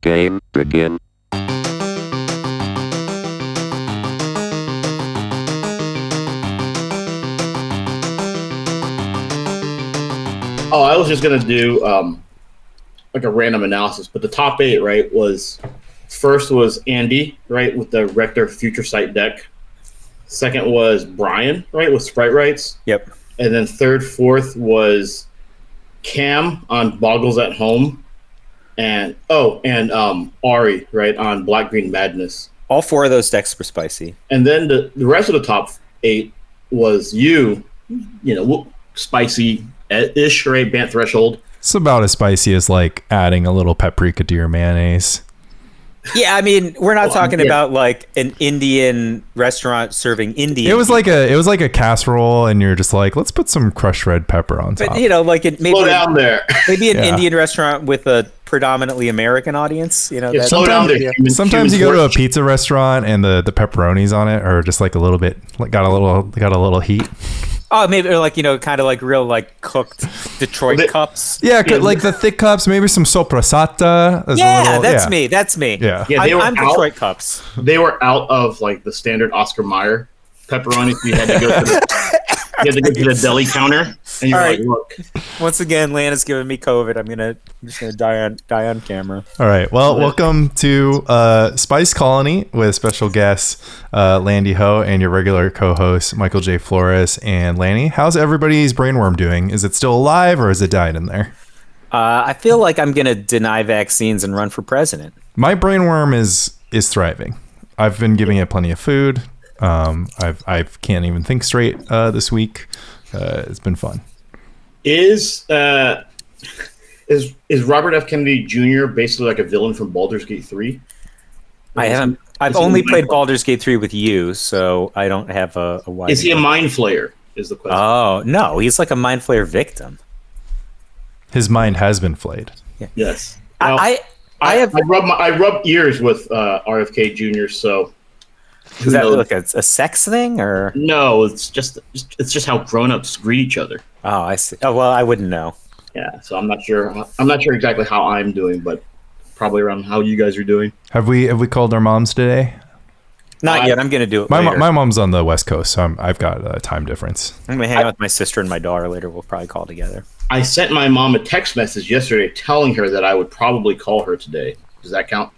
Game begin. Oh, I was just gonna do like a random analysis, but the top 8, right, was first was Andy, right, with the Rector Future Sight deck. Second was Brian, right, with Sprite Rights. Yep. And then third, fourth was Cam on Boggles at Home, and Ari, right, on Black Green Madness. All 4 of those decks were spicy. And then the rest of the top 8 was you know, spicy-ish, right, Bant Threshold. It's about as spicy as like adding a little paprika to your mayonnaise. Yeah, I mean, we're not talking about like an Indian restaurant serving Indian. It was like a casserole, and you're just like, let's put some crushed red pepper on top. But, you know, like Slow down there. Maybe an Indian restaurant with a predominantly American audience. You know, Yeah, slow down there. Sometimes you go to a pizza restaurant and the pepperonis on it are just like a little bit, like got a little heat. Oh, maybe like, you know, kind of like real like cooked Detroit cups. Yeah, like the thick cups, maybe some soprasata. That's me. Yeah, I'm Detroit cups. They were out of like the standard Oscar Mayer pepperoni. So you had to go to the deli counter, and you're like, look. Once again, Lana's giving me COVID. I'm just gonna die on camera. All right. Well, welcome to Spice Colony with special guests Landy Ho and your regular co-host Michael J. Flores and Lanny. How's everybody's brainworm doing? Is it still alive or has it died in there? I feel like I'm gonna deny vaccines and run for president. My brainworm is thriving. I've been giving it plenty of food. I can't even think straight this week. It's been fun. Is Robert F. Kennedy Jr. basically like a villain from Baldur's Gate 3? I've only played Baldur's Gate 3 with you, so I don't have a wide. Is he a mind flayer? Is the question. Oh no, he's like a mind flayer victim. His mind has been flayed. Yeah. Yes. Well, I rub ears with RFK Jr. So. Is that like a sex thing or no? It's just how grown-ups greet each other. Oh, I see. Oh well, I wouldn't know. Yeah, so I'm not sure exactly how I'm doing, but probably around how you guys are doing. Have we called our moms today? Not yet. I'm gonna do it. My later. mom's on the West Coast, so I've got a time difference. I'm gonna hang out with my sister and my daughter later. We'll probably call together. I sent my mom a text message yesterday telling her that I would probably call her today. Does that count?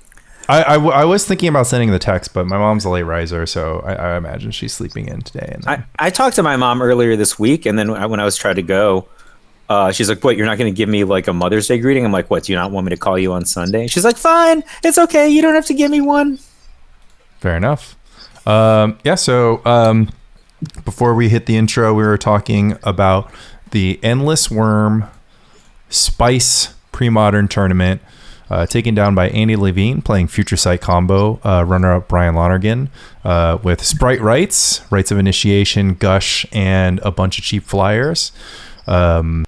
I was thinking about sending the text, but my mom's a late riser, so I imagine she's sleeping in today. And I talked to my mom earlier this week, and then when I was trying to go, she's like, "What? You're not going to give me like a Mother's Day greeting?" I'm like, "What? Do you not want me to call you on Sunday?" She's like, "Fine, it's okay. You don't have to give me one." Fair enough. So before we hit the intro, we were talking about the Endless Worm Spice Pre-Modern Tournament. Taken down by Andy Levine, playing Future Sight combo, runner-up Brian Lonergan, with Sprite Rights of Initiation, Gush, and a bunch of cheap flyers. I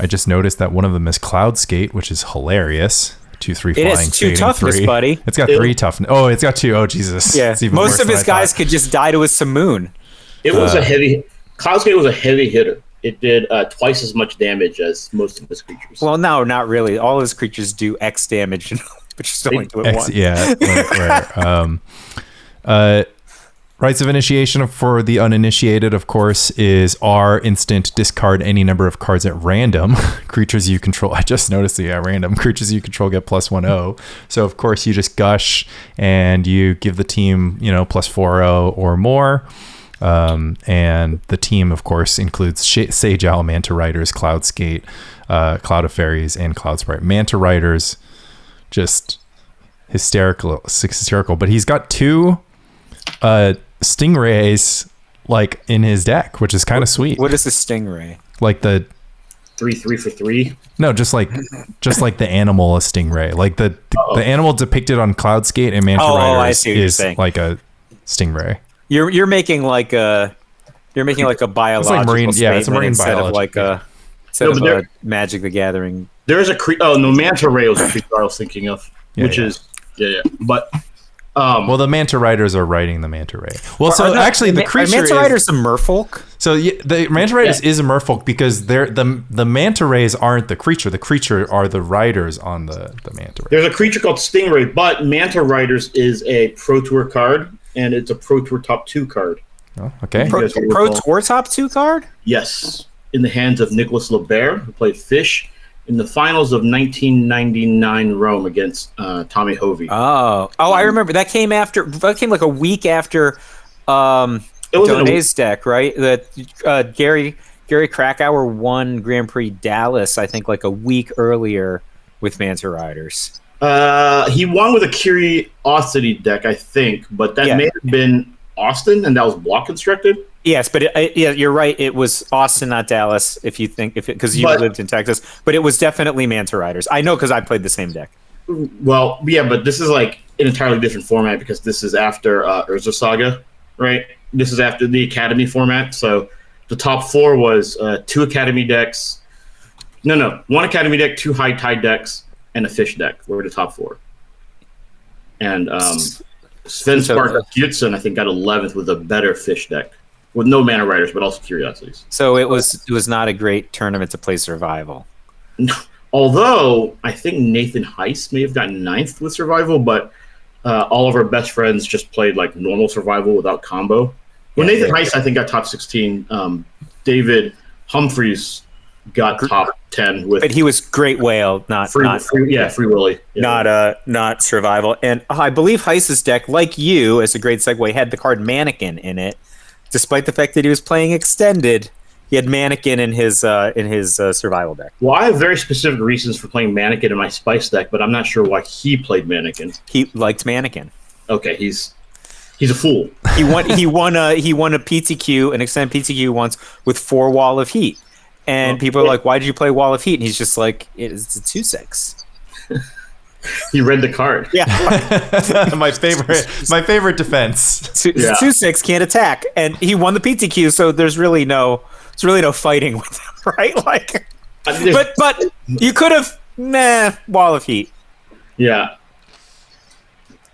just noticed that one of them is Cloud Skate, which is hilarious. 2/3 flying. It is 2 toughness, 3. buddy. It's got 3 toughness. Oh, it's got 2. Oh, Jesus. Yeah. Most of his guys could just die to a Simoon. It was Cloud Skate was a heavy hitter. It did twice as much damage as most of his creatures. Well, no, not really. All his creatures do X damage, but you still only do it once. Yeah. Rites of Initiation for the uninitiated, of course, is R instant discard any number of cards at random. Creatures you control. I just noticed random. Creatures you control get +1/+0. So, of course, you just gush and you give the team, +4/0 or more. And the team, of course, includes Sage Owl, Manta Riders, Cloud Skate, Cloud of Fairies, and Cloud Sprite. Manta Riders, just hysterical. But he's got 2 Stingrays like in his deck, which is kind of sweet. What is a Stingray? Like the 3/3 for 3. No, just like the animal a Stingray. Like the animal depicted on Cloud Skate and Manta Riders is like a Stingray. You're making like a biological it's like marine, statement it's a marine instead biology. Of like a a Magic the Gathering. There is a Manta Ray was a creature I was thinking of, But well, the Manta Riders are riding the Manta Ray. Well, so actually the creature Manta Riders a merfolk. So the manta riders is a merfolk because the manta rays aren't the creature. The creature are the riders on the manta ray. There's a creature called Stingray, but Manta Riders is a Pro Tour card, and it's a Pro Tour Top 2 card. Oh, okay. Pro Tour Top 2 card? Yes. In the hands of Nicholas Lebert, who played Fish in the finals of 1999 Rome against Tommy Hovey. Oh, I remember. That came like a week after It was Donet's deck, right? That Gary Krakauer won Grand Prix Dallas, I think, like a week earlier with Manta Riders. He won with a Curiosity deck, I think, but that may have been Austin, and that was block constructed. Yes, but you're right. It was Austin, not Dallas. Because you lived in Texas, but it was definitely Manta Riders. I know because I played the same deck. Well, yeah, but this is like an entirely different format because this is after Urza Saga, right? This is after the Academy format. So the top 4 was 2 Academy decks. No, 1 Academy deck, 2 High Tide decks, and a Fish deck were the top 4. And Sven Spark Jutson, I think, got 11th with a better Fish deck with no Mana Riders, but also Curiosities. So it was not a great tournament to play Survival. Although I think Nathan Heiss may have gotten 9th with Survival, but all of our best friends just played like normal Survival without combo. Well, Nathan Heiss, I think, got top 16. David Humphreys got top 10 with. But he was Great Whale, Free Willy, not Survival. And I believe Heiss's deck, like you, as a great segue, had the card Mannequin in it, despite the fact that he was playing Extended. He had Mannequin in his Survival deck. Well, I have very specific reasons for playing Mannequin in my Spice deck, but I'm not sure why he played Mannequin. He liked Mannequin. Okay, he's a fool. He won a PTQ, an extended PTQ once with 4 Wall of Heat, and people are like, "Why did you play Wall of Heat?" And he's just like, "It's a 2/6." He read the card. Yeah, my favorite defense. 2/6 can't attack, and he won the PTQ, so there's really no fighting with him, right? Like, but you could have Wall of Heat. Yeah,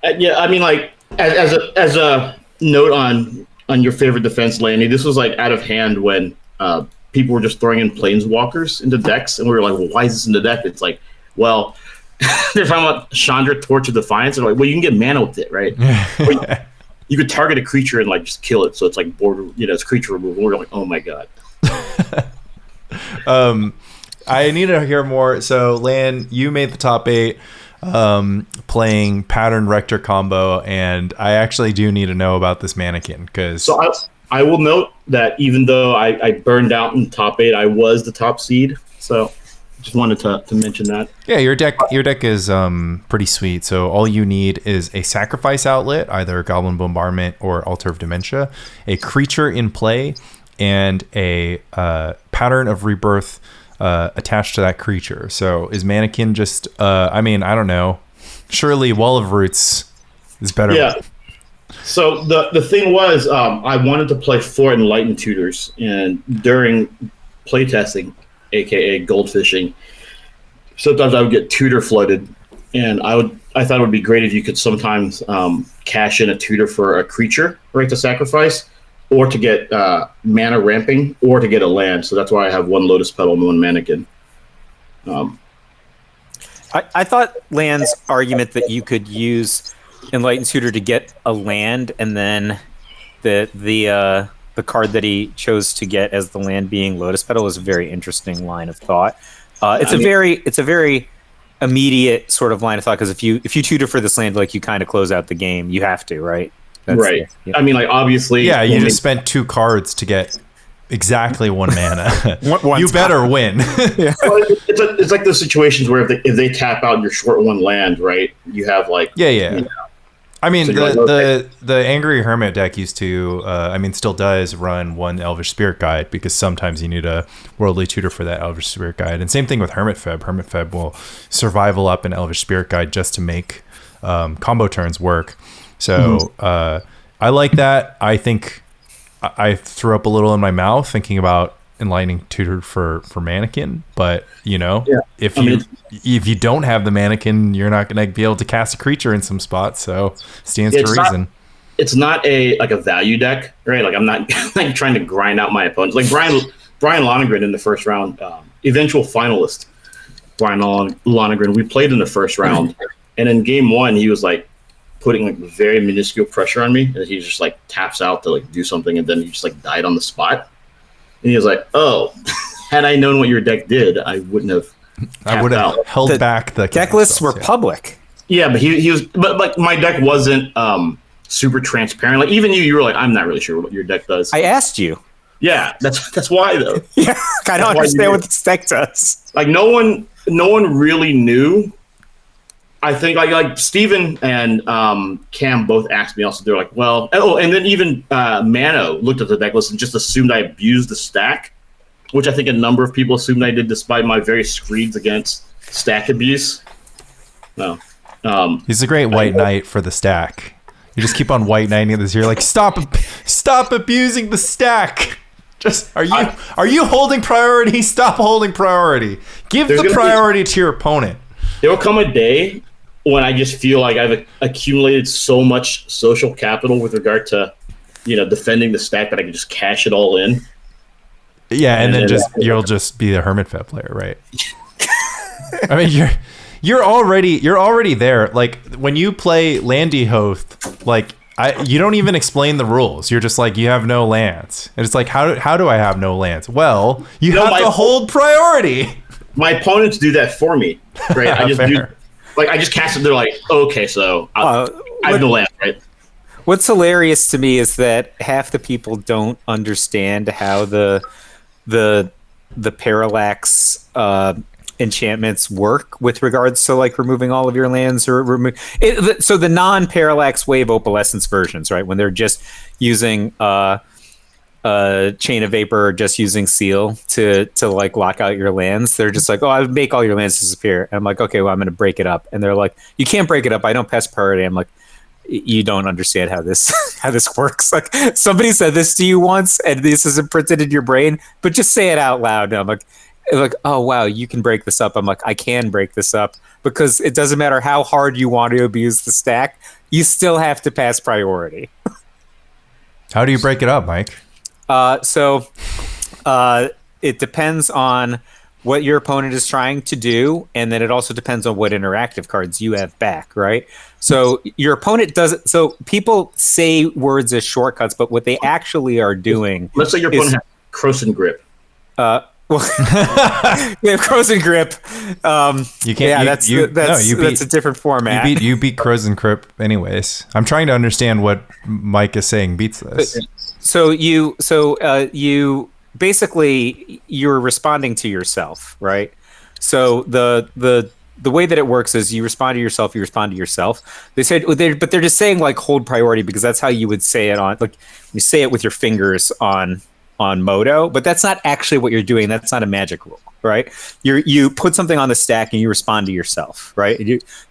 I mean, like as a note on your favorite defense, Lanny, this was like out of hand when people were just throwing in Planeswalkers into decks, and we were like, well, why is this in the deck? It's like, well, they're talking about Chandra, Torch of Defiance, and like, well, you can get mana with it, right? You could target a creature and like just kill it, so it's like border, it's creature removal. We're like, oh my god. I need to hear more. So, Lan, you made the top 8 playing Pattern Rector combo, and I actually do need to know about this Mannequin because. So I will note that even though I burned out in the top 8, I was the top seed. So just wanted to mention that. Yeah, your deck is pretty sweet. So all you need is a sacrifice outlet, either Goblin Bombardment or Altar of Dementia, a creature in play, and a Pattern of Rebirth attached to that creature. So is Mannequin just I don't know. Surely Wall of Roots is better. Yeah. So the thing was, I wanted to play 4 Enlightened Tutors, and during playtesting, aka goldfishing, sometimes I would get tutor flooded, and I thought it would be great if you could sometimes cash in a tutor for a creature, right, to sacrifice, or to get mana ramping, or to get a land. So that's why I have 1 Lotus Petal and 1 Mannequin. I thought Land's argument that you could use Enlightened Tutor to get a land, and then the card that he chose to get as the land being Lotus Petal is a very interesting line of thought. It's a very immediate sort of line of thought, because if you tutor for this land, like, you kind of close out the game. You have to, right? Right. I mean, like, obviously. Yeah, you just spent 2 cards to get exactly 1 mana. You better win. Yeah. Well, it's like those situations where if they tap out and you're short 1 land, right? You have like. Yeah. I mean, so the Angry Hermit deck used to, still does run 1 Elvish Spirit Guide, because sometimes you need a Worldly Tutor for that Elvish Spirit Guide. And same thing with Hermit Feb. Hermit Feb will survival up an Elvish Spirit Guide just to make combo turns work. So I like that. I think I threw up a little in my mouth thinking about Enlightening Tutor for Mannequin, but if you don't have the Mannequin, you're not going to be able to cast a creature in some spots. So stands to reason. it's not a value deck, right? Like I'm not like trying to grind out my opponents. Like Brian Lonergan in the first round, eventual finalist Brian Lonergan. We played in the first round, and in game one he was like putting like very minuscule pressure on me, and he just like taps out to like do something, and then he just like died on the spot. And he was like, "Oh, had I known what your deck did, I wouldn't have." I would have held back the deck lists were public. Yeah, but he was, but like my deck wasn't super transparent. Like even you were like, I'm not really sure what your deck does. I asked you. Yeah, that's why though. Yeah, I don't understand what this deck does. Like no one really knew. I think like Steven and Cam both asked me also. They're like, well, and then even Mano looked at the deck list and just assumed I abused the stack, which I think a number of people assumed I did, despite my various screeds against stack abuse. No. He's a great white knight for the stack. You just keep on white knighting this. You're like, stop abusing the stack. Just are you holding priority? Stop holding priority. Give the priority to your opponent. There will come a day when I just feel like I've accumulated so much social capital with regard to, defending the stack that I can just cash it all in. Yeah, and then you'll just be the Hermitfed player, right? I mean, you're already there. Like when you play Landy Hoth, like you don't even explain the rules. You're just like, you have no lands, and it's like, how do I have no lands? Well, you have to hold priority. My opponents do that for me, right? I just I just cast it. They're like, okay, so I have no land, right? What's hilarious to me is that half the people don't understand how the parallax enchantments work with regards to like removing all of your lands or so the non-parallax wave opalescence versions, right, when they're just using Chain of Vapor or just using Seal to like lock out your lands, they're just like, oh, I would make all your lands disappear, and I'm like, okay, well, I'm going to break it up, and they're like, you can't break it up, I don't pass priority. I'm like, you don't understand how this works. Like somebody said this to you once and this is imprinted in your brain, but just say it out loud. And I'm like, oh wow, you can break this up. I'm like, I can break this up because it doesn't matter how hard you want to abuse the stack, you still have to pass priority. How do you break it up, Mike? So it depends on what your opponent is trying to do, and then it also depends on what interactive cards you have back, right? So your opponent doesn't. So people say words as shortcuts, but what they actually are doing. Let's say your opponent has Croson Grip. Well, they have Croson Grip. You can't. Yeah, that's a different format. You beat Croson Grip anyways. I'm trying to understand what Mike is saying beats this. So you basically you're responding to yourself, right? So the way that it works is you respond to yourself. They said, but they're just saying like hold priority because that's how you would say it on, like you say it with your fingers on Moto, but that's not actually what you're doing. That's not a magic rule, right? You put something on the stack and you respond to yourself, right?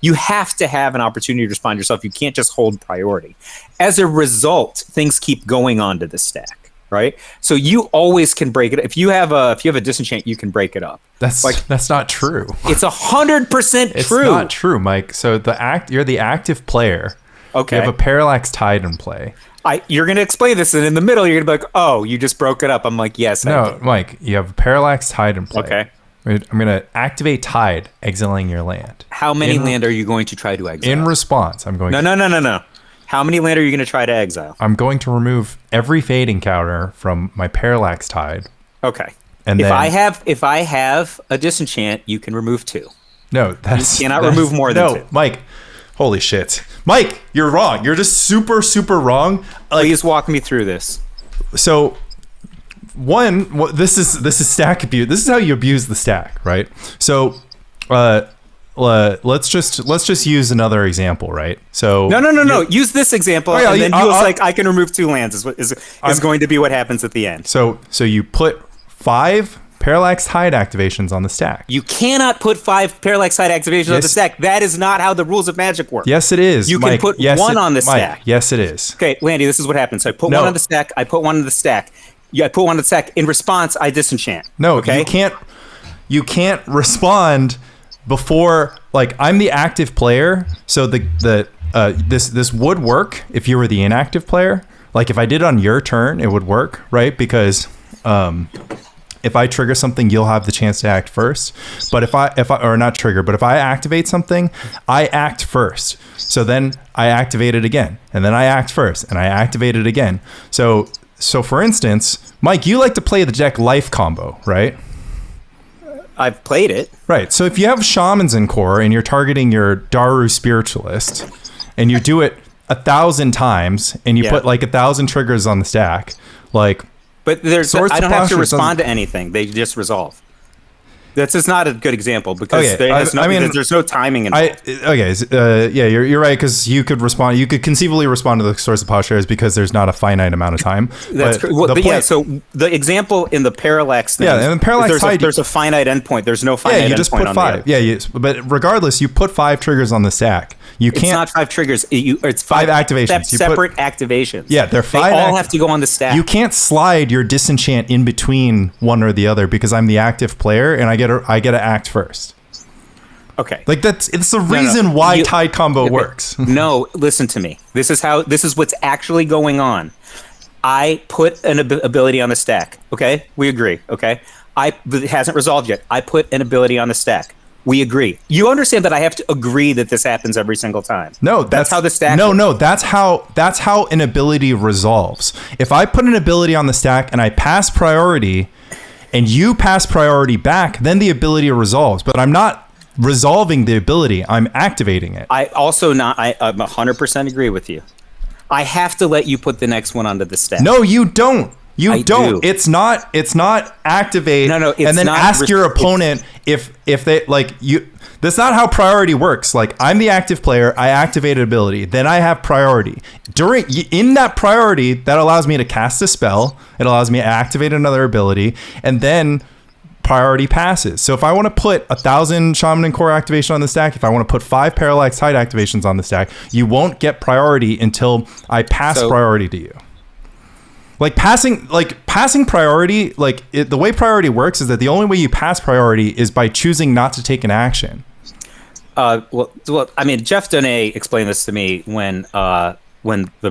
You have to have an opportunity to respond to yourself. You can't just hold priority. As a result, things keep going onto the stack. Right, so you always can break it. If you have a disenchant, you can break it up. That's not true. It's 100% true. It's not true, Mike. So you're the active player. Okay. You have a Parallax Tide in play. You're going to explain this, and in the middle, you're going to be like, "Oh, you just broke it up." I'm like, "Yes." No, Mike, you have a Parallax Tide in play. Okay. I'm going to activate Tide, exiling your land. How many land are you going to try to exile? In response, I'm going. No. How many land are you going to try to exile? I'm going to remove every fading counter from my Parallax Tide. Okay. And if I have a disenchant, you can remove 2. No, you cannot remove more than 2. No, Mike. Holy shit, Mike, you're wrong. You're just super, super wrong. Please walk me through this. So, this is stack abuse. This is how you abuse the stack, right? So, let's just use another example, right? So no. Use this example, and then you was like, I can remove 2 lands. Is going to be what happens at the end. So you put 5 Parallax Tide activations on the stack. You cannot put 5 Parallax Tide activations on the stack. That is not how the rules of Magic work. Yes, it is. You Mike, can put 1 on the stack. Yes, it is. Okay, Landy, this is what happens. So I put 1 on the stack. I put 1 on the stack. I put 1 on the stack. In response, I disenchant. No, okay? You can't respond before, like, I'm the active player, so the this would work if you were the inactive player. Like if I did on your turn, it would work, right? Because if I trigger something, you'll have the chance to act first. But if I or not trigger, but if I activate something, I act first. So then I activate it again, and then I act first, and I activate it again. So for instance, Mike, you like to play the deck life combo, right? I've played it. Right. So if you have shamans in core and you're targeting your Daru spiritualist, and you do it 1,000 times, and you put like 1,000 triggers on the stack, like. But I don't have to respond to anything. They just resolve. That's just not a good example because there's no timing involved. You're right, because you could respond. You could conceivably respond to the source of plowshares because there's not a finite amount of time. That's so the example in the parallax thing. Yeah, and the parallax there's a finite endpoint. There's no finite endpoint. Yeah, you just put 5. But regardless, you put 5 triggers on the stack. It's not 5 triggers. It's 5 activations. Separate activations. Yeah, they're 5. They all have to go on the stack. You can't slide your disenchant in between one or the other because I'm the active player and I get to act first. Okay. Like it's the reason why Tide combo works. No, listen to me. This is what's actually going on. I put an ability on the stack. Okay, we agree. Okay, it hasn't resolved yet. I put an ability on the stack. We agree. You understand that I have to agree that this happens every single time. No, that's how the stack. No, that's how an ability resolves. If I put an ability on the stack and I pass priority, and you pass priority back, then the ability resolves. But I'm not resolving the ability. I'm activating it. I'm 100% agree with you. I have to let you put the next one onto the stack. No, you don't. You don't. Do. It's not activate. No, it's and then ask your opponent if they like you. That's not how priority works. Like I'm the active player, I activate an ability, then I have priority. In that priority, that allows me to cast a spell. It allows me to activate another ability, and then priority passes. So if I want to put 1,000 Shaman and Core activation on the stack, if I want to put 5 Parallax Tide activations on the stack, you won't get priority until I pass priority to you. Like passing priority, the way priority works is that the only way you pass priority is by choosing not to take an action. Well, I mean, Jeff Donay explained this to me when the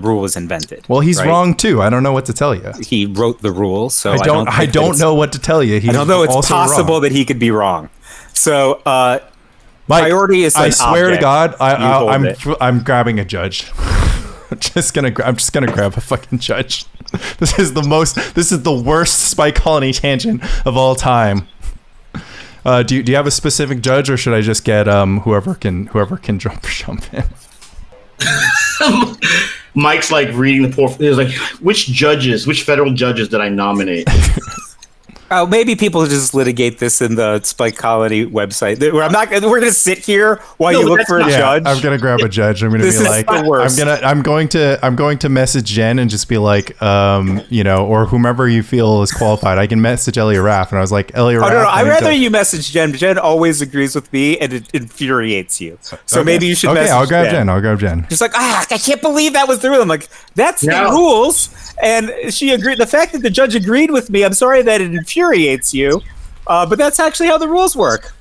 rule was invented. Well, he's wrong too. I don't know what to tell you. He wrote the rule, so I don't know what to tell you. I don't know. It's possible that he could be wrong. So priority is. I swear to God, I'm grabbing a judge. I'm just gonna grab a fucking judge. This is the worst Spy Colony tangent of all time. Do you have a specific judge, or should I just get whoever can jump in? Mike's like reading the poor. He's like, which federal judges did I nominate? Oh, maybe people just litigate this in the Spike Colony website. We're going to sit here while you look for a judge. I'm going to grab a judge. I'm going to be like, I'm going to message Jen and just be like, or whomever you feel is qualified. I can message Elliot Raff, and I was like, Elliot Raff. No. I'd rather you message Jen. Jen always agrees with me, and it infuriates you. So maybe you should. Okay, I'll grab Jen. She's like, I can't believe that was the rule. I'm like, that's the rules. And she agreed. The fact that the judge agreed with me, I'm sorry that it infuriates you, but that's actually how the rules work.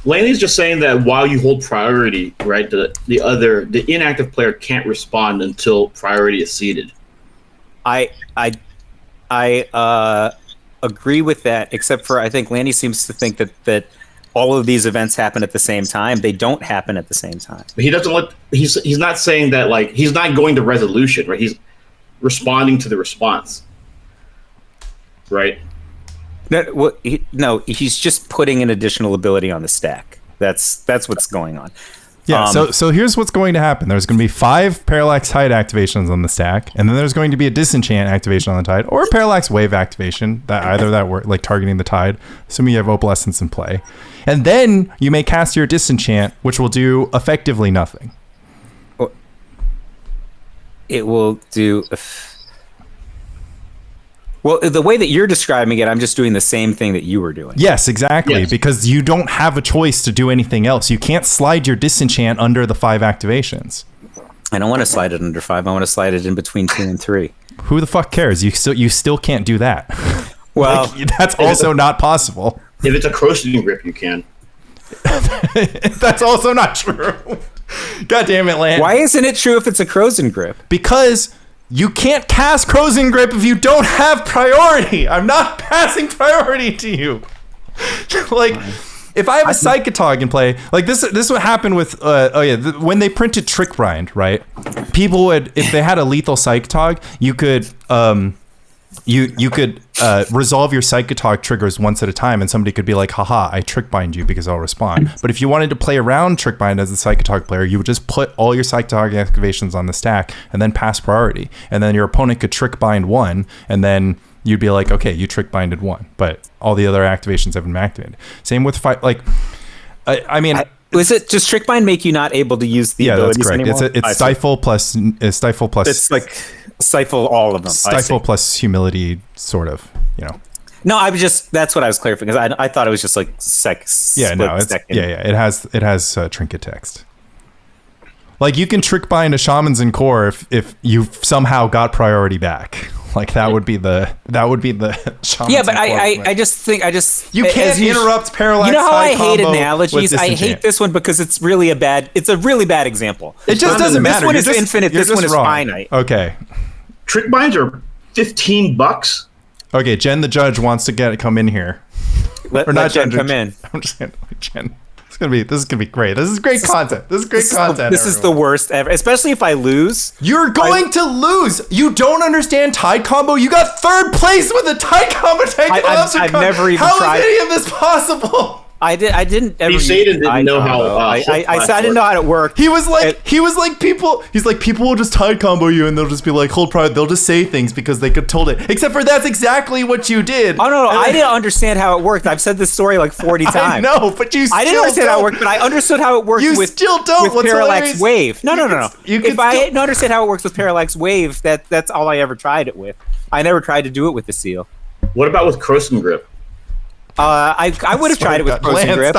Laney's just saying that while you hold priority, right, the inactive player can't respond until priority is ceded. I agree with that, except for I think Laney seems to think that all of these events happen at the same time. They don't happen at the same time. But he doesn't he's not saying that, like, he's not going to resolution, right? He's responding to the response, right? No, he's just putting an additional ability on the stack. That's what's going on. Yeah, so here's what's going to happen. There's going to be 5 Parallax Tide activations on the stack, and then there's going to be a Disenchant activation on the Tide, or a Parallax Wave activation, that work, like targeting the Tide, assuming you have Opalescence in play. And then you may cast your Disenchant, which will do effectively nothing. It will do... Well, the way that you're describing it, I'm just doing the same thing that you were doing. Yes, exactly, because you don't have a choice to do anything else. You can't slide your Disenchant under the 5 activations. I don't want to slide it under 5. I want to slide it in between 2 and 3. Who the fuck cares? You still can't do that. Well, that's also not possible. If it's a Crossing Grip, you can. That's also not true. God damn it, Land. Why isn't it true if it's a Crozen Grip? Because you can't cast Crozen Grip if you don't have priority. I'm not passing priority to you. Like, if I have a Psychotog in play, like this is what happened with, when they printed Trick Rind, right? People would, if they had a lethal Psychotog, you could, you could resolve your Psychotog triggers once at a time, and somebody could be like, haha, I Trick Bind you because I'll respond. But if you wanted to play around Trick Bind as a Psychotog player, you would just put all your Psychotog activations on the stack and then pass priority. And then your opponent could Trick Bind one, and then you'd be like, okay, you Trick Binded one, but all the other activations have been activated. Same with Does Trick Bind make you not able to use the abilities anymore? It's stifle plus. It's like stifle all of them. Stifle plus humility, sort of. No, that's what I was clarifying, because I thought it was just like second. It has trinket text. Like, you can Trick Bind a Shaman's in core if you somehow got priority back. Like, that would be the Shaman's. Yeah, but I just think you can't interrupt parallax. You know how I hate analogies? I hate this one because it's a really bad example. It just doesn't matter. This one is infinite. This one is finite. Okay. Trick binds are $15. Okay, Jenn the Judge wants to come in here. Let Jenn come in. I'm just saying, Jenn. This is gonna be great. This is great content. This is the worst ever, especially if I lose. You're going to lose. You don't understand tide combo. You got third place with a tide combo. I've never even tried. How is any of this possible? I didn't ever. Didn't know how. I didn't know how it worked. He was like people. He's like, people will just tide combo you, and they'll just be like, hold pride. They'll just say things because they could told it. Except for that's exactly what you did. Oh no, I didn't understand how it worked. I've said this story like 40 times. I know, but I didn't understand how it worked, but I understood how it worked. You still don't. With Parallax Wave. No. If I still didn't understand how it works with Parallax Wave, that's all I ever tried it with. I never tried to do it with the seal. What about with Croson Grip? I would have tried it with Croson Grip.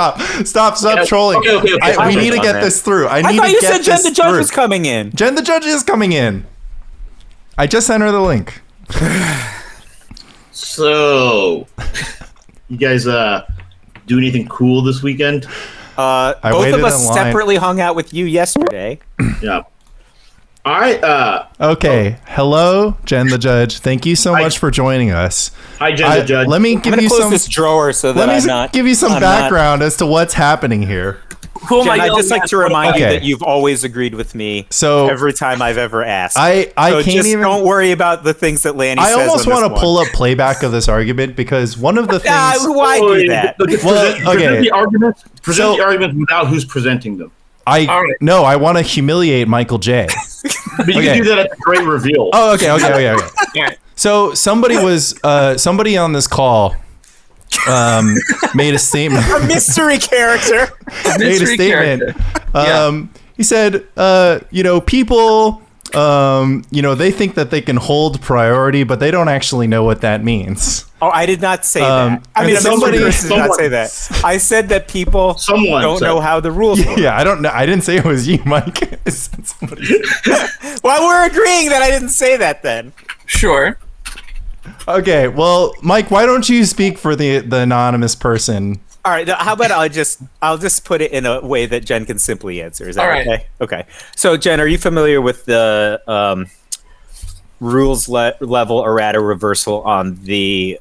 Stop trolling. Okay. We need to get this through. I thought you said Jenn the Judge was coming in. Jenn the Judge is coming in. I just sent her the link. So, you guys do anything cool this weekend? Both of us separately hung out with you yesterday. Yeah. All right. Okay. Hello, Jenn the Judge. Thank you so much for joining us. Hi, Jenn the Judge. Let me give you some. This drawer so that give you some background as to what's happening here. Jen, I'd just like to remind you that you've always agreed with me. So every time I've ever asked, I can't even. Don't worry about the things that Lanny says. I almost want to pull up playback of this argument because one of the things. Why do that? Present the arguments. Present the arguments without who's presenting them. I want to humiliate Michael J. But you can do that at the great reveal. Oh, okay. So somebody on this call made a statement. A mystery character. Made a statement. He said, people, they think that they can hold priority, but they don't actually know what that means. Oh, I did not say that. I mean, somebody did not say that. I said that people don't know how the rules work. Yeah, I don't know. I didn't say it was you, Mike. Well, we're agreeing that I didn't say that then. Sure. Okay, well, Mike, why don't you speak for the anonymous person? All right, how about I'll just put it in a way that Jenn can simply answer. Is that okay? Okay. So, Jenn, are you familiar with the rules level errata reversal on the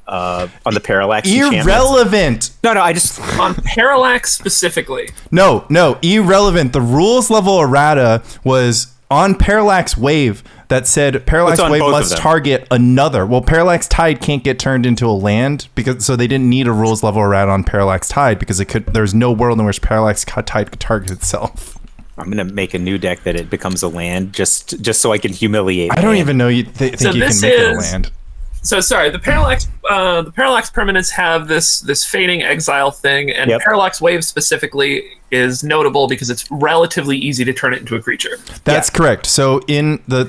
Parallax? Irrelevant. No, I just on Parallax specifically. No, irrelevant. The rules level errata was on Parallax Wave that said Parallax Wave must target another. Well, Parallax Tide can't get turned into a land so they didn't need a rules level errata on Parallax Tide because there's no world in which Parallax Tide could target itself. I'm gonna make a new deck that it becomes a land just so I can humiliate. I don't even know you think you can make it a land. So sorry, the Parallax permanents have this fading exile thing, and Parallax Wave specifically is notable because it's relatively easy to turn it into a creature. That's correct. So in the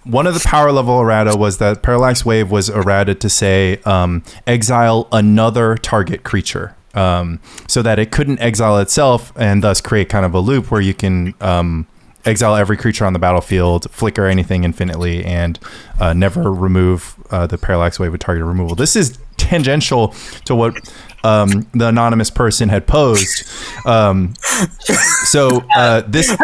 one of the power level errata was that Parallax Wave was errata to say exile another target creature. So that it couldn't exile itself and thus create kind of a loop where you can exile every creature on the battlefield, flicker anything infinitely, and never remove the Parallax Wave with target removal. This is tangential to what the anonymous person had posed. This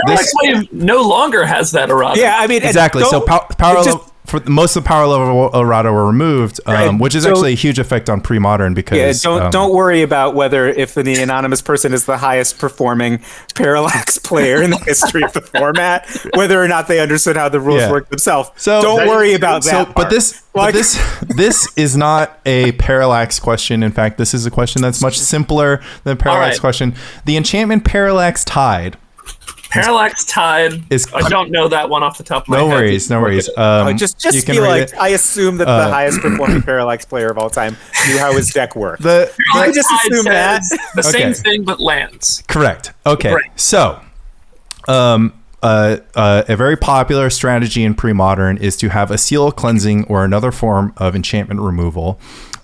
Wave no longer has that errata. Yeah, I mean, exactly. So power level. For most of the power level errata were removed, which is actually a huge effect on pre-modern because don't worry about if the anonymous person is the highest performing parallax player in the history of the format, whether or not they understood how the rules work themselves. So don't worry about that. But this is not a parallax question. In fact, this is a question that's much simpler than a parallax question. The enchantment Parallax Tide. Parallax Tide. I don't know that one off the top of my head. No worries. Just feel like I assume that the highest performing parallax player of all time knew how his deck worked. I just assume that the same thing but lands. Correct. Okay. Right. So, a very popular strategy in pre-modern is to have a seal cleansing or another form of enchantment removal.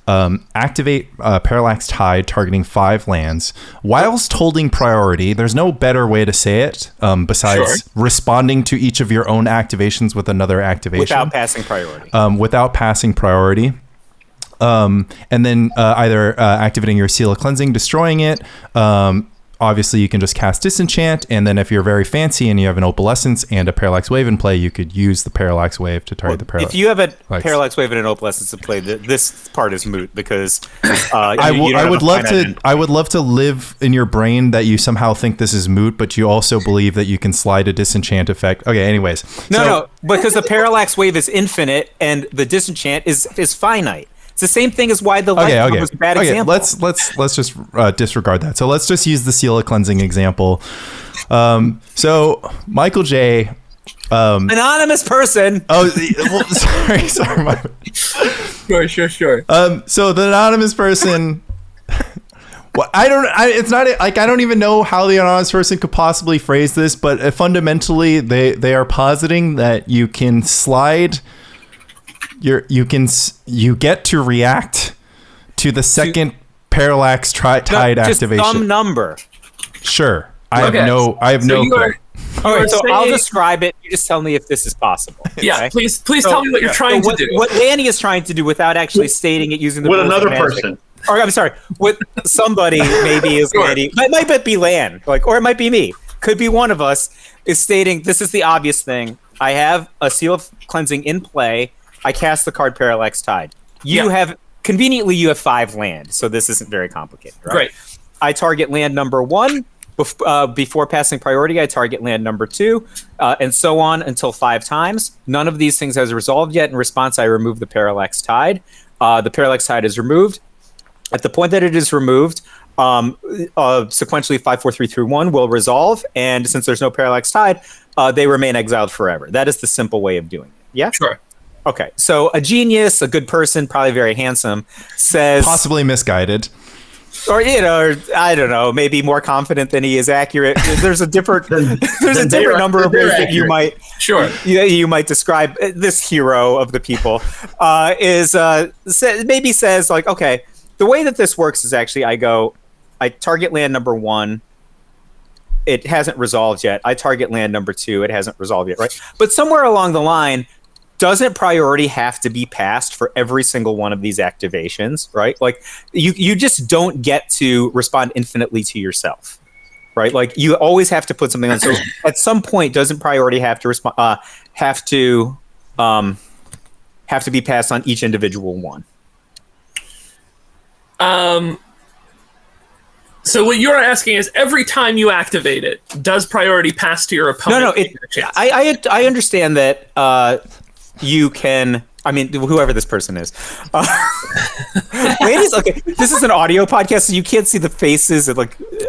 Activate Parallax Tide targeting 5 lands whilst holding priority. There's no better way to say it besides responding to each of your own activations with another activation. Without passing priority. And then either activating your Seal of Cleansing, destroying it. Obviously, you can just cast Disenchant, and then if you're very fancy and you have an Opalescence and a Parallax Wave in play, you could use the Parallax Wave to target the Parallax. If you have a Parallax Wave and an Opalescence in play, this part is moot because I would love to live in your brain that you somehow think this is moot, but you also believe that you can slide a Disenchant effect. Okay, anyways. No, because the Parallax Wave is infinite and the Disenchant is finite. It's the same thing as why the light was a bad example. Let's just disregard that. So let's just use the Seal of Cleansing example. So Michael J. Anonymous person. Oh, well, sorry. Sure. So the anonymous person. Well, I don't even know how the anonymous person could possibly phrase this, but fundamentally they are positing that you can slide. You get to react to the second Parallax Tide activation. Some number. Sure. I have no clue. I'll describe it. You just tell me if this is possible. Yeah, okay? Please tell me what you're trying to do. What Lanny is trying to do without actually stating it using the with another person. Or I'm sorry, with somebody maybe is Lanny. It might be Lan, or it might be me. Could be one of us is stating this is the obvious thing. I have a Seal of Cleansing in play. I cast the card Parallax Tide. You have 5 land, so this isn't very complicated, right? Great. I target land number 1 before passing priority. I target land number 2, and so on until 5 times. None of these things has resolved yet. In response, I remove the Parallax Tide. The Parallax Tide is removed. At the point that it is removed, sequentially 5, 4, 3, 1 will resolve, and since there's no Parallax Tide, they remain exiled forever. That is the simple way of doing it. Yeah. Sure. Okay, so a genius, a good person, probably very handsome, says possibly misguided, or I don't know, maybe more confident than he is accurate. There's a different number of ways that you might you might describe this hero of the people. Maybe says like, okay, the way that this works is actually I target land number 1. It hasn't resolved yet. I target land number 2. It hasn't resolved yet, right? But somewhere along the line, doesn't priority have to be passed for every single one of these activations, right? Like you just don't get to respond infinitely to yourself, right? Like you always have to put something on. So at some point, doesn't priority have to respond? Have to be passed on each individual one? So what you're asking is every time you activate it, does priority pass to your opponent? No. I understand that. You can, I mean, whoever this person is. Ladies, okay, this is an audio podcast, so you can't see the faces. And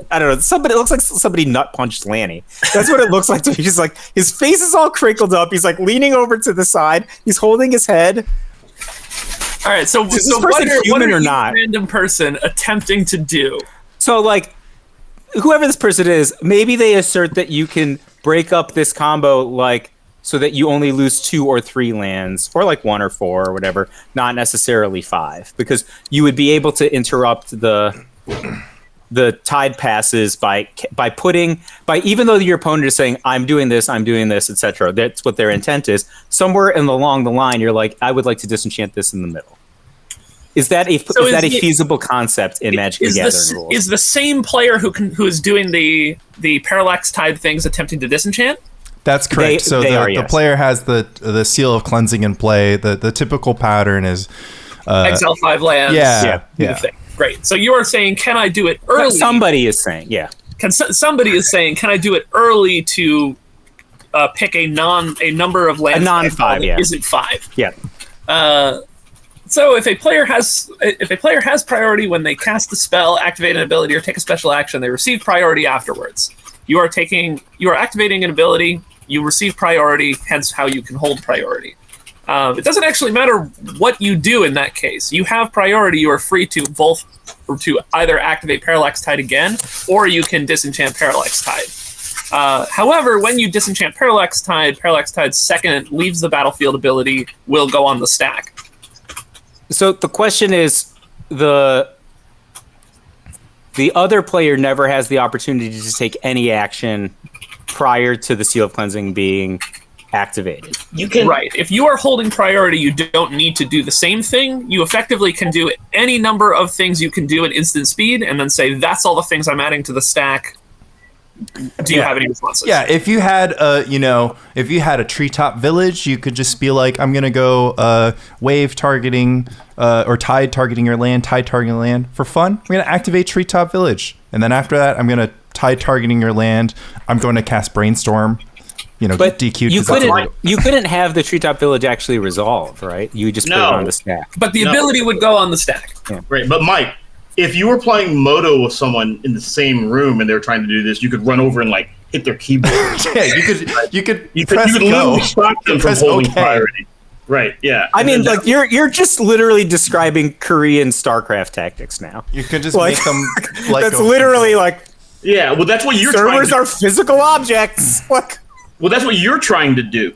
I don't know, it looks like somebody nut punched Lanny. That's what it looks like to me. He's like, his face is all crinkled up. He's like leaning over to the side. He's holding his head. All right, so is this person human or not? Random person attempting to do. So whoever this person is, maybe they assert that you can break up this combo so that you only lose 2 or 3 lands, or 1 or 4 or whatever, not necessarily 5, because you would be able to interrupt the tide passes by even though your opponent is saying I'm doing this, etc. That's what their intent is. Somewhere along the line, you're like, I would like to disenchant this in the middle. Is that a feasible concept in Magic the Gathering rules? Is the same player who is doing the parallax tide things attempting to disenchant? That's correct. The player has the Seal of Cleansing in play. The typical pattern is exile 5 lands. Yeah. Thing. Great. So you are saying, can I do it early? Somebody is saying, yeah. Somebody is saying, can I do it early to pick a number of lands? A non-5, yeah. Is it 5? Yeah. So if a player has priority when they cast a spell, activate an ability, or take a special action, they receive priority afterwards. You are activating an ability. You receive priority, hence how you can hold priority. It doesn't actually matter what you do in that case. You have priority. You are free to either activate Parallax Tide again, or you can disenchant Parallax Tide. However, when you disenchant Parallax Tide's second leaves the battlefield ability will go on the stack. So the question is, the other player never has the opportunity to take any action prior to the Seal of Cleansing being activated. Right. If you are holding priority, you don't need to do the same thing. You effectively can do any number of things you can do at instant speed, and then say, that's all the things I'm adding to the stack. Do you have any responses? Yeah, if you had a treetop village, you could just be like, I'm gonna go wave targeting or tide targeting your land, for fun. I'm gonna activate treetop village, and then after that, I'm gonna tide targeting your land. I'm going to cast brainstorm. But DQ. You couldn't have the treetop village actually resolve, right? You just put it on the stack. But the ability would go on the stack. Yeah. Right, but Mike, if you were playing Moto with someone in the same room and they were trying to do this, you could run over and hit their keyboard. Yeah, you could literally stop them from holding priority. Right. Yeah. I mean, you're just literally describing Korean StarCraft tactics now. You could just make them that's literally Yeah. Well, that's what you're. Servers are physical objects. Well, that's what you're trying to do,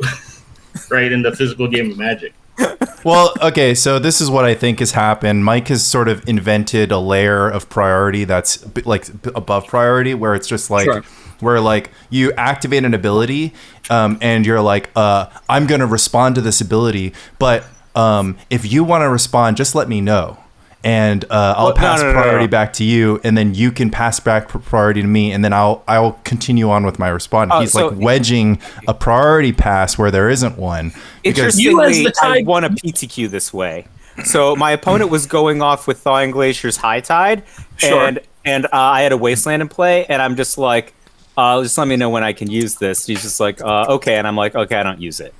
right? In the physical game of Magic. Well, okay, so this is what I think has happened. Mike has sort of invented a layer of priority that's above priority, where it's just where you activate an ability, and you're like, I'm going to respond to this ability, but if you want to respond, just let me know. And I'll pass priority back to you, and then you can pass back priority to me, and then I'll continue on with my response. He's wedging a priority pass where there isn't one. Interestingly, I won a PTQ this way. So my opponent was going off with Thawing Glacier's High Tide, and I had a Wasteland in play, and I'm just like, just let me know when I can use this. He's just like, okay, and I'm like, okay, I don't use it.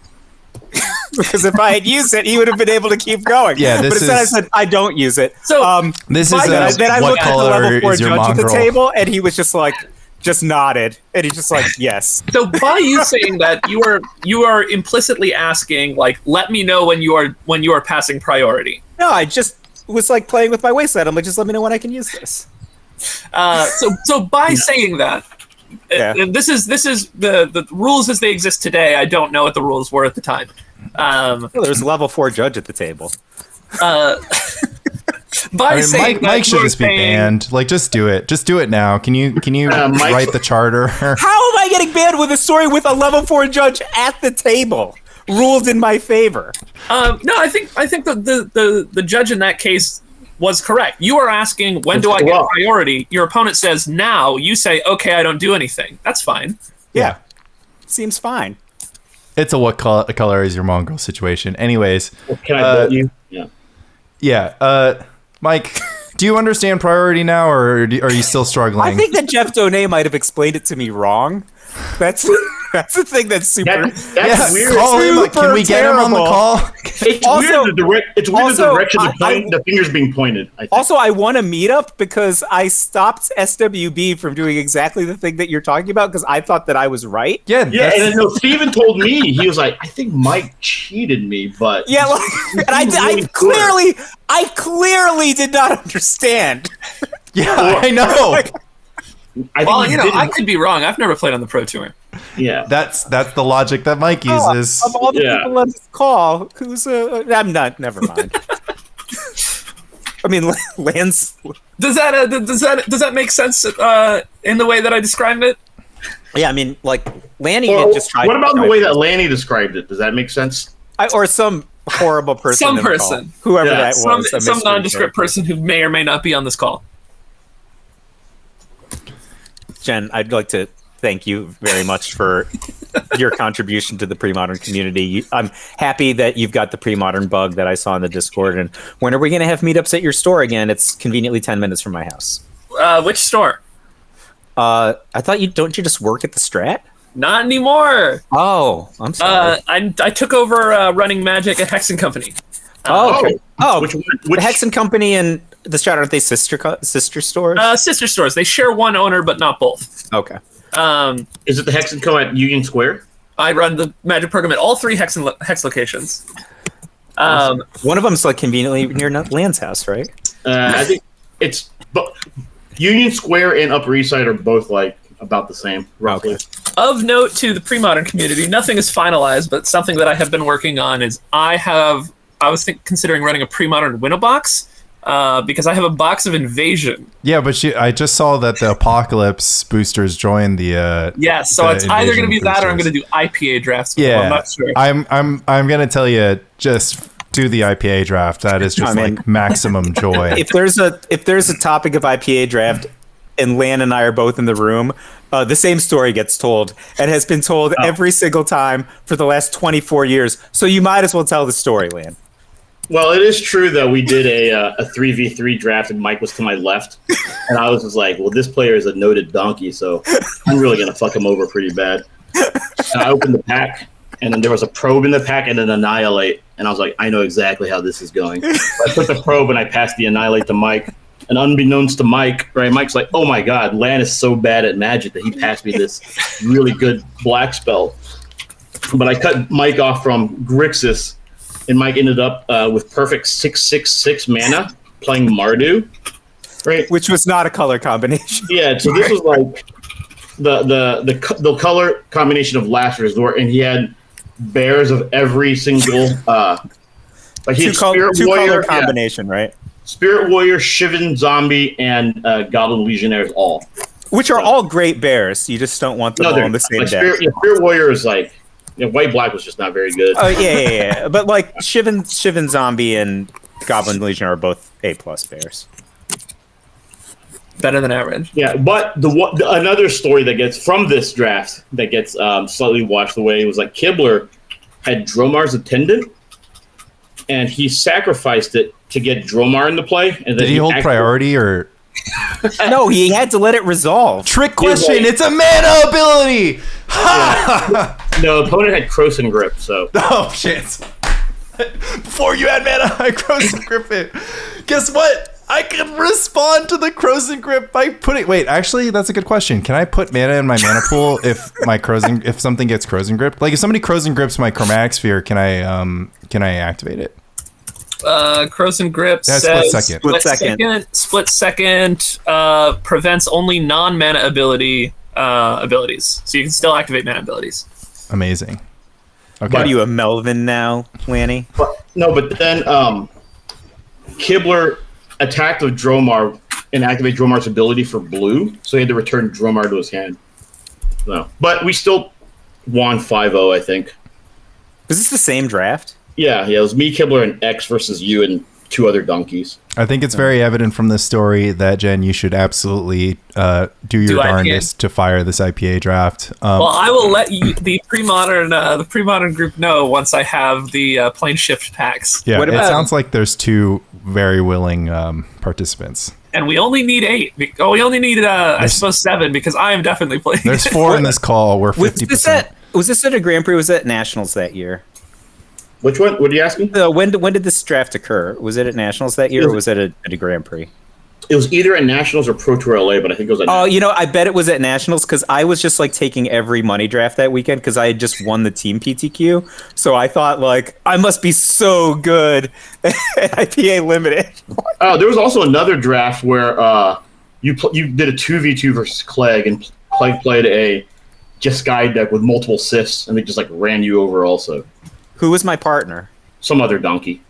Because if I had used it, he would have been able to keep going. Yeah, but instead I said, I don't use it. So this is then I looked at the level 4 judge at the mongrel? table, and he was just just nodded, and he's just like, yes. So by you saying that, you are implicitly asking, let me know when you are passing priority. No, I just was playing with my Wasteland. I'm like, just let me know when I can use this. So by saying that. Yeah. And this is the rules as they exist today. I don't know what the rules were at the time. There's a level 4 judge at the table. Mike should just be banned. Just do it. Just do it now. Can you write the charter? How am I getting banned with a story with a level 4 judge at the table? Ruled in my favor. No, I think the judge in that case was correct. You are asking, when do I get priority? Your opponent says now. You say, okay, I don't do anything. That's fine. Yeah. Seems fine. It's a what color is your mongrel situation. Anyways. Can I vote you? Yeah. Yeah. Mike, do you understand priority now, or are you still struggling? I think that Jeff Donay might have explained it to me wrong. That's the thing that's super. That's weird. Call him. Can we get him on the call? It's weird. The direction the finger's being pointed. I think. Also, I won a meetup because I stopped SWB from doing exactly the thing that you're talking about because I thought that I was right. Yeah. And then Steven told me, he was like, I think Mike cheated me, but yeah, and I clearly did not understand. Yeah, I know. I could be wrong. I've never played on the Pro Tour. Yeah, that's the logic that Mike uses. Of all the people on this call, who's I'm not. Never mind. I mean, Lance. Does that make sense in the way that I described it? Yeah, I mean, Lanny had just tried. What about the way that Lanny described it? Does that make sense? Or some horrible person. Some in the person. call. Whoever Yeah, that Some was. a some mystery nondescript character. person who may or may not be on this call. Jen, I'd like to thank you very much for your contribution to the pre-modern community. I'm happy that you've got the pre-modern bug that I saw in the Discord. And when are we going to have meetups at your store again? It's conveniently 10 minutes from my house. Which store? I thought don't you just work at the Strat? Not anymore. Oh, I'm sorry. I took over running Magic at Hexen Company. Okay. Which The Hexen Company and the Strat, aren't they sister stores? Sister stores. They share one owner, but not both. Okay. is it the Hexen Co at Union Square? I run the Magic program at all 3 Hex locations. One of them's like conveniently near Land's house, right? I think it's Union Square and Upper East Side are both like about the same, roughly. Okay. Of note to the pre-modern community, nothing is finalized, but something that I have been working on is I was considering running a pre-modern winnow box because I have a box of Invasion. Yeah, but I just saw that the Apocalypse boosters joined the. Yeah, so the it's either going to be Invasion that or I'm going boosters. to do IPA drafts. With them. Yeah, I'm not sure. I'm gonna tell you, just do the IPA draft. That is just like maximum joy. If there's a topic of IPA draft, and Lan and I are both in the room, the same story gets told and has been told every single time for the last 24 years. So you might as well tell the story, Lan. Well, it is true that we did a 3v3 draft and Mike was to my left. And I was just like, well, this player is a noted donkey, so I'm really going to fuck him over pretty bad. And I opened the pack, and then there was a probe in the pack and an annihilate. And I was like, I know exactly how this is going. So I put the probe and I passed the annihilate to Mike. And unbeknownst to Mike, right, Mike's like, oh my God, Lan is so bad at Magic that he passed me this really good black spell. But I cut Mike off from Grixis, and Mike ended up with perfect 6/6/6 mana playing Mardu, right? Which was not a color combination. Yeah, so this was like the color combination of last resort, and he had bears of every single like he had Spirit Warrior color combination, right? Spirit Warrior, Shivan Zombie, and Goblin Legionnaires all. Which are all great bears. You just don't want them all in the same like deck. Spirit Warrior is like white black was just not very good. Oh yeah. But like Shivan Zombie and Goblin Legion are both A+ bears. Better than average. Yeah, but another story that gets from this draft that gets slightly washed away was like Kibler had Dromar's Attendant, and he sacrificed it to get Dromar into play. And then Did he hold priority or? No, he had to let it resolve. Trick question. It's a mana ability. Yeah. No, opponent had Croson Grip, so. Oh shit! Before you had mana, I Croson Grip it. Guess what? I can respond to the Croson Grip by putting. Wait, actually, that's a good question. Can I put mana in my mana pool if something gets Croson Grip? Like if somebody Croson Grips my Chromatic Sphere, can I activate it? Croson Grip That's says split second prevents only non-mana abilities, so you can still activate mana abilities. Amazing. Okay. What are you, a Melvin now, Lanny? But then Kibler attacked with Dromar and activate Dromar's ability for blue, so he had to return Dromar to his hand. No, but we still won 5-0, I think. Was this the same draft? Yeah, it was me, Kibler, and X versus you and 2 other donkeys. I think it's very evident from this story that, Jen, you should absolutely do your darndest to fire this IPA draft. Well, I will let you, the pre-modern group know once I have the plane shift packs. Yeah, it sounds like there's 2 very willing participants. And we only need 8. Oh, we only need, I suppose, 7 because I am definitely playing. There's 4 in this call. We're 50%. Was this at a Grand Prix? Was it at Nationals that year? Which one? What are you asking? When did this draft occur? Was it at Nationals that year, or was it at a Grand Prix? It was either at Nationals or Pro Tour LA, but I think it was at Nationals. I bet it was at Nationals because I was just like taking every money draft that weekend because I had just won the team PTQ. So I thought like I must be so good at IPA Limited. Oh, there was also another draft where you did a 2v2 versus Clegg, and Clegg played a Jeskai deck with multiple Sifs, and they just like ran you over also. Who was my partner? Some other donkey.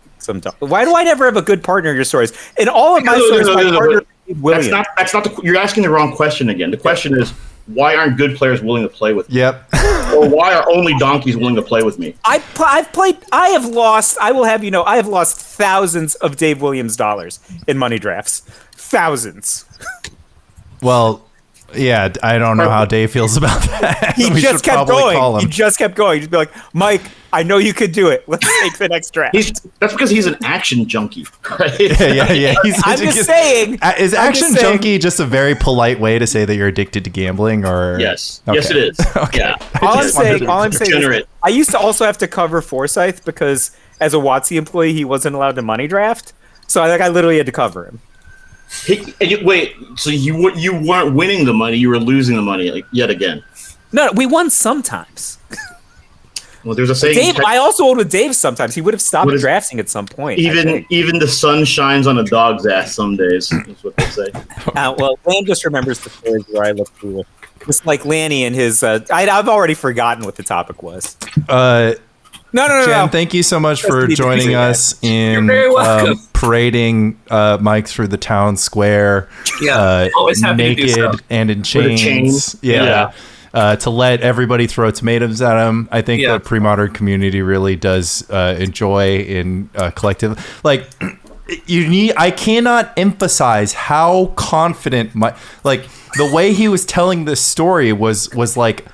Why do I never have a good partner in your stories? In all of my stories, my partner is William. That's not you're asking the wrong question again. The question is, why aren't good players willing to play with me? Yep. Or why are only donkeys willing to play with me? I have lost thousands of Dave Williams dollars in money drafts. Thousands. Well, yeah, I don't know how Dave feels about that. He just kept going. He just kept going. He'd be like, Mike, I know you could do it. Let's take the next draft. That's because he's an action junkie, right? Yeah. I'm just saying. Is action junkie just a very polite way to say that you're addicted to gambling, or? Yes. Okay. Yes, it is. Okay. Yeah. All I'm saying is, I used to also have to cover Forsyth because as a WotC employee, he wasn't allowed to money draft. So I literally had to cover him. Wait, so you weren't winning the money, you were losing the money, like, yet again. No, we won sometimes. Well, there's a saying. Dave, I also owed with Dave sometimes. He would have stopped drafting at some point. Even the sun shines on a dog's ass some days. Is what they say. Well, Lan just remembers the stories where I look cool. Just like Lanny and his. I've already forgotten what the topic was. No. Jen, thank you so much for joining us in parading Mike through the town square. Yeah, always happy to do so. Naked and in chains. Yeah. To let everybody throw tomatoes at him. I think the pre-modern community really does enjoy in collective. Like, I cannot emphasize how confident the way he was telling this story was like,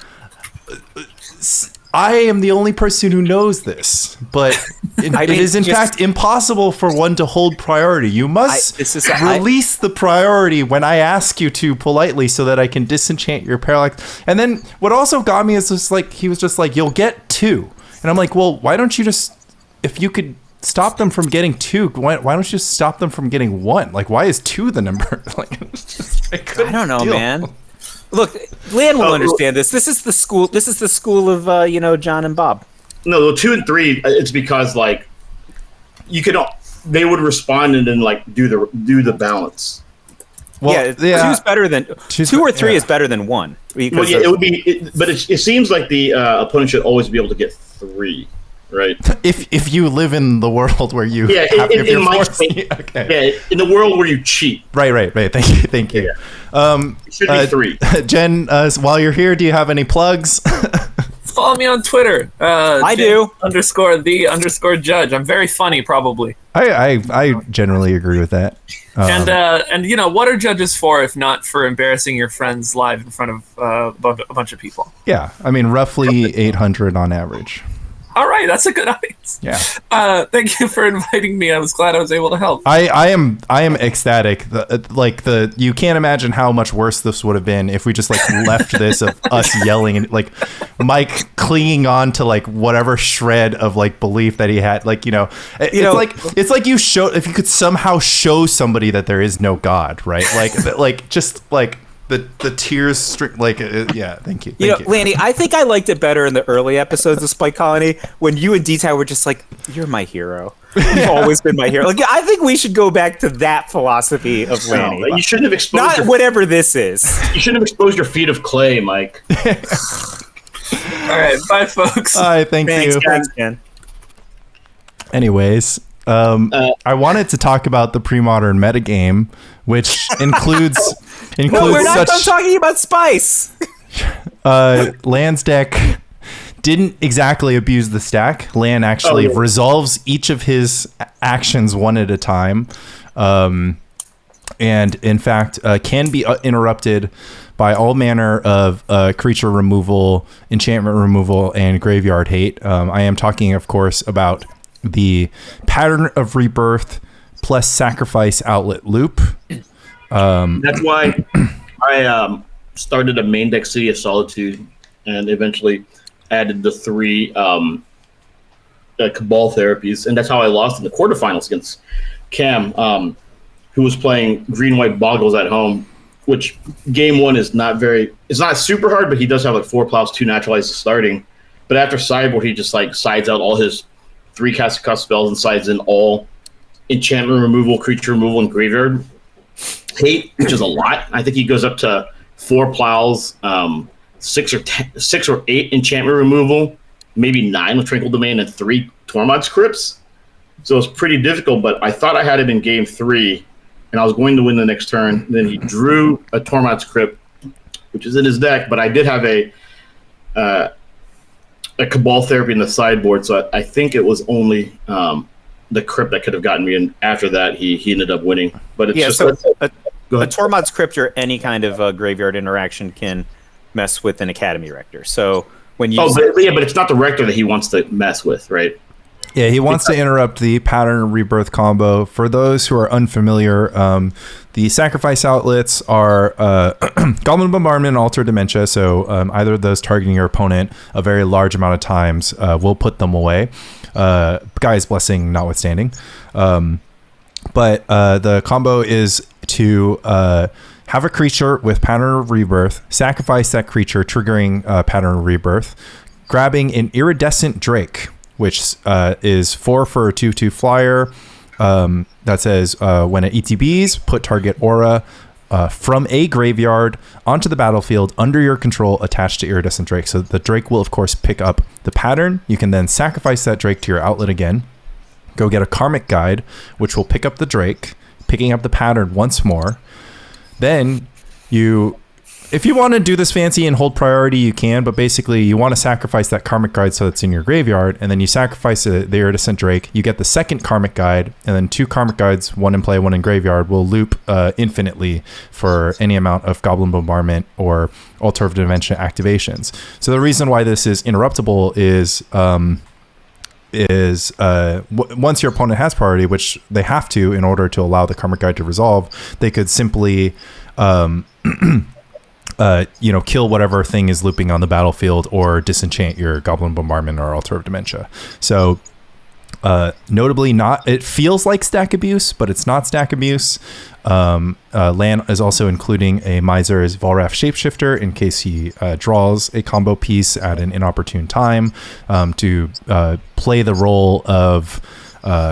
I am the only person who knows this, but it is in fact impossible for one to hold priority. You must release the priority when I ask you to politely so that I can disenchant your parallax. And then what also got me is just like, he was just like, you'll get 2. And I'm like, well, why don't you just, if you could stop them from getting 2, why don't you just stop them from getting 1? Like, why is 2 the number? Like, I don't know, man. Look, Lan will understand this. This is the school of John and Bob. No, 2 and 3. It's because like they would respond and then like do the balance. Well, 2's better than 2 or 3 is better than 1. Well, yeah, it would be. But it seems like the opponent should always be able to get 3. Right. If you live in the world where you in the world where you cheat. Right. Thank you. Yeah. It should be 3. Jen, while you're here, do you have any plugs? Follow me on Twitter. I do. _the_judge. I'm very funny, probably. I generally agree with that. And what are judges for if not for embarrassing your friends live in front of a bunch of people? Yeah, I mean roughly 800 on average. All right, that's a good audience. Yeah. Thank you for inviting me. I was glad I was able to help. I am ecstatic. You can't imagine how much worse this would have been if we just like left this of us yelling and like Mike clinging on to like whatever shred of like belief that he had. Like it's like you show if you could somehow show somebody that there is no God, right? Like just like. The tears, thank you. Lanny, I think I liked it better in the early episodes of Spike Colony when you and D-Town were just like, you're my hero. You've always been my hero. Like, I think we should go back to that philosophy of Lanny. You shouldn't have exposed whatever this is. You shouldn't have exposed your feet of clay, Mike. All right, bye, folks. All right, thank you. Thanks, Ken. Anyways, I wanted to talk about the pre-modern metagame, which includes no, we're not done talking about Spice. Lan's deck didn't exactly abuse the stack. Lan actually resolves each of his actions one at a time, and in fact can be interrupted by all manner of creature removal, enchantment removal, and graveyard hate. I am talking, of course, about the Pattern of Rebirth plus Sacrifice Outlet loop. That's why I started a main deck City of Solitude and eventually added the 3 Cabal therapies. And that's how I lost in the quarterfinals against Cam, who was playing green-white boggles at home, which game 1 is it's not super hard, but he does have like 4 plows, 2 naturalized starting. But after sideboard, he just like sides out all his 3 cast spells and sides in all enchantment removal, creature removal, and graveyard hate, which is a lot. I think he goes up to 4 plows, 6 or 8 enchantment removal, maybe 9 with Tranquil Domain, and 3 Tormod's Crypts. So it's pretty difficult, but I thought I had him in game 3, and I was going to win the next turn. Then he drew a Tormod's Crypt, which is in his deck, but I did have a Cabal Therapy in the sideboard, so I think it was only the Crypt that could have gotten me, and after that he ended up winning. But it's just a Tormod's Crypt or any kind of graveyard interaction can mess with an Academy Rector. So when you but it's not the Rector that he wants to mess with, right? Yeah, he wants to interrupt the Pattern Rebirth combo. For those who are unfamiliar, the sacrifice outlets are Goblin Bombardment and Alter Dementia. So either of those targeting your opponent a very large amount of times will put them away. Guy's Blessing notwithstanding. But the combo is to have a creature with Pattern of Rebirth, sacrifice that creature, triggering Pattern of Rebirth, grabbing an Iridescent Drake, which is 4 for a 2/2 flyer. That says when it ETBs, put target aura from a graveyard onto the battlefield under your control attached to Iridescent Drake. So the Drake will, of course, pick up the pattern. You can then sacrifice that Drake to your outlet again. Go get a Karmic Guide, which will pick up the Drake, picking up the pattern once more. Then if you want to do this fancy and hold priority, you can, but basically you want to sacrifice that Karmic Guide so it's in your graveyard, and then you sacrifice the Iridescent Drake, you get the second Karmic Guide, and then 2 Karmic Guides, 1 in play, 1 in graveyard, will loop infinitely for any amount of Goblin Bombardment or Altar of Dimension activations. So the reason why this is interruptible is once your opponent has priority, which they have to in order to allow the Karmic Guide to resolve, they could simply kill whatever thing is looping on the battlefield or disenchant your Goblin Bombardment or Altar of Dementia. So notably it feels like stack abuse, but it's not stack abuse. Lan is also including a Miser's Volrath Shapeshifter in case he draws a combo piece at an inopportune time to play the role of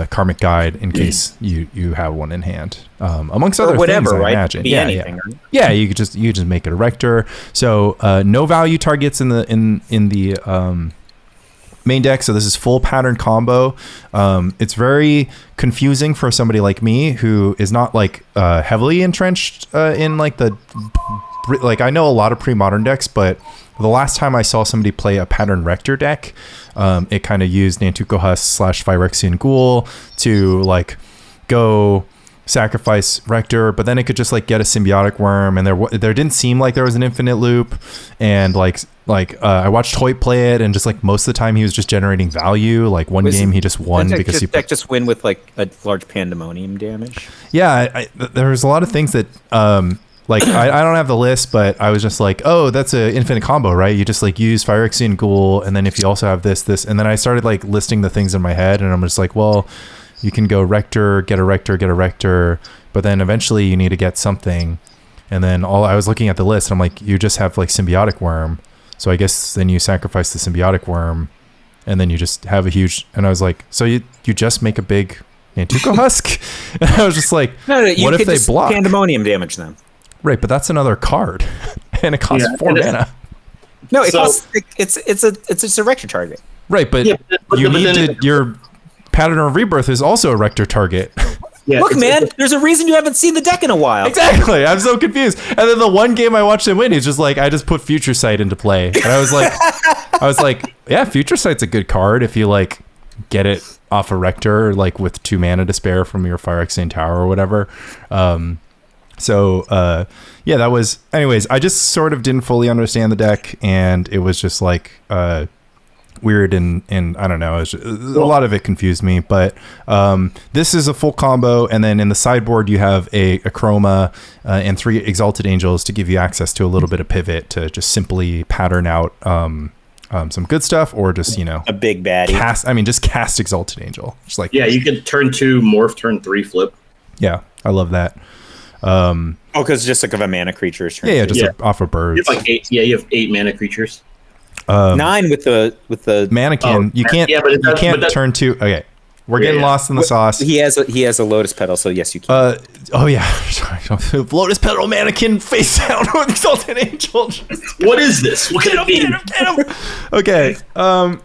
Karmic Guide in case you have one in hand, amongst other things, I imagine. Anything, yeah. You could just make it a Rector. So no value targets in the main deck. So this is full pattern combo. It's very confusing for somebody like me who is not heavily entrenched in I know a lot of pre-modern decks, but the last time I saw somebody play a pattern Rector deck, it kind of used Nantuko Husk / Phyrexian Ghoul to go sacrifice Rector, but then it could just get a Symbiotic Worm, and there didn't seem like there was an infinite loop, and I watched Hoyt play it, and just most of the time he was just generating value. One game he just won because he just win with a large pandemonium damage. Yeah, there was a lot of things that I don't have the list, but I was just oh, that's an infinite combo, right? You just use Phyrexian Ghoul, and then if you also have this, and then I started listing the things in my head, and I'm just well, you can go Rector, get a Rector, but then eventually you need to get something, and then I was looking at the list, and I'm you just have Symbiotic Worm, so I guess then you sacrifice the Symbiotic Worm, and then you just have a huge, and I was so you just make a big Nantuko Husk? And I was just no, what if they block? Pandemonium damage them. Right, but that's another card, and it costs 4 mana. No, it's a Rector target. Right, but your Pattern of Rebirth is also a Rector target. Yeah, look, man, there's a reason you haven't seen the deck in a while. Exactly, I'm so confused. And then the one game I watched him win, he's just I just put Future Sight into play, and I was yeah, Future Sight's a good card if you get it off a Rector with 2 mana to spare from your Phyrexian Tower or whatever. Yeah, that was, anyways, I just sort of didn't fully understand the deck, and it was just weird, and I don't know, a lot of it confused me, but this is a full combo, and then in the sideboard you have a Chroma and 3 Exalted Angels to give you access to a little bit of pivot to just simply pattern out some good stuff, or just a big baddie. Just cast Exalted Angel. Just you can turn 2 morph, turn 3 flip. Yeah, I love that. Because just of a mana creature. Off of birds. You have 8. Yeah, you have 8 mana creatures. 9 with the mannequin. You can't turn 2. Okay, we're getting lost in the sauce. He has a Lotus Petal, so yes, you can. Lotus Petal mannequin face down with Exalted Angel. What is this? What can it be? Get him. Okay.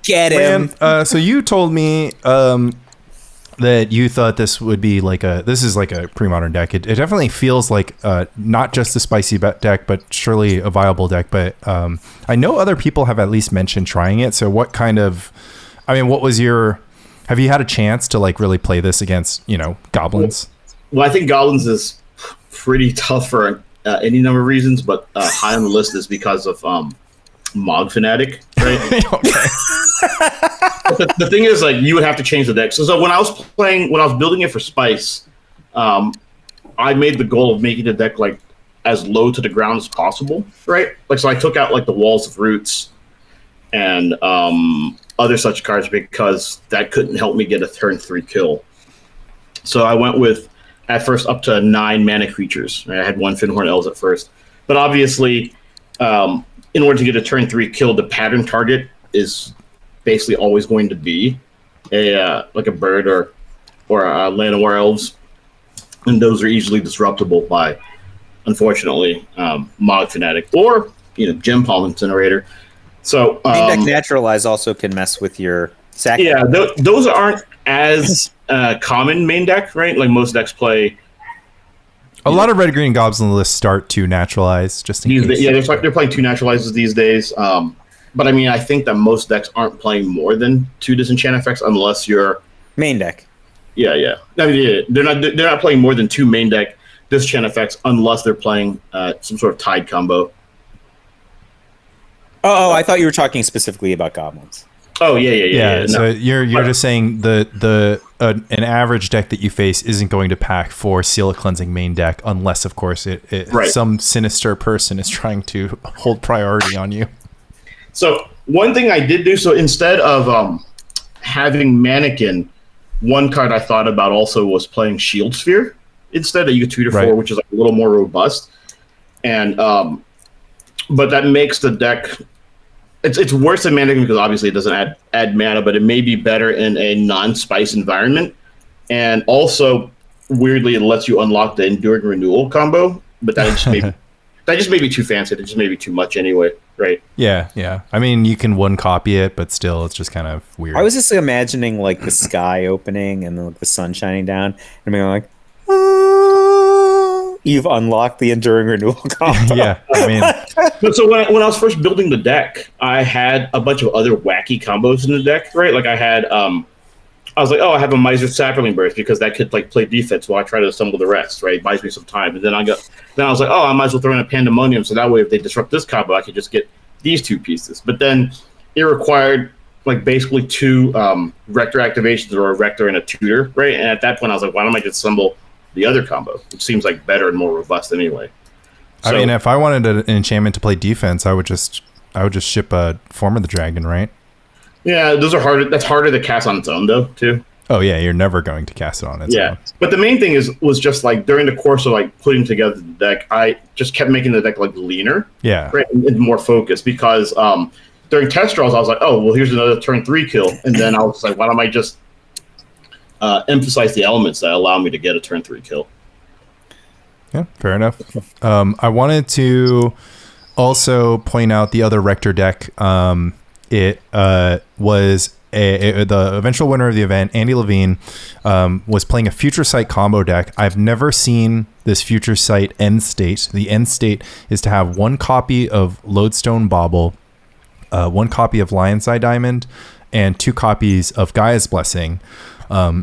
Get him. So you told me that you thought this would be this is like a pre-modern deck. It definitely feels like not just a spicy deck, but surely a viable deck. But I know other people have at least mentioned trying it. So what was your, have you had a chance to like really play this against, goblins? Well, I think goblins is pretty tough for any number of reasons, but high on the list is because of Mog Fanatic, right? the thing is, like, you would have to change the deck. So when I was building it for Spice, I made the goal of making the deck like as low to the ground as possible, right? Like, so I took out like the Walls of Roots and other such cards because that couldn't help me get a turn 3 kill. So I went with at first up to 9 mana creatures. Right? I had 1 Finhorn Elves at first, but obviously, in order to get a turn 3 kill, the pattern target is basically always going to be a bird or a Llanowar Elves, and those are easily disruptible by, unfortunately, Mog Fanatic or Gem Palm Incinerator. So Main deck Naturalize also can mess with your sack. Yeah, those aren't as common main deck, right? Like most decks play. A lot of red green goblin lists start to naturalize just in case. Yeah, they're playing 2 naturalizes these days. But I mean, I think that most decks aren't playing more than 2 disenchant effects unless you're main deck. Yeah. I mean, they're not playing more than 2 main deck disenchant effects unless they're playing some sort of tied combo. Oh, I thought you were talking specifically about goblins. Oh yeah. No. So you're just saying an average deck that you face isn't going to pack for Seal Cleansing main deck unless, of course, some sinister person is trying to hold priority on you. So one thing I did do, so instead of having Mannequin, one card I thought about also was playing Shield Sphere instead. That you get 2 to 4, which is like a little more robust, and but that makes the deck. It's worse than Mannequin because obviously it doesn't add mana, but it may be better in a non-spice environment. And also, weirdly, it lets you unlock the Enduring Renewal combo, but that just may be too fancy. It just may be too much anyway, right? Yeah. I mean, you can one copy it, but still, it's just kind of weird. I was just imagining like the sky opening and then the sun shining down, and being like, you've unlocked the Enduring Renewal combo. Yeah, I mean, so when I was first building the deck, I had a bunch of other wacky combos in the deck, right? Like I had, I was like, I have a Miser Sapperling Burst because that could like play defense while I try to assemble the rest, right? It buys me some time. And then I was like, I might as well throw in a Pandemonium, so that way if they disrupt this combo, I could just get these 2 pieces. But then it required like basically 2 Rector activations or a Rector and a Tutor, right? And at that point, I was like, why don't I just assemble the other combo, which seems like better and more robust anyway. So, I mean, if I wanted an enchantment to play defense, I would just ship a Form of the Dragon, right? Yeah, those are harder. That's harder to cast on its own, though, too. Oh yeah, you're never going to cast it on its own. But the main thing was just like during the course of like putting together the deck, I just kept making the deck like leaner, right, and more focused because during test draws I was like, here's another turn 3 kill, and then I was like, why don't I just emphasize the elements that allow me to get a turn 3 kill. Yeah, fair enough. I wanted to also point out the other Rector deck. It was the eventual winner of the event, Andy Levine, was playing a Future Sight combo deck. I've never seen this Future Sight end state. The end state is to have 1 copy of Lodestone Bauble, 1 copy of Lion's Eye Diamond, and 2 copies of Gaia's Blessing.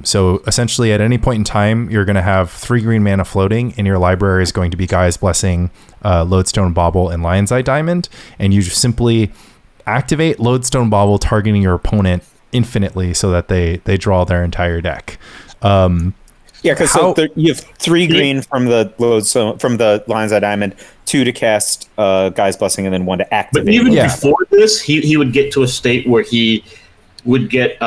So essentially at any point in time, you're going to have 3 green mana floating, and your library is going to be Gaia's Blessing, Lodestone Bauble, and Lion's Eye Diamond. And you just simply activate Lodestone Bauble, targeting your opponent infinitely so that they draw their entire deck. Because you have 3 green from the Lion's Eye Diamond, 2 to cast Gaia's Blessing, and then 1 to activate. But even before this, he would get to a state where he would get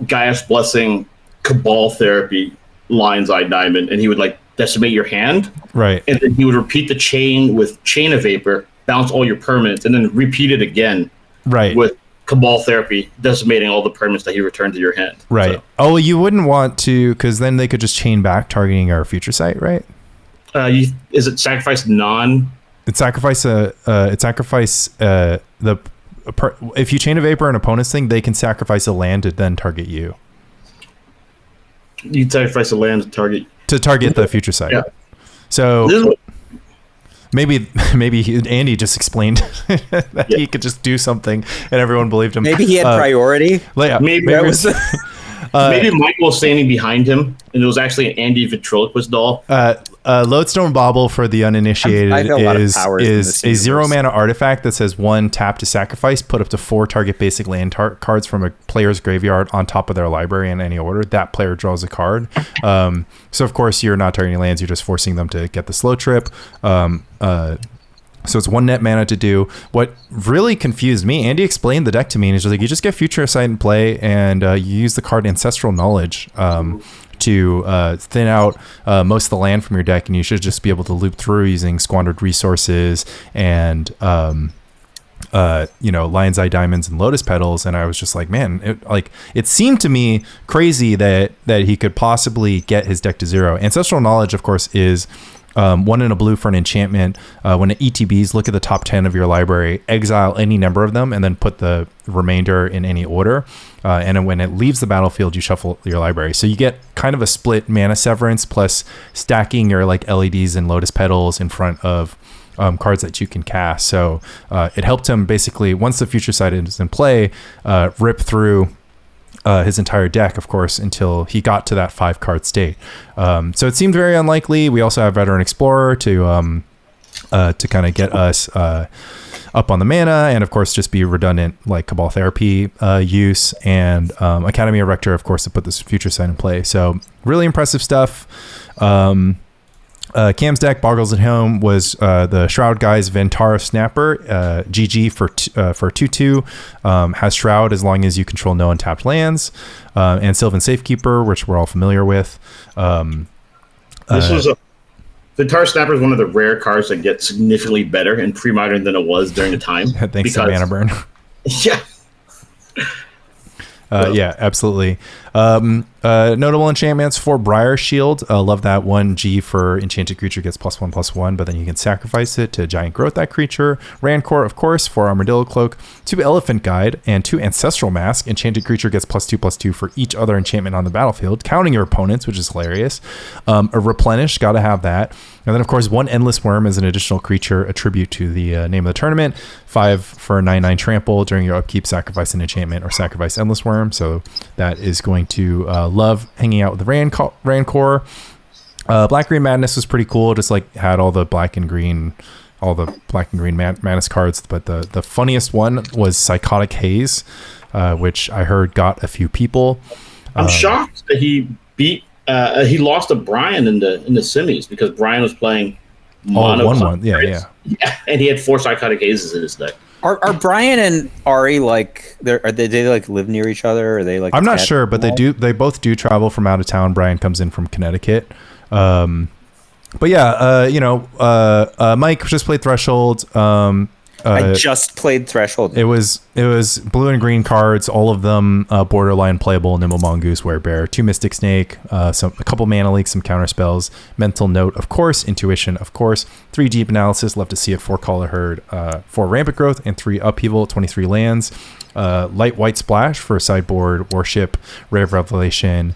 Gaia's Blessing, Cabal Therapy, Lion's Eye Diamond, and he would like decimate your hand. Right. And then he would repeat the chain with Chain of Vapor, bounce all your permanents, and then repeat it again. Right. With Cabal Therapy, decimating all the permanents that he returned to your hand. Right. So. Oh, you wouldn't want to, because then they could just chain back, targeting our Future Sight, right? Is it sacrifice non? It sacrifice if you Chain of Vapor an opponent's thing, they can sacrifice a land to then target you. You sacrifice a land to target the future sight. Yeah. So maybe Andy just explained that he could just do something and everyone believed him. Maybe he had priority. Maybe Mike was standing behind him, and it was actually an Andy ventriloquist doll. Lodestone Bauble for the uninitiated is a 0 mana artifact that says 1 tap to sacrifice, put up to 4 target basic land cards from a player's graveyard on top of their library in any order. That player draws a card. So of course you're not targeting lands, you're just forcing them to get the slow trip. So it's 1 net mana to do. What really confused me, Andy explained the deck to me, and he's like, you just get Future Sight in play, and you use the card Ancestral Knowledge to thin out most of the land from your deck, and you should just be able to loop through using Squandered Resources and Lion's Eye Diamonds and Lotus Petals. And I was just like, man, it seemed to me crazy that he could possibly get his deck to 0. Ancestral Knowledge, of course, is 1 in a blue for an enchantment. When it ETBs, look at the top 10 of your library, exile any number of them, and then put the remainder in any order. And then when it leaves the battlefield, you shuffle your library. So you get kind of a split mana severance plus stacking your LEDs and Lotus Petals in front of cards that you can cast. So it helped him basically, once the Future Sight is in play, rip through his entire deck, of course, until he got to that 5-card state. So it seemed very unlikely. We also have Veteran Explorer to kind of get us up on the mana, and of course just be redundant like Cabal Therapy use, and Academy of Rector, of course, to put this Future Sight in play. So really impressive stuff. Cam's deck, Boggles at Home, was the Shroud Guy's Ventara Snapper, GG for 2/2, has Shroud as long as you control no untapped lands, and Sylvan Safekeeper, which we're all familiar with. Ventara Snapper is one of the rare cards that get significantly better in pre-modern than it was during the time. Thanks to mana burn. Yeah. Yeah, absolutely. Notable enchantments for Briar Shield. Love that. 1G for enchanted creature gets +1/+1, but then you can sacrifice it to giant growth that creature. Rancor, of course, for Armadillo Cloak. 2 Elephant Guide and 2 Ancestral Mask. Enchanted creature gets +2/+2 for each other enchantment on the battlefield, counting your opponents, which is hilarious. A Replenish, gotta have that. And then, of course, 1 Endless Worm as an additional creature, a tribute to the name of the tournament. 5 for a 9/9 trample. During your upkeep, sacrifice an enchantment or sacrifice Endless Worm. So that is going to love hanging out with the Rancor. Black Green Madness was pretty cool. Just had all the black and green Madness cards. But the funniest one was Psychotic Haze, which I heard got a few people. I'm shocked that he beat. He lost to Brian in the semis because Brian was playing mono. 1/1. Yeah. And he had 4 Psychotic Hazes in his deck. Are Brian and Ari they live near each other? Or are they I'm not sure, but they both do travel from out of town. Brian comes in from Connecticut. But yeah, Mike just played Threshold. I just played Threshold. It was blue and green cards, all of them borderline playable. Nimble Mongoose, Werebear, 2 Mystic Snake, a couple mana leaks, some counter spells, Mental Note, of course, Intuition, of course, 3 Deep Analysis, love to see it, 4 Caller Herd, 4 Rampant Growth, and 3 Upheaval, 23 lands. Light White Splash for sideboard Worship, Ray of Revelation,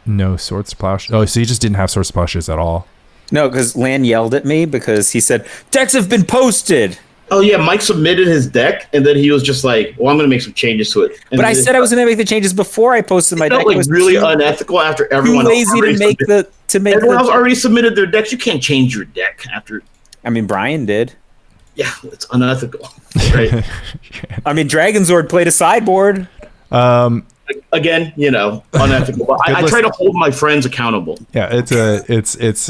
no Sword Splash. Oh, so you just didn't have Sword Splashes at all? No, because Lan yelled at me because he said, decks have been posted. Oh, yeah, Mike submitted his deck, and then he was just like, well, I'm going to make some changes to it. And but I said I was going to make the changes before I posted my deck. It was really unethical after everyone else everyone else already submitted their decks. You can't change your deck after. I mean, Brian did. Yeah, it's unethical. Right? I mean, Dragonzord played a sideboard. Again, unethical. But I try to hold my friends accountable. Yeah, it's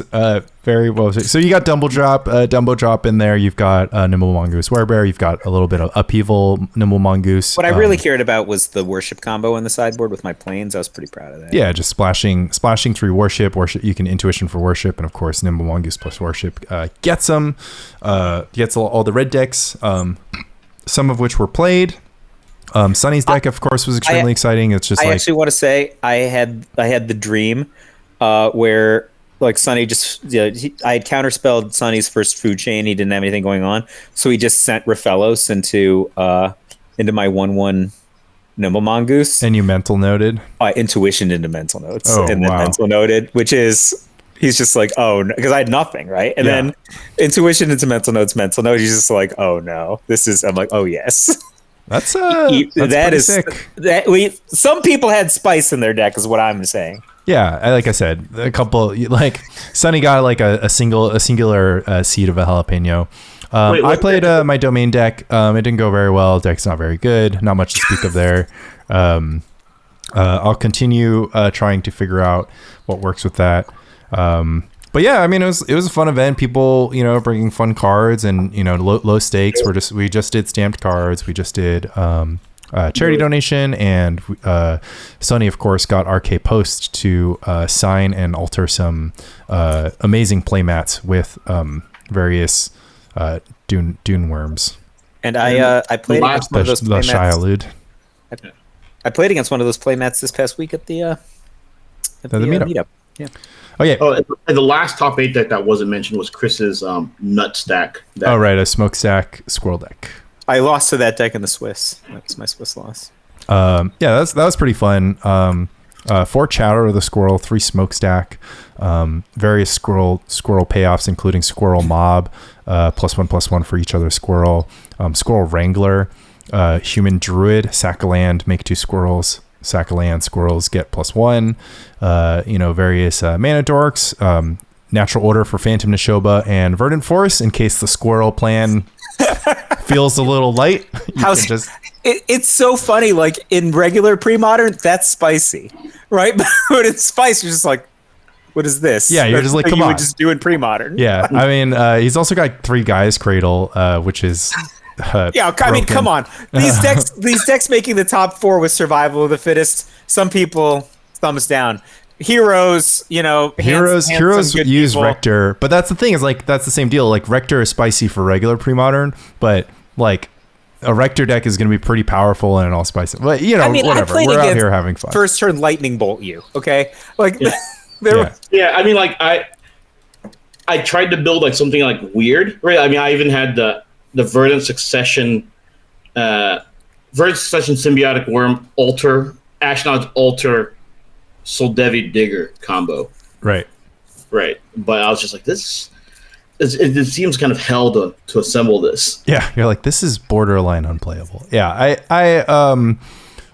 very well. So you got Dumbo Drop in there. You've got Nimble Mongoose Werebear. You've got a little bit of Upheaval Nimble Mongoose. What I really cared about was the Worship combo in the sideboard with my planes. I was pretty proud of that. Yeah, just splashing through Worship. You can Intuition for Worship, and of course Nimble Mongoose plus Worship gets all the red decks, some of which were played. Sunny's deck, of course, was extremely exciting. It's just I actually want to say I had the dream where Sunny just I had counterspelled Sunny's first food chain. He didn't have anything going on, so he just sent Rafellos into my 1/1 Nimble Mongoose. And you mental noted? Intuition into mental notes. Oh, and then wow. mental noted, which is, he's just like, oh, because I had nothing, right? And then intuition into mental notes, he's just like, oh no, I'm like, oh yes. That's sick. Some people had spice in their deck is what I'm saying. Yeah, like I said, a couple, like Sonny got like a singular seed of a jalapeno. I played my domain deck. It didn't go very well. Deck's not very good. Not much to speak of there. I'll continue trying to figure out what works with that. But yeah, I mean, it was a fun event. People, bringing fun cards and low stakes. We just did stamped cards. We just did charity donation, and Sonny, of course, got RK Post to sign and alter some amazing playmats with various dune worms. And I played against one of those playmats. I played against one of those playmats this past week at the meetup. Yeah. Oh yeah. Oh, and the last top 8 deck that wasn't mentioned was Chris's nut stack deck. Oh right, a smokestack squirrel deck. I lost to that deck in the Swiss. That was my Swiss loss. Yeah, that was pretty fun. 4 Chowder of the Squirrel, 3 Smokestack, various squirrel payoffs, including Squirrel Mob, +1/+1 for each other squirrel, Squirrel Wrangler, Human Druid, sack a land, make 2 squirrels, sack a land, squirrels get +1, various mana dorks, Natural Order for Phantom Neshoba, and Verdant Force in case the squirrel plan feels a little light. It's so funny, like in regular pre-modern, that's spicy, right? But in Spice, you're just like, what is this? Yeah, you're just like, come on. Would just do in pre-modern. Yeah, I mean, he's also got 3 Guys Cradle, which is I mean, come on. These decks making the top 4 with Survival of the Fittest. Some people thumbs down. Heroes, heroes use people. Rector, but that's the thing, is like that's the same deal. Like Rector is spicy for regular pre-modern, but like a Rector deck is going to be pretty powerful and all spicy. But whatever. We're out here having fun. First turn lightning bolt you, okay? Like I mean, like I tried to build like something like weird, right? I mean, I even had the Verdant Succession Symbiotic Worm alter Ashnod's alter Soldevi Digger combo. Right. But I was just like, it seems kind of hell to assemble this. Yeah, you're like, this is borderline unplayable. Yeah,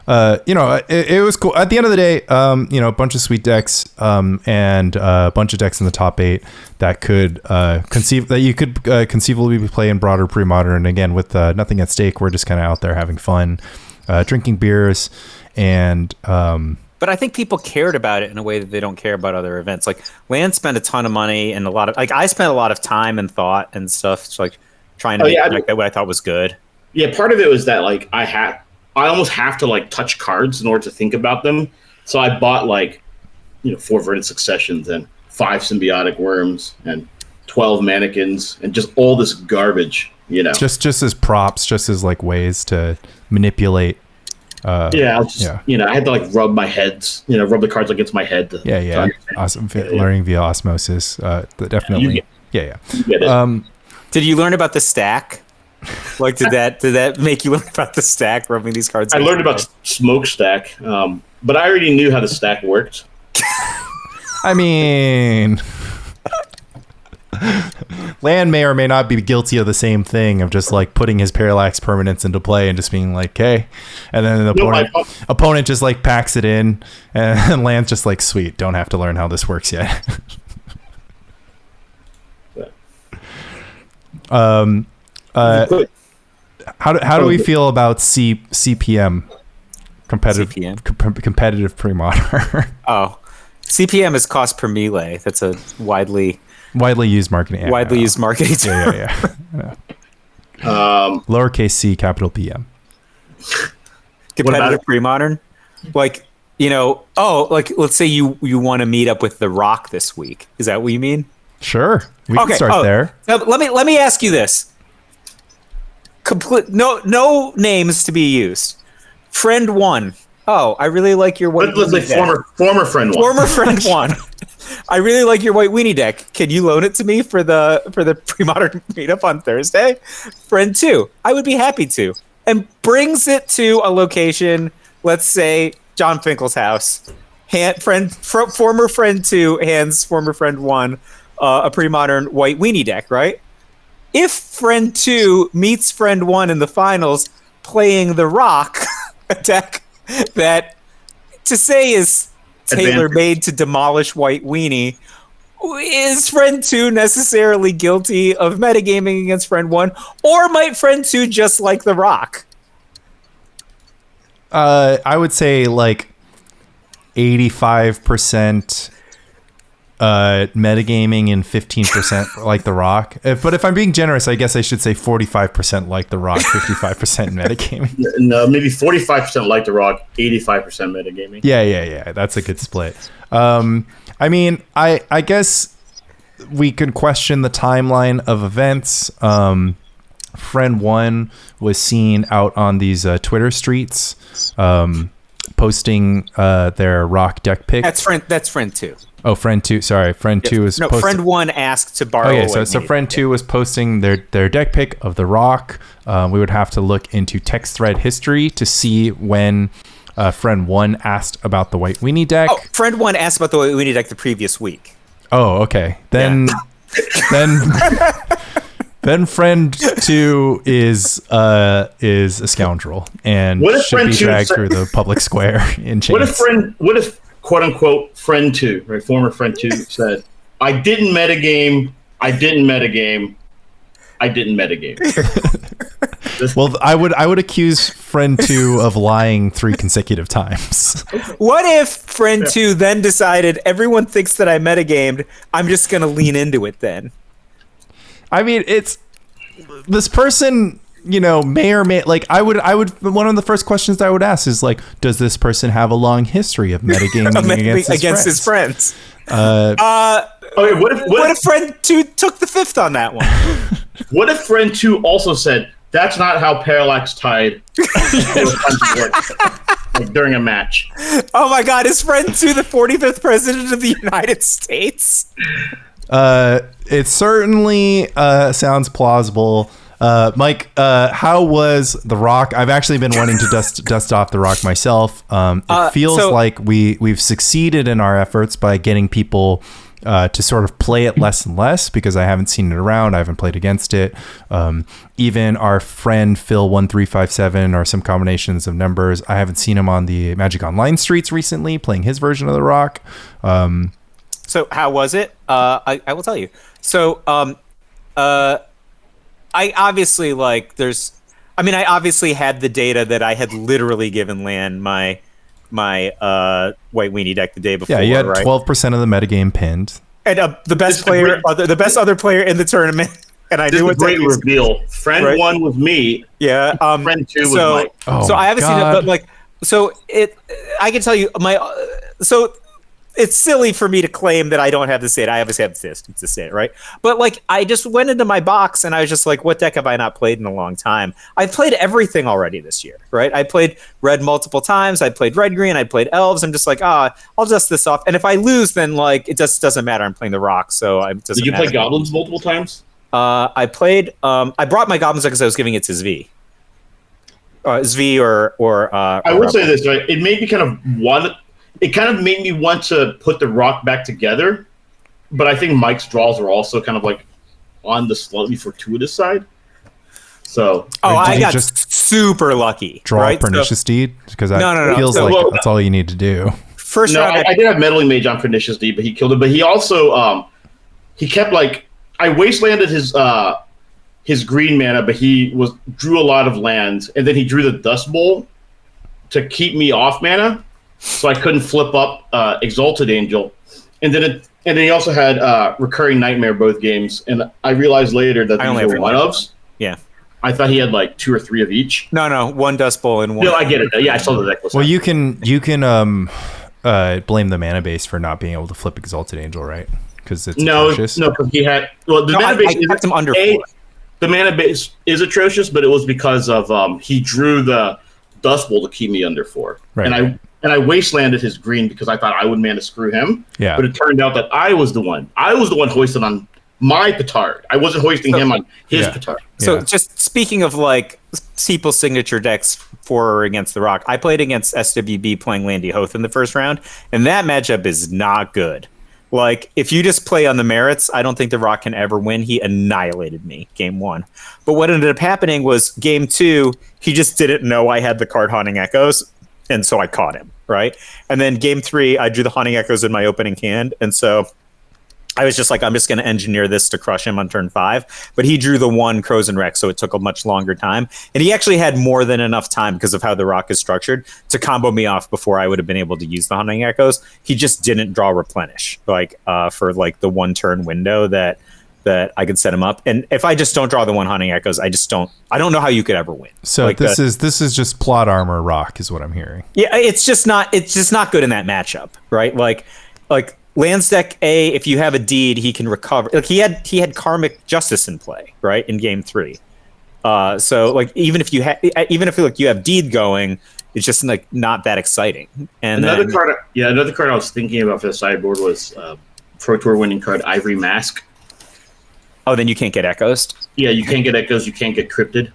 it was cool. At the end of the day, a bunch of sweet decks, and a bunch of decks in the top 8 that could conceivably play in broader pre-modern. And again, with nothing at stake, we're just kind of out there having fun, drinking beers, and but I think people cared about it in a way that they don't care about other events. Like Land spent a ton of money and I spent a lot of time and thought and stuff, like trying to make what I thought was good. Yeah, part of it was that like I almost have to like touch cards in order to think about them. So I bought 4 Verdant Successions and 5 Symbiotic Worms and 12 Mannequins and just all this garbage, Just as props, just as like ways to manipulate. I had to like rub my heads, rub the cards against my head. Awesome. Learning via osmosis. Definitely. Did you learn about the stack? Like, did that make you learn about the stack, rubbing these cards? I learned about Smokestack, but I already knew how the stack worked. I mean, Land may or may not be guilty of the same thing of just like putting his Parallax permanents into play and just being like, hey, and then the opponent just like packs it in, and Land's just like, sweet, don't have to learn how this works yet. How do we feel about CPM? Competitive pre-modern. Oh, CPM is cost per melee. That's a widely used marketing. Used marketing term. Yeah. Lowercase c, capital PM. Competitive pre-modern, like let's say you want to meet up with The Rock this week. Is that what you mean? Sure, we can start there. Now, let me ask you this. No names to be used. Friend 1. Oh, I really like your white. Let's say former friend 1. Former friend 1. I really like your white weenie deck. Can you loan it to me for the pre-modern meetup on Thursday? Friend 2. I would be happy to. And brings it to a location let's say John Finkel's house. Former friend 2 hands former friend 1 a pre-modern white weenie deck, right? If friend 2 meets friend 1 in the finals playing the Rock, a deck that to say is tailor-made to demolish white weenie, is friend 2 necessarily guilty of metagaming against friend 1, or might friend 2 just like the Rock? I would say like 85% metagaming and 15% like the Rock. But if I'm being generous, I guess I should say 45% like the Rock, 55% metagaming. No, maybe 45% like the Rock, 85% metagaming. Yeah. That's a good split. I mean, I guess we could question the timeline of events. Friend 1 was seen out on these Twitter streets posting their Rock deck pick. That's friend 2. Oh, friend 2. Sorry, friend 2 was posting. Friend 1 asked to borrow. Okay, so friend 2 was posting their deck pick of the Rock. We would have to look into text thread history to see when friend 1 asked about the white weenie deck. Oh, friend 1 asked about the white weenie deck the previous week. Oh, okay. Then friend 2 is a scoundrel and should be dragged through the public square in chains. What if quote unquote friend 2, right? Former friend 2 said, I didn't metagame. Well, I would accuse friend 2 of lying 3 consecutive times. What if friend 2 then decided everyone thinks that I metagamed, I'm just going to lean into it then? I mean, it's this person, may or may I would one of the first questions I would ask is like, does this person have a long history of metagaming against his friends? Okay, what if friend 2 took the fifth on that one? What if friend 2 also said, that's not how Parallax Tide works, like during a match? Oh my God, is friend 2 the 45th president of the United States? It certainly sounds plausible. Mike, how was the Rock? I've actually been wanting to dust off the Rock myself. It feels like we've succeeded in our efforts by getting people to sort of play it less and less, because I haven't seen it around. I haven't played against it. Even our friend Phil1357 or some combinations of numbers, I haven't seen him on the Magic Online streets recently playing his version of the Rock. So how was it? I will tell you. So I obviously I obviously had the data that I had literally given Lan my white weenie deck the day before. Yeah, you had 12% of the metagame pinned, and the best player, the best other player in the tournament. And I knew what great reveal. Friend 1 was me. Yeah. Friend 2 was Mike. So I haven't seen it, but I can tell you it's silly for me to claim that I don't have this data. I obviously have this data, right? But I just went into my box and I was just like, what deck have I not played in a long time? I've played everything already this year, right? I played red multiple times. I played red-green. I played elves. I'm just like, I'll dust this off. And if I lose, then it just doesn't matter. I'm playing the Rock, so it doesn't matter. Did you play goblins goblins multiple times? I played. I brought my goblins because I was giving it to Zvi. Zvi or. I would say this, right? It made me It kind of made me want to put the Rock back together, but I think Mike's draws are also kind of on the slightly fortuitous side. So I got just super lucky. Draw Pernicious Deed, because that feels like that's all you need to do. First round, I did have Meddling Mage on Pernicious Deed, but he killed it. But he also he kept I wastelanded his green mana, but he drew a lot of lands, and then he drew the Dust Bowl to keep me off mana. So I couldn't flip up Exalted Angel, and then he also had Recurring Nightmare both games. And I realized later that these were one-ofs. Yeah, I thought he had 2 or 3 of each. No, one Dust Bowl and one. No, I get it. Yeah, I saw the deck list. Well, you can blame the mana base for not being able to flip Exalted Angel, right? Because it's atrocious. No, because he had the mana base. I kept him under 4. The mana base is atrocious, but it was because of he drew the Dust Bowl to keep me under 4, right. And I wastelanded his green because I thought I would mana screw him. Yeah. But it turned out that I was the one hoisted on my petard. I wasn't hoisting him on his petard. So just speaking of like Seeple's signature decks for or against the Rock, I played against SWB playing Landy Hoth in the first round, and that matchup is not good. Like, if you just play on the merits, I don't think the Rock can ever win. He annihilated me game 1. But what ended up happening was game 2, he just didn't know I had the card Haunting Echoes, and so I caught him, right? And then game 3, I drew the Haunting Echoes in my opening hand, and so I was just like, I'm just going to engineer this to crush him on turn 5. But he drew the 1 Crows and Rex, so it took a much longer time. And he actually had more than enough time, because of how the Rock is structured, to combo me off before I would have been able to use the Haunting Echoes. He just didn't draw Replenish, like for like the 1 turn window that I could set him up. And if I just don't draw the 1 Haunting Echoes, I don't know how you could ever win. So like this is just plot armor Rock is what I'm hearing. Yeah, it's just not good in that matchup, right? Like Lands deck A, if you have a deed, he can recover. Like he had Karmic Justice in play, right, in game 3. So like even if you have deed going, it's just like not that exciting. And another card I was thinking about for the sideboard was Pro Tour winning card Ivory Mask. Oh, then you can't get Echoes. Yeah, you can't get Echoes. You can't get Cryptid,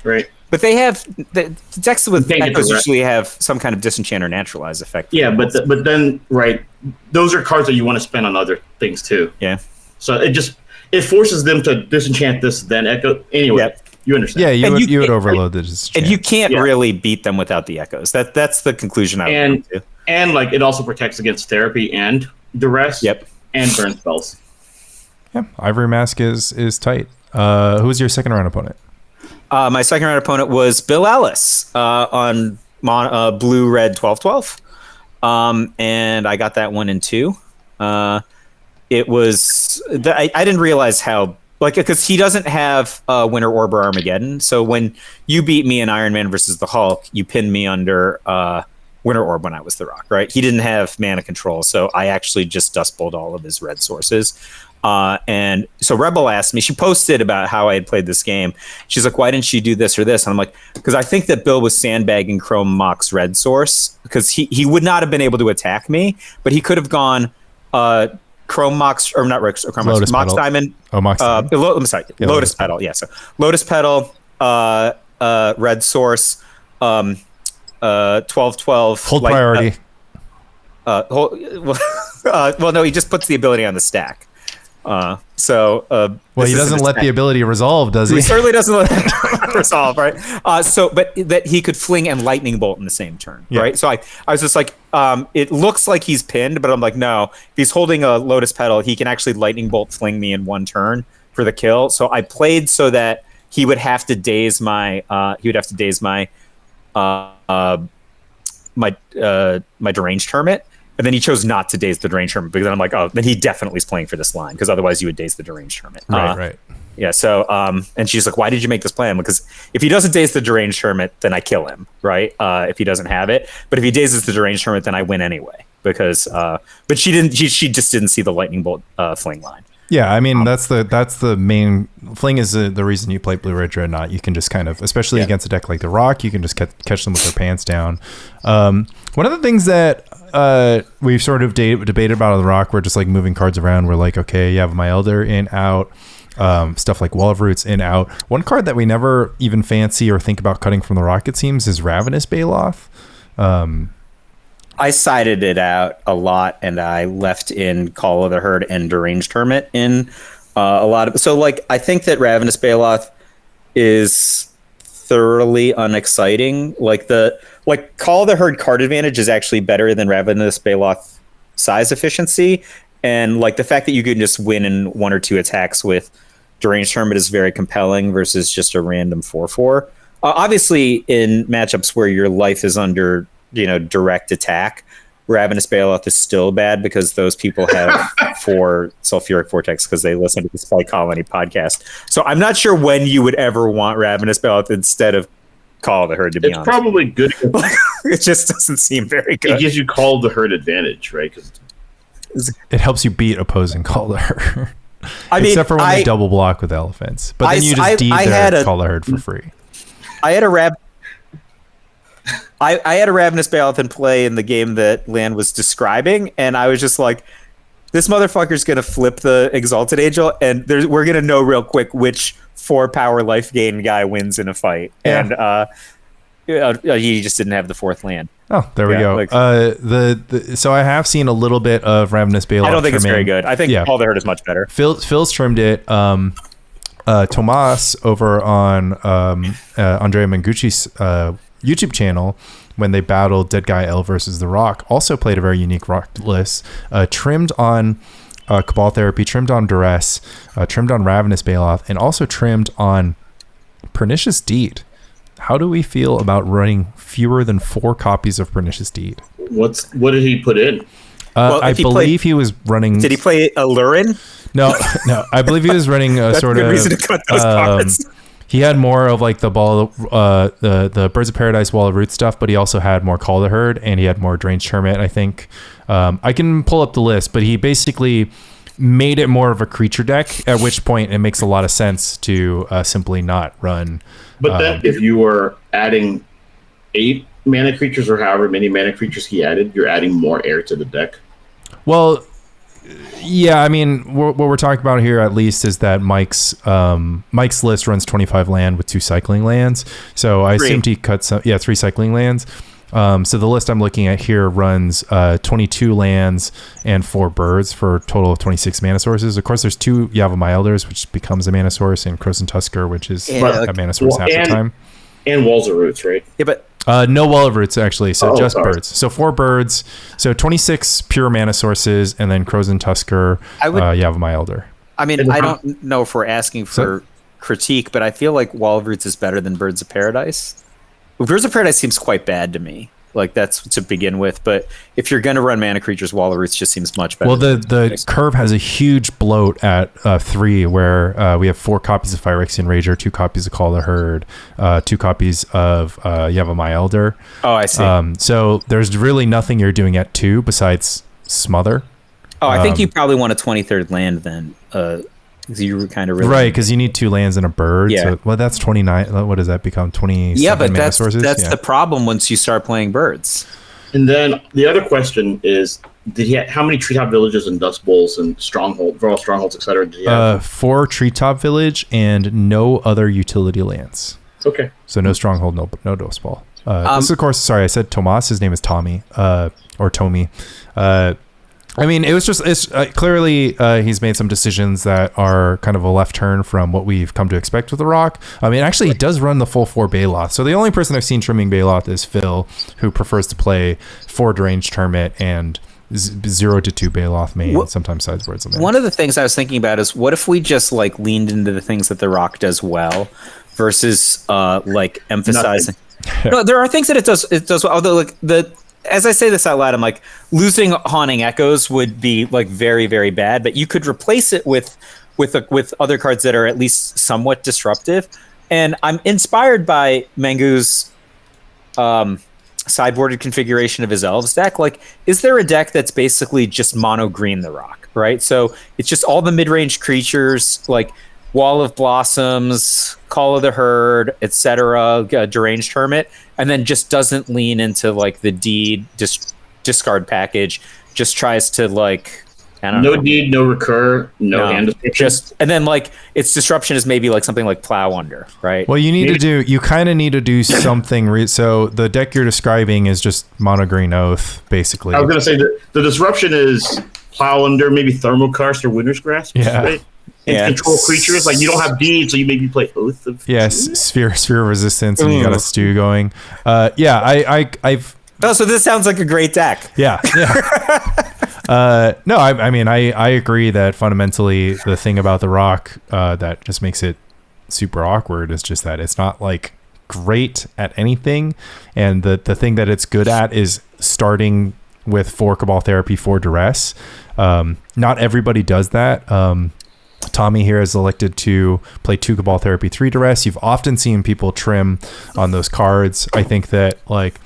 right? But they have the decks with Echoes usually have some kind of disenchant or naturalize effect. Yeah, but then right, those are cards that you want to spend on other things too. Yeah. So it forces them to disenchant this, then Echo. Anyway, you understand? Yeah, you would overload the disenchant. And you can't really beat them without the Echoes. That's the conclusion I would come to. And like it also protects against therapy and duress. Yep. And burn spells. Yeah, Ivory Mask is tight. Who was your second round opponent? My second round opponent was Bill Ellis on blue red 12-12, and I got that 1 and 2. It was I didn't realize how, like, because he doesn't have Winter Orb or Armageddon. So when you beat me in Iron Man versus the Hulk, you pinned me under Winter Orb when I was the Rock, right? He didn't have mana control, so I actually just dust bowled all of his red sources. And so Rebel asked me, she posted about how I had played this game. She's like, why didn't you do this or this? And I'm like, because I think that Bill was sandbagging Chrome Mox red source, because he would not have been able to attack me, but he could have gone Chrome Mox, or not Rex, or Chrome Mox, Mox Diamond. Oh, Mox Diamond. I'm sorry, yeah, Lotus Petal. Yeah, so Lotus Petal, red source, 12-12. Hold priority. Well, no, he just puts the ability on the stack. He doesn't let the ability resolve, does he? He certainly doesn't let it resolve, right? But that he could fling and lightning bolt in the same turn, right? So I was just like, it looks like he's pinned, but I'm like, no. If he's holding a Lotus Petal, he can actually lightning bolt fling me in 1 turn for the kill. So I played so that he would have to daze my my deranged hermit. And then he chose not to daze the deranged hermit, because I'm like, oh, then he definitely is playing for this line, because otherwise you would daze the deranged hermit. Right. Yeah. So, and she's like, why did you make this plan? Because if he doesn't daze the deranged hermit, then I kill him, right? If he doesn't have it, but if he dazes the deranged hermit, then I win anyway. Because, but she didn't. She just didn't see the lightning bolt fling line. Yeah, I mean that's the main fling is the reason you play Blue Red Dreadnought. You can just kind of, especially against a deck like the Rock, you can just catch them with their pants down. One of the things that we've sort of debated about on the Rock, we're just like moving cards around. We're like, okay, you have my Elder in, out, stuff like Wall of Roots in, out. One card that we never even fancy or think about cutting from the Rock, it seems, is Ravenous Baloth. I sided it out a lot, and I left in Call of the Herd and Deranged Hermit in a lot of. So, like, I think that Ravenous Baloth is thoroughly unexciting. Like Call of the Herd card advantage is actually better than Ravenous Baloth size efficiency, and like the fact that you can just win in 1 or 2 attacks with Deranged Hermit is very compelling versus just a random 4/4. Obviously, in matchups where your life is under direct attack, Ravenous Baloth is still bad, because those people have 4 Sulfuric Vortex because they listen to the Spy Colony podcast. So I'm not sure when you would ever want Ravenous Baloth instead of Call of the Herd, to be honest. It's probably good. It just doesn't seem very good. It gives you Call of the Herd advantage, right? Because it helps you beat opposing Call of the Herd. Except for when they double block with elephants. But then you just deed their Call of the Herd for free. I had a Ravenous Baloth in play in the game that Lan was describing, and I was just like, this motherfucker's gonna flip the Exalted Angel, and we're gonna know real quick which 4-power life gain guy wins in a fight. Yeah. And he just didn't have the 4th land. Oh, there we go. So I have seen a little bit of Ravenous Baloth. I don't think it's very good. I think All the Herd is much better. Phil's trimmed it. Tomas over on Andrea Mangucci's YouTube channel, when they battled Dead Guy L versus The Rock, also played a very unique rock list. Trimmed on Cabal Therapy, trimmed on Duress, trimmed on Ravenous Baloth, and also trimmed on Pernicious Deed. How do we feel about running fewer than 4 copies of Pernicious Deed? What did he put in? I believe he was running. Did he play Allurin? No. I believe he was running a sort of reason to cut those cards. He had more of like the the Birds of Paradise Wall of Root stuff, but he also had more Call the Herd, and he had more Deranged Hermit, I think. I can pull up the list, but he basically made it more of a creature deck, at which point it makes a lot of sense to simply not run. But then if you were adding 8 mana creatures or however many mana creatures he added, you're adding more air to the deck. Well, yeah, I mean, what we're talking about here at least is that Mike's list runs 25 land with 2 cycling lands. So I assumed he cut 3 cycling lands. So the list I'm looking at here runs 22 lands and 4 birds for a total of 26 mana sources. Of course, there's 2 Yavimaya Elders, which becomes a mana source, and Croson Tusker, which is a mana source half the time. And Walls of Roots, right? Yeah, but no Wall of Roots, actually. So just sorry. birds. So 4 birds. So 26 pure mana sources, and then Croson Tusker, Yavimaya Elder. I mean, I don't know if we're asking for critique, but I feel like Wall of Roots is better than Birds of Paradise. Birds of Paradise seems quite bad to me. Like, that's to begin with. But if you're going to run mana creatures, Wall of Roots just seems much better. Well, the curve has a huge bloat at 3, where we have 4 copies of Phyrexian Rager, 2 copies of Call the Herd, 2 copies of Yavimaya Elder. Oh, I see. So there's really nothing you're doing at 2 besides Smother. Oh, I think you probably want a 23rd land then. You were kind of really right, because you need 2 lands and a bird. Yeah. So, well, that's 29. What does that become? 27 Yeah, but mana sources? that's the problem once you start playing birds. And then the other question is, how many treetop villages and dust bowls and strongholds, etc. did he have? 4 treetop village and no other utility lands. Okay. So no stronghold, no dust bowl. This is, of course, sorry, I said Tomas. His name is Tommy, or Tomy. I mean, it's clearly he's made some decisions that are kind of a left turn from what we've come to expect with the Rock. I mean, actually, he does run the full 4 Baloth. So the only person I've seen trimming Baloth is Phil, who prefers to play 4 Deranged Hermit and 0 to 2 Baloth main, sometimes sideboards. One of the things I was thinking about is, what if we just like leaned into the things that the Rock does well, versus like emphasizing. No, there are things that it does well. Although, like, as I say this out loud, I'm like, losing Haunting Echoes would be like very, very bad, but you could replace it with other cards that are at least somewhat disruptive. And I'm inspired by Mangu's sideboarded configuration of his Elves deck. Like, is there a deck that's basically just mono green the Rock, right? So it's just all the mid-range creatures, like Wall of Blossoms, Call of the Herd, etc., Deranged Hermit, and then just doesn't lean into like the deed discard package. Just tries to like, I don't know. No deed, no recur, no hand description. And then like its disruption is maybe like something like Plow Under, right? Well, you kind of need to do something. So the deck you're describing is just mono green Oath, basically. I was gonna say that the disruption is Plow Under, maybe Thermokarst or Winter's Grasp. Yeah. Right? And control creatures, like you don't have deed, so you maybe play Oath of Sphere of Resistance, and you got a stew going. I've so this sounds like a great deck. Yeah. No, I mean I agree that fundamentally the thing about the Rock that just makes it super awkward is just that it's not like great at anything, and the thing that it's good at is starting with 4 Cabal Therapy, 4 Duress. Not everybody does that. Tommy here has elected to play 2 Cabal Therapy, 3 Duress. You've often seen people trim on those cards. I think that, like,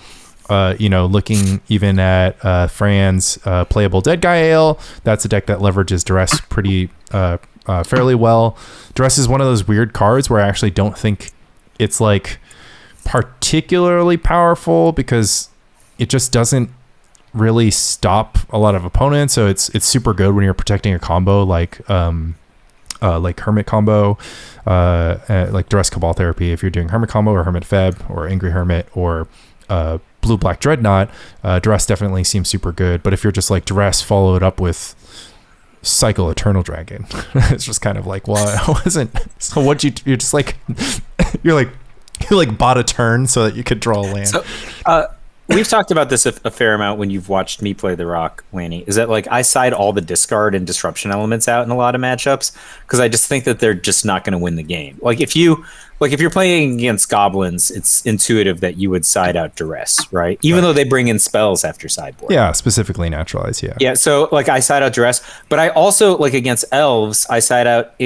looking even at Fran's playable Dead Guy Ale, that's a deck that leverages Duress pretty fairly well. Duress is one of those weird cards where I actually don't think it's like particularly powerful, because it just doesn't really stop a lot of opponents. So it's super good when you're protecting a combo like Hermit combo, like Duress Cabal Therapy. If you're doing Hermit combo or Hermit Feb or Angry Hermit or Blue Black Dreadnought, Duress definitely seems super good. But if you're just like Duress followed up with Cycle Eternal Dragon, it's just kind of like, well, I wasn't. So what you're just like, you bought a turn so that you could draw a land. So, we've talked about this a fair amount when you've watched me play the Rock, Lanny. Is that like I side all the discard and disruption elements out in a lot of matchups because I just think that they're just not going to win the game. Like if you're playing against goblins, it's intuitive that you would side out Duress, right? Even though they bring in spells after sideboard. Yeah, specifically Naturalize. Yeah. Yeah. So like I side out Duress, but I also like against elves, I side out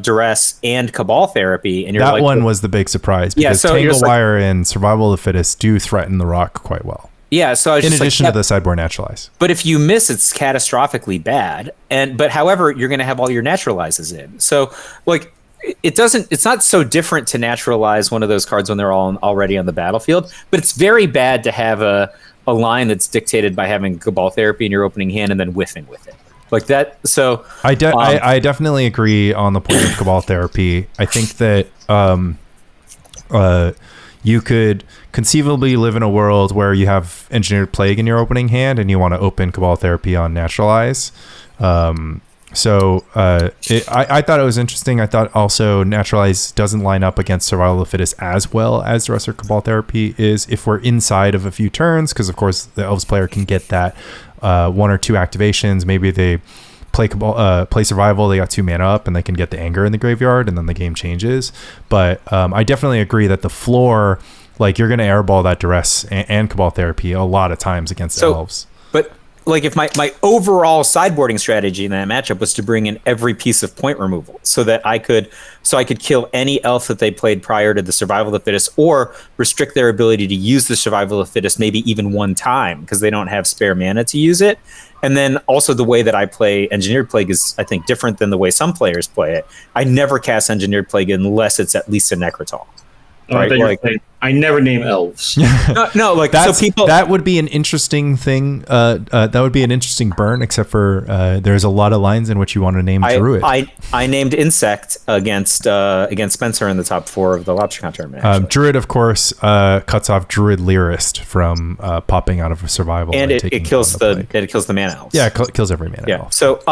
Duress and Cabal Therapy, and that one was the big surprise because Tangle Wire and Survival of the Fittest do threaten the Rock quite well. Yeah, so I was in addition to the sideboard Naturalize. But if you miss, it's catastrophically bad. But however, you're going to have all your Naturalizes in. So like it's not so different to naturalize one of those cards when they're all already on the battlefield, but it's very bad to have a line that's dictated by having Cabal Therapy in your opening hand and then whiffing with it. Like that. So I definitely agree on the point of Cabal Therapy. I think that you could conceivably live in a world where you have Engineered Plague in your opening hand and you want to open Cabal Therapy on Naturalize. I thought it was interesting. I thought also Naturalize doesn't line up against Survival of the Fittest as well as the rest of Cabal Therapy is if we're inside of a few turns, because of course the Elves player can get that one or two activations. Maybe they play Survival, they got 2 mana up and they can get the Anger in the graveyard and then the game changes. But I definitely agree that the floor, like you're going to airball that Duress and Cabal Therapy a lot of times against Elves. But like if my overall sideboarding strategy in that matchup was to bring in every piece of point removal so that I could kill any elf that they played prior to the Survival of the Fittest or restrict their ability to use the Survival of the Fittest maybe even one time because they don't have spare mana to use it. And then also the way that I play Engineered Plague is, I think, different than the way some players play it. I never cast Engineered Plague unless it's at least a Necrotal. Right? I never name elves. no, like that's, so people. That would be an interesting thing. That would be an interesting burn, except for there's a lot of lines in which you want to name Druid. I named Insect against Spencer in the top 4 of the LobsterCon tournament. Druid, of course, cuts off Druid Lyrist from popping out of a Survival, and it kills the mana elves. Yeah, it kills every mana elf. So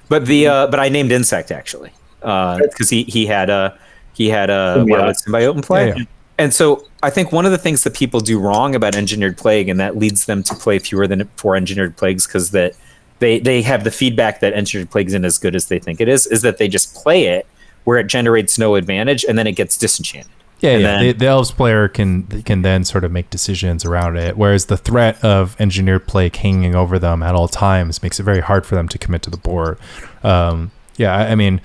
but I named Insect actually because he had a Wireless Symbiote in play. Yeah. And so I think one of the things that people do wrong about Engineered Plague, and that leads them to play fewer than 4 Engineered Plagues because that they have the feedback that Engineered Plague isn't as good as they think it is that they just play it where it generates no advantage and then it gets disenchanted. The Elves player can then sort of make decisions around it, whereas the threat of Engineered Plague hanging over them at all times makes it very hard for them to commit to the board. I mean...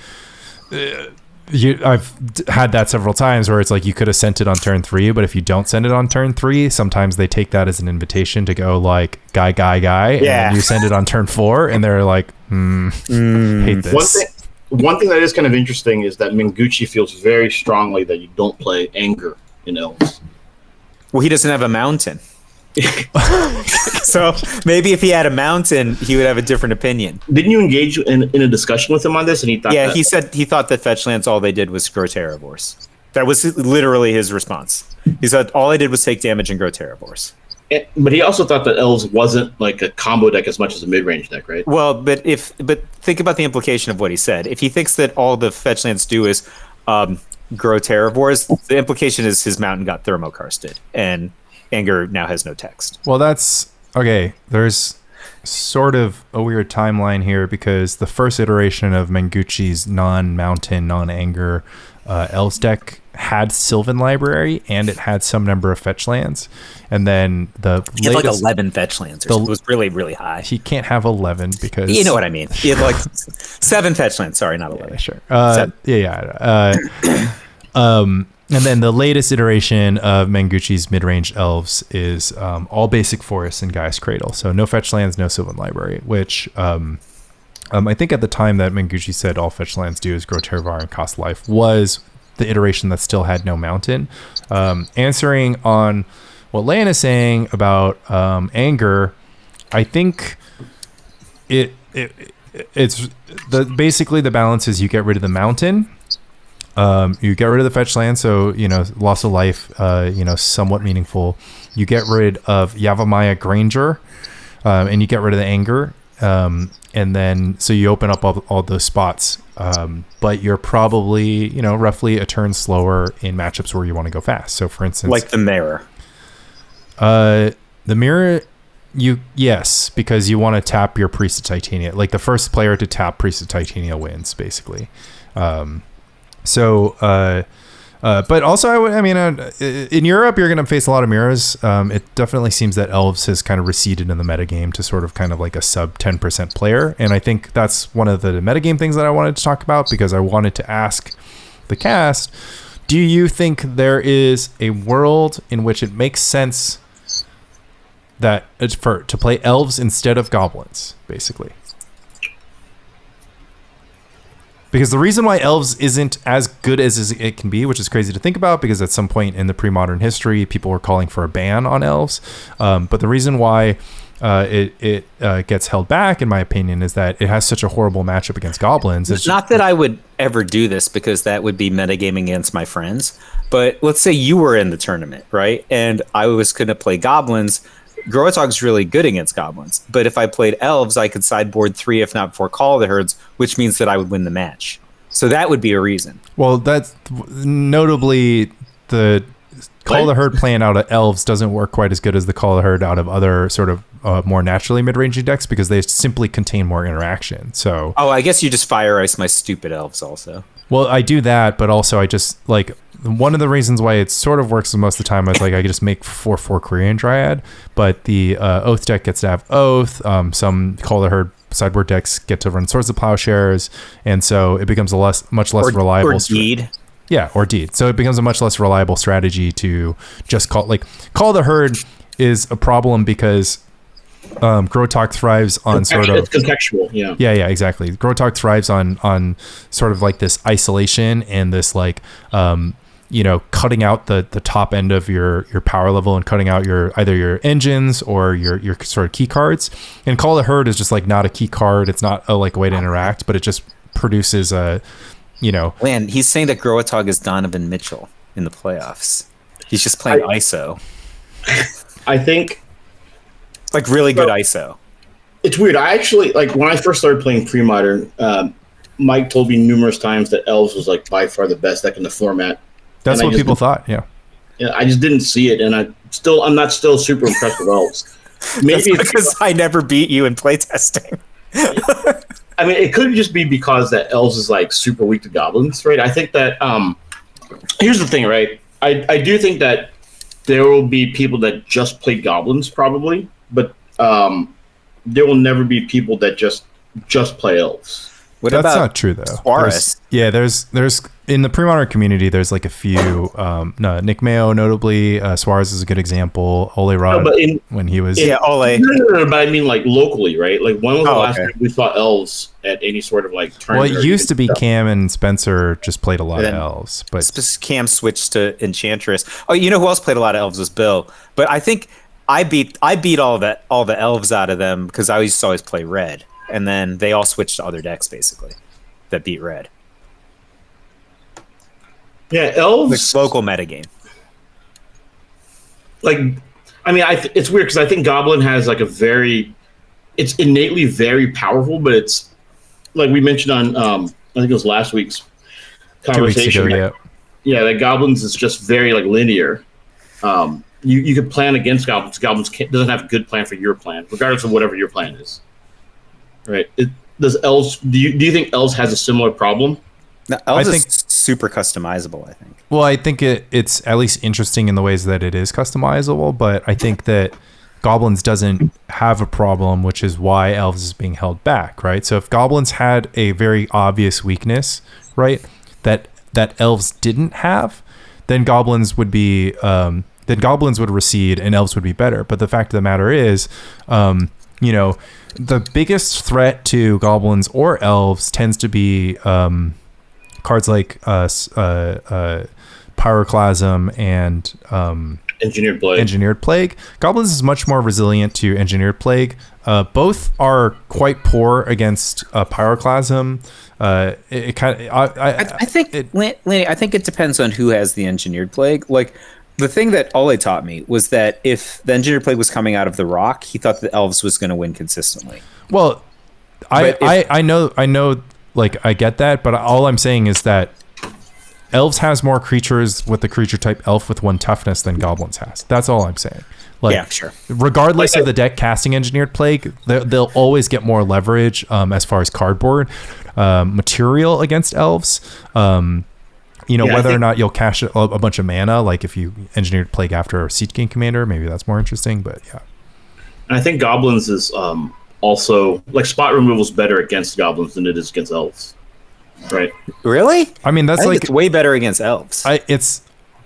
I've had that several times where it's like you could have sent it on turn 3, but if you don't send it on turn 3, sometimes they take that as an invitation to go like guy, and then you send it on turn 4, and they're like, hate this. One thing that is kind of interesting is that Mengucci feels very strongly that you don't play Anger in Elves. Well, he doesn't have a mountain. So maybe if he had a mountain, he would have a different opinion. Didn't you engage in a discussion with him on this? And he thought he said he thought that fetch lands all they did was grow Terravores. That was literally his response. He said all I did was take damage and grow Terravores. But he also thought that Elves wasn't like a combo deck as much as a mid-range deck, right? Well, but think about the implication of what he said. If he thinks that all the fetch lands do is grow Terravores, the implication is his mountain got thermokarsted and Anger now has no text. Well, that's okay. There's sort of a weird timeline here because the first iteration of Mengucci's non-mountain, non-anger Elves deck had Sylvan Library and it had some number of fetch lands, and then he had like 11 fetch lands. It was really, really high. He can't have 11 because you know what I mean. He had like 7 fetch lands. Sorry, not 11. Yeah, sure. And then the latest iteration of Mengucci's mid-range Elves is all basic forests and Gaia's Cradle. So no fetch lands, no Sylvan Library, which I think at the time that Mengucci said all fetch lands do is grow Terravar and cost life was the iteration that still had no mountain. Answering on what Lan is saying about Anger, I think it's basically the balance is you get rid of the mountain, you get rid of the fetch land, so loss of life, somewhat meaningful. You get rid of Yavimaya Granger, and you get rid of the anger, and then so you open up all those spots. But you're probably roughly a turn slower in matchups where you want to go fast. So for instance, like the mirror. The mirror. Yes, because you want to tap your Priest of Titania. Like the first player to tap Priest of Titania wins, basically. But also, in Europe, you're going to face a lot of mirrors. It definitely seems that Elves has kind of receded in the metagame to sort of kind of like a sub 10% player. And I think that's one of the metagame things that I wanted to talk about, because I wanted to ask the cast, do you think there is a world in which it makes sense that it's to play Elves instead of Goblins, basically? Because the reason why Elves isn't as good as it can be, which is crazy to think about, because at some point in the pre-modern history, people were calling for a ban on Elves. But the reason why it gets held back, in my opinion, is that it has such a horrible matchup against Goblins. It's not that I would ever do this, because that would be metagaming against my friends. But let's say you were in the tournament, right? And I was going to play Goblins. Grotog's really good against Goblins, but if I played Elves, I could sideboard 3, if not 4 Call of the Herds, which means that I would win the match. So that would be a reason. Well, that's notably the Call of the Herd playing out of Elves doesn't work quite as good as the Call of the Herd out of other sort of more naturally mid-ranging decks, because they simply contain more interaction. So, I guess you just fire ice my stupid Elves also. Well, I do that, but also I just like one of the reasons why it sort of works most of the time is like I could just make 4/4 Korean Dryad, but the Oath deck gets to have Oath. Some Call the Herd sideboard decks get to run Swords of Plowshares, and so it becomes a much less reliable. Or Deed. Yeah, or Deed. So it becomes a much less reliable strategy to just call the Herd is a problem because Grotog thrives on sort of... It's contextual, yeah. Yeah, exactly. Grotog thrives on sort of like this isolation and this like, cutting out the top end of your power level and cutting out either your engines or your sort of key cards. And Call the Herd is just like not a key card. It's not a way to interact, but it just produces a, Man, he's saying that Grotog is Donovan Mitchell in the playoffs. He's just playing ISO. I think... Like really good ISO. It's weird. I actually, when I first started playing pre-modern, Mike told me numerous times that Elves was by far the best deck in the format. That's what people thought, yeah. Yeah, I just didn't see it, and I'm not still super impressed with Elves. Maybe it's because I never beat you in playtesting. I mean, it could just be because that Elves is super weak to Goblins, right? I think that here's the thing, right? I do think that there will be people that just play Goblins, probably. But there will never be people that just play Elves. That's not true, though. Suarez? There's in the pre-modern community, there's a few. Nick Mayo, notably, Suarez is a good example. Ole Rod, when he was Ole. No, but I mean locally, right? When was the last time we saw Elves at any sort of tournament? Well, it used to be Cam and Spencer just played a lot of Elves, but Cam switched to Enchantress. Oh, you know who else played a lot of Elves was Bill. But I think I beat all the Elves out of them because I used to always play Red, and then they all switched to other decks basically that beat Red. Yeah, Elves local metagame. It's weird because I think Goblin has it's innately very powerful, but it's like we mentioned on I think it was last week's conversation. 2 weeks ago, yeah, that Goblins is just very linear. You could plan against Goblins. Goblins doesn't have a good plan for your plan, regardless of whatever your plan is. Right? Does Elves? Do you think Elves has a similar problem? No, Elves is super customizable, I think. Well, I think it's at least interesting in the ways that it is customizable, but I think that Goblins doesn't have a problem, which is why Elves is being held back, right? So if Goblins had a very obvious weakness, right, that Elves didn't have, then Goblins would be then Goblins would recede and Elves would be better. But the fact of the matter is, the biggest threat to Goblins or Elves tends to be cards like Pyroclasm and Engineered Plague. Engineered Plague. Goblins is much more resilient to Engineered Plague. Both are quite poor against Pyroclasm. I think, Lanny, I think it depends on who has the Engineered Plague. Like, the thing that Ole taught me was that if the Engineered Plague was coming out of the rock, he thought the Elves was going to win consistently. Well, I know, like, I get that, but all I'm saying is that Elves has more creatures with the creature type Elf with 1 toughness than Goblins has. That's all I'm saying. Like, yeah, sure. Regardless of the deck casting Engineered Plague, they'll always get more leverage as far as cardboard material against Elves. Whether or not you'll cash a bunch of mana, like if you Engineered Plague after a Siege King Commander, maybe that's more interesting, but yeah. And I think Goblins is also, like, spot removal is better against Goblins than it is against Elves. Right. Really? I mean, that's it's way better against Elves.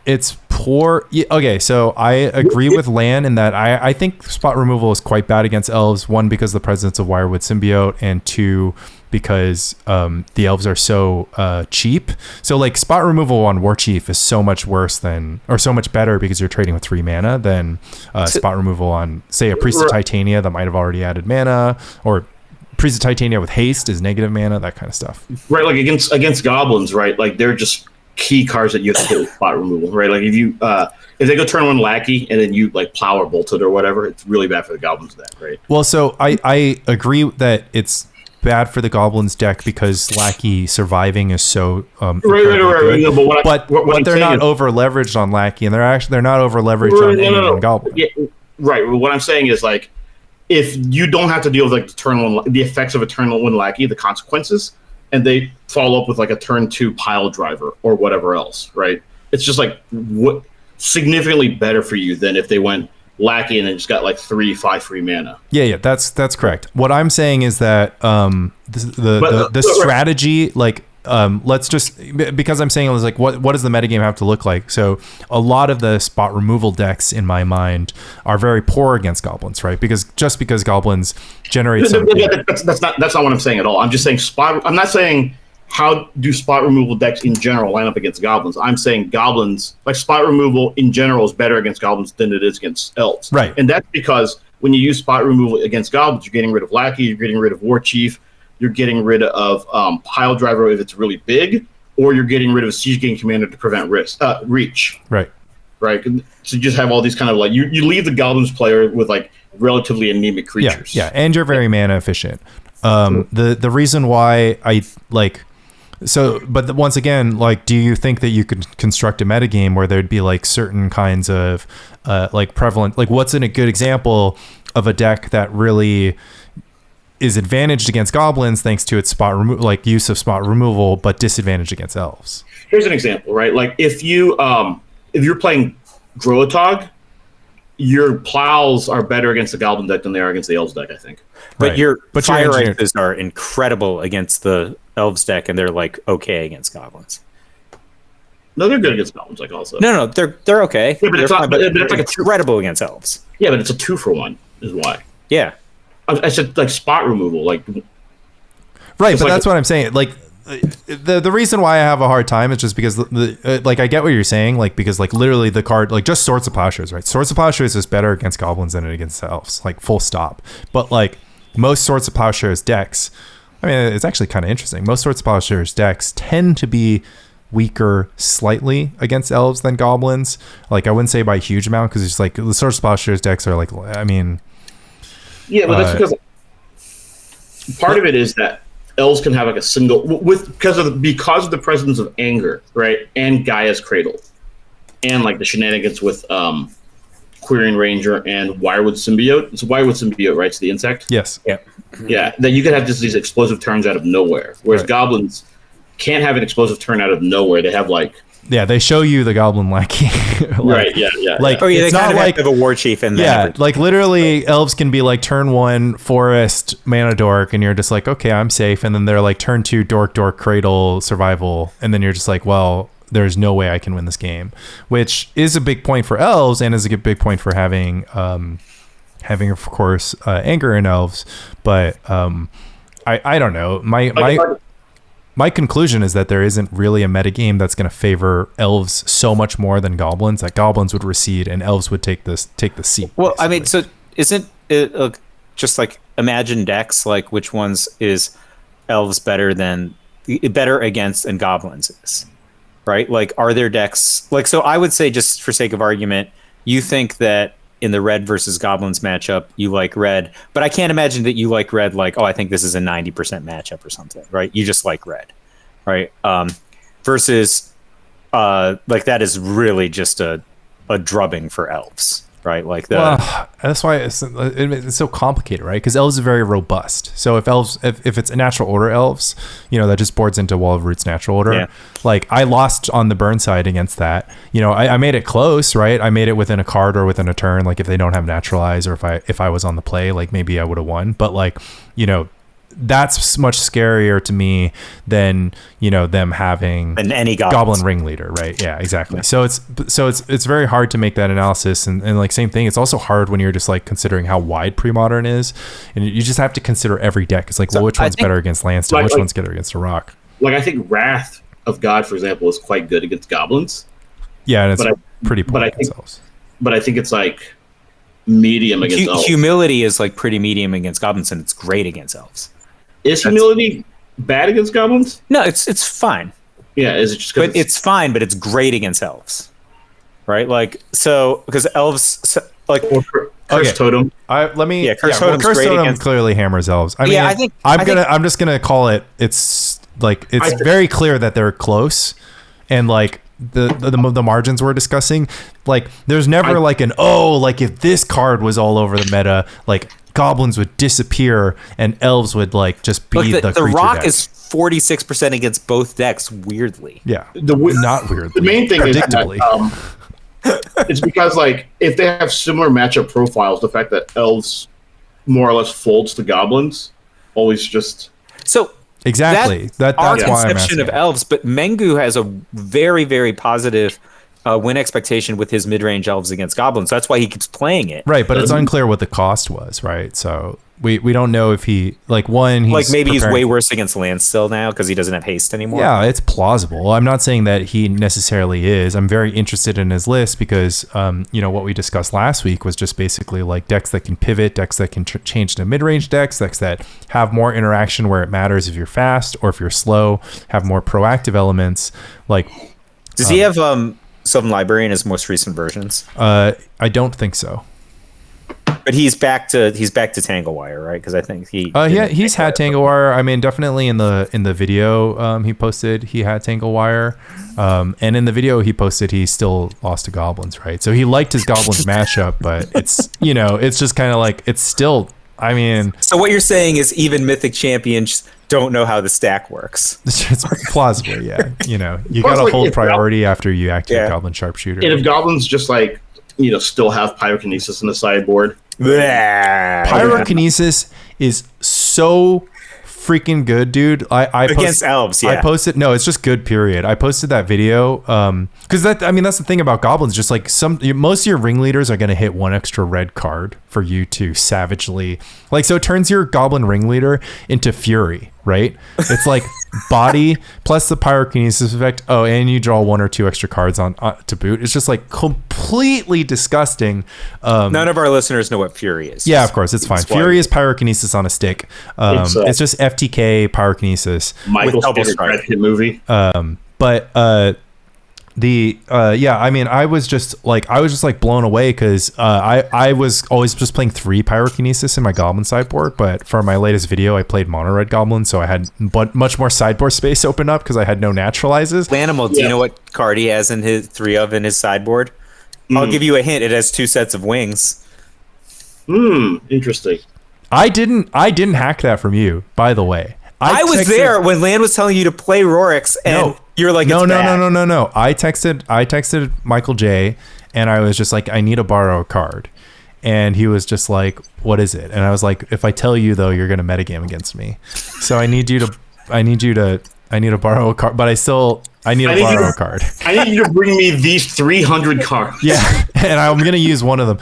It's poor. Yeah, okay, so I agree with Lan in that I think spot removal is quite bad against Elves. 1, because of the presence of Wirewood Symbiote, and 2, because the Elves are so cheap. So, like, spot removal on Warchief is so much better because you're trading with 3 mana than spot removal on, say, a Priest of Titania that might have already added mana, or Priest of Titania with haste is negative mana, that kind of stuff. Right, like against Goblins, right? Like, they're just key cards that you have to hit with spot removal, right? Like, if they go turn 1 Lackey and then you, like, plow or bolt it or whatever, it's really bad for the Goblins deck, right? Well, so I agree that it's bad for the Goblins deck because Lackey surviving is so right. No, but they're not over leveraged on Lackey, and they're not over leveraged on any Goblin. Yeah, right. What I'm saying is, like, if you don't have to deal with, like, the effects of a turn 1 Lackey, the consequences, and they follow up with, like, a turn 2 Pile Driver or whatever else, right? It's just, like, what significantly better for you than if they went Lackey and then just got, like, 3 5-free mana. Yeah, that's correct. What I'm saying is that the strategy, like, let's just, because I'm saying it was like, what does the metagame have to look like? So a lot of the spot removal decks in my mind are very poor against Goblins, right? Because Goblins generate that's not what I'm saying at all. I'm just saying I'm not saying how do spot removal decks in general line up against Goblins. I'm saying Goblins, like, spot removal in general is better against Goblins than it is against Elves. Right. And that's because when you use spot removal against Goblins, you're getting rid of Lackey, you're getting rid of Warchief, you're getting rid of Pile Driver if it's really big, or you're getting rid of a Siege King Commander to prevent reach. Right. Right. So you just have all these kind of, like, you leave the Goblins player with, like, relatively anemic creatures. Yeah, and you're very mana efficient. The reason why I like. So, but once again, like, do you think that you could construct a metagame where there'd be, like, certain kinds of like prevalent, like, what's a good example of a deck that really is advantaged against Goblins thanks to its use of spot removal, but disadvantaged against Elves? Here's an example, right? Like, if you're playing Groatog, your plows are better against the Goblin deck than they are against the Elves deck, I think. But your Fire Ices are incredible against the Elves deck, and they're, like, okay against Goblins. No, they're good against Goblins, like, also. No, they're okay. Yeah, but it's like incredible against Elves. Yeah, but it's a 2-for-1 is why. Yeah. I said, like, spot removal, like. Right, but that's what I'm saying. Like, the reason why I have a hard time is just because like, I get what you're saying, like, because, like, literally the card, like, just Swords of Plowshares, right? Swords of Plowshares is better against Goblins than it against Elves, like, full stop. But, like, most Swords of Plowshares decks, I mean, it's actually kind of interesting. Most Swords of Plowshares decks tend to be weaker slightly against Elves than Goblins. Like, I wouldn't say by a huge amount, because it's like the Swords of Plowshares decks are, like, I mean. Yeah, but that's because part of it is that Elves can have, like, a single because of the presence of Anger, right, and Gaia's Cradle, and, like, the shenanigans with Querying Ranger and Wirewood Symbiote. It's a Wirewood Symbiote, right? It's the insect. Yes. Yeah. Yeah. That you can have just these explosive turns out of nowhere, whereas Goblins can't have an explosive turn out of nowhere. They have, like. Yeah, they show you the Goblin Lackey. Right, yeah. Like, it's not like a Warchief in there. Yeah, like, literally, Elves can be, like, turn 1 Forest Mana Dork, and you're just like, okay, I'm safe. And then they're like turn 2 Dork Cradle Survival, and then you're just like, well, there's no way I can win this game, which is a big point for Elves, and is a big point for having of course, Anger in Elves. But I don't know. my conclusion is that there isn't really a metagame that's going to favor elves so much more than goblins. That goblins would recede and elves would take the seat. Well, basically. I mean, so isn't it just like imagine decks, like which ones is elves better against and goblins is, right? Like, are there decks like, so I would say, just for sake of argument, you think that in the red versus goblins matchup, you like red, but I can't imagine that you like red like, oh, I think this is a 90% matchup or something, right? You just like red, right? Versus like that is really just a drubbing for elves, right? Like that's why it's so complicated, right? Because elves are very robust. So if it's a natural order elves, that just boards into Wall of Roots natural order. Yeah. Like I lost on the burn side against that. I made it close, right? I made it within a card or within a turn. Like if they don't have naturalize, or if I was on the play, like maybe I would have won. But like, that's much scarier to me than them having any goblin ringleader, right? Yeah, exactly. Yeah. So it's very hard to make that analysis, and like same thing. It's also hard when you're just like considering how wide pre-modern is, and you just have to consider every deck. It's like, well, which one's better against Landstone? Which one's better against a rock? Like I think Wrath of God, for example, is quite good against goblins. Yeah, and it's pretty poor against elves. But I think it's like medium against elves. Humility is like pretty medium against goblins, and it's great against elves. Is humility bad against goblins? No, it's fine. Yeah, is it just because it's fine, but it's great against elves, right? Like, so because elves like Curse Totem. Curse Totem against... clearly hammers elves. I think I'm just gonna call it. It's like it's very clear that they're close, and like the margins we're discussing. Like, there's never like if this card was all over the meta, like goblins would disappear and elves would like just be the creature rock deck. is 46% against both decks, weirdly. Yeah, not weirdly. The main thing is that, it's because like if they have similar matchup profiles, the fact that elves more or less folds to goblins always just exactly that's our why conception of elves. But Mengu has a very, very positive win expectation with his mid-range elves against goblins. So that's why he keeps playing it. Right, but it's unclear what the cost was, right? So we don't know if he he's way worse against land still now because he doesn't have haste anymore. Yeah, it's plausible. I'm not saying that he necessarily is. I'm very interested in his list because what we discussed last week was just basically like decks that can pivot, decks that can change to mid-range decks that have more interaction where it matters if you're fast or if you're slow, have more proactive elements. Like, does he have Sylvan Library in his most recent versions? I don't think so. But he's back to Tanglewire, right? Because I think he's had Tanglewire. I mean, definitely in the video he posted, he had Tanglewire, and in the video he posted he still lost to goblins, right? So he liked his goblins matchup, but it's it's just kind of like it's still. I mean, so what you're saying is even Mythic champions don't know how the stack works. It's plausible, yeah. You got to hold priority after you activate Goblin Sharpshooter. And if goblins just like still have Pyrokinesis in the sideboard. Pyrokinesis is so freaking good, dude. I against elves, yeah. I posted it's just good, period. I posted that video because that's the thing about goblins. Just like most of your ringleaders are going to hit one extra red card for you to savagely so it turns your goblin ringleader into fury, right? It's like body plus the pyrokinesis effect. Oh, and you draw one or two extra cards on to boot. It's just like completely disgusting. None of our listeners know what fury is. Yeah, of course, it's fine. Fury is pyrokinesis on a stick. It's just FTK pyrokinesis. Michael's favorite Red Hit movie. I was just blown away because I was always just playing 3 pyrokinesis in my goblin sideboard, but for my latest video I played mono red goblin, so I had much more sideboard space open up because I had no naturalizes. Lanimal, do you know what card he has in his 3 of in his sideboard? I'll give you a hint. It has 2 sets of wings. Interesting. I didn't hack that from you, by the way. I was there when Lan was telling you to play Rorix, and you're like, no. I texted Michael J, and I was just like, I need to borrow a card, and he was just like, what is it? And I was like, if I tell you though, you're gonna metagame against me, so I need to borrow a card, but I need to borrow a card. I need you to bring me these 300 cards. Yeah, and I'm gonna use one of them.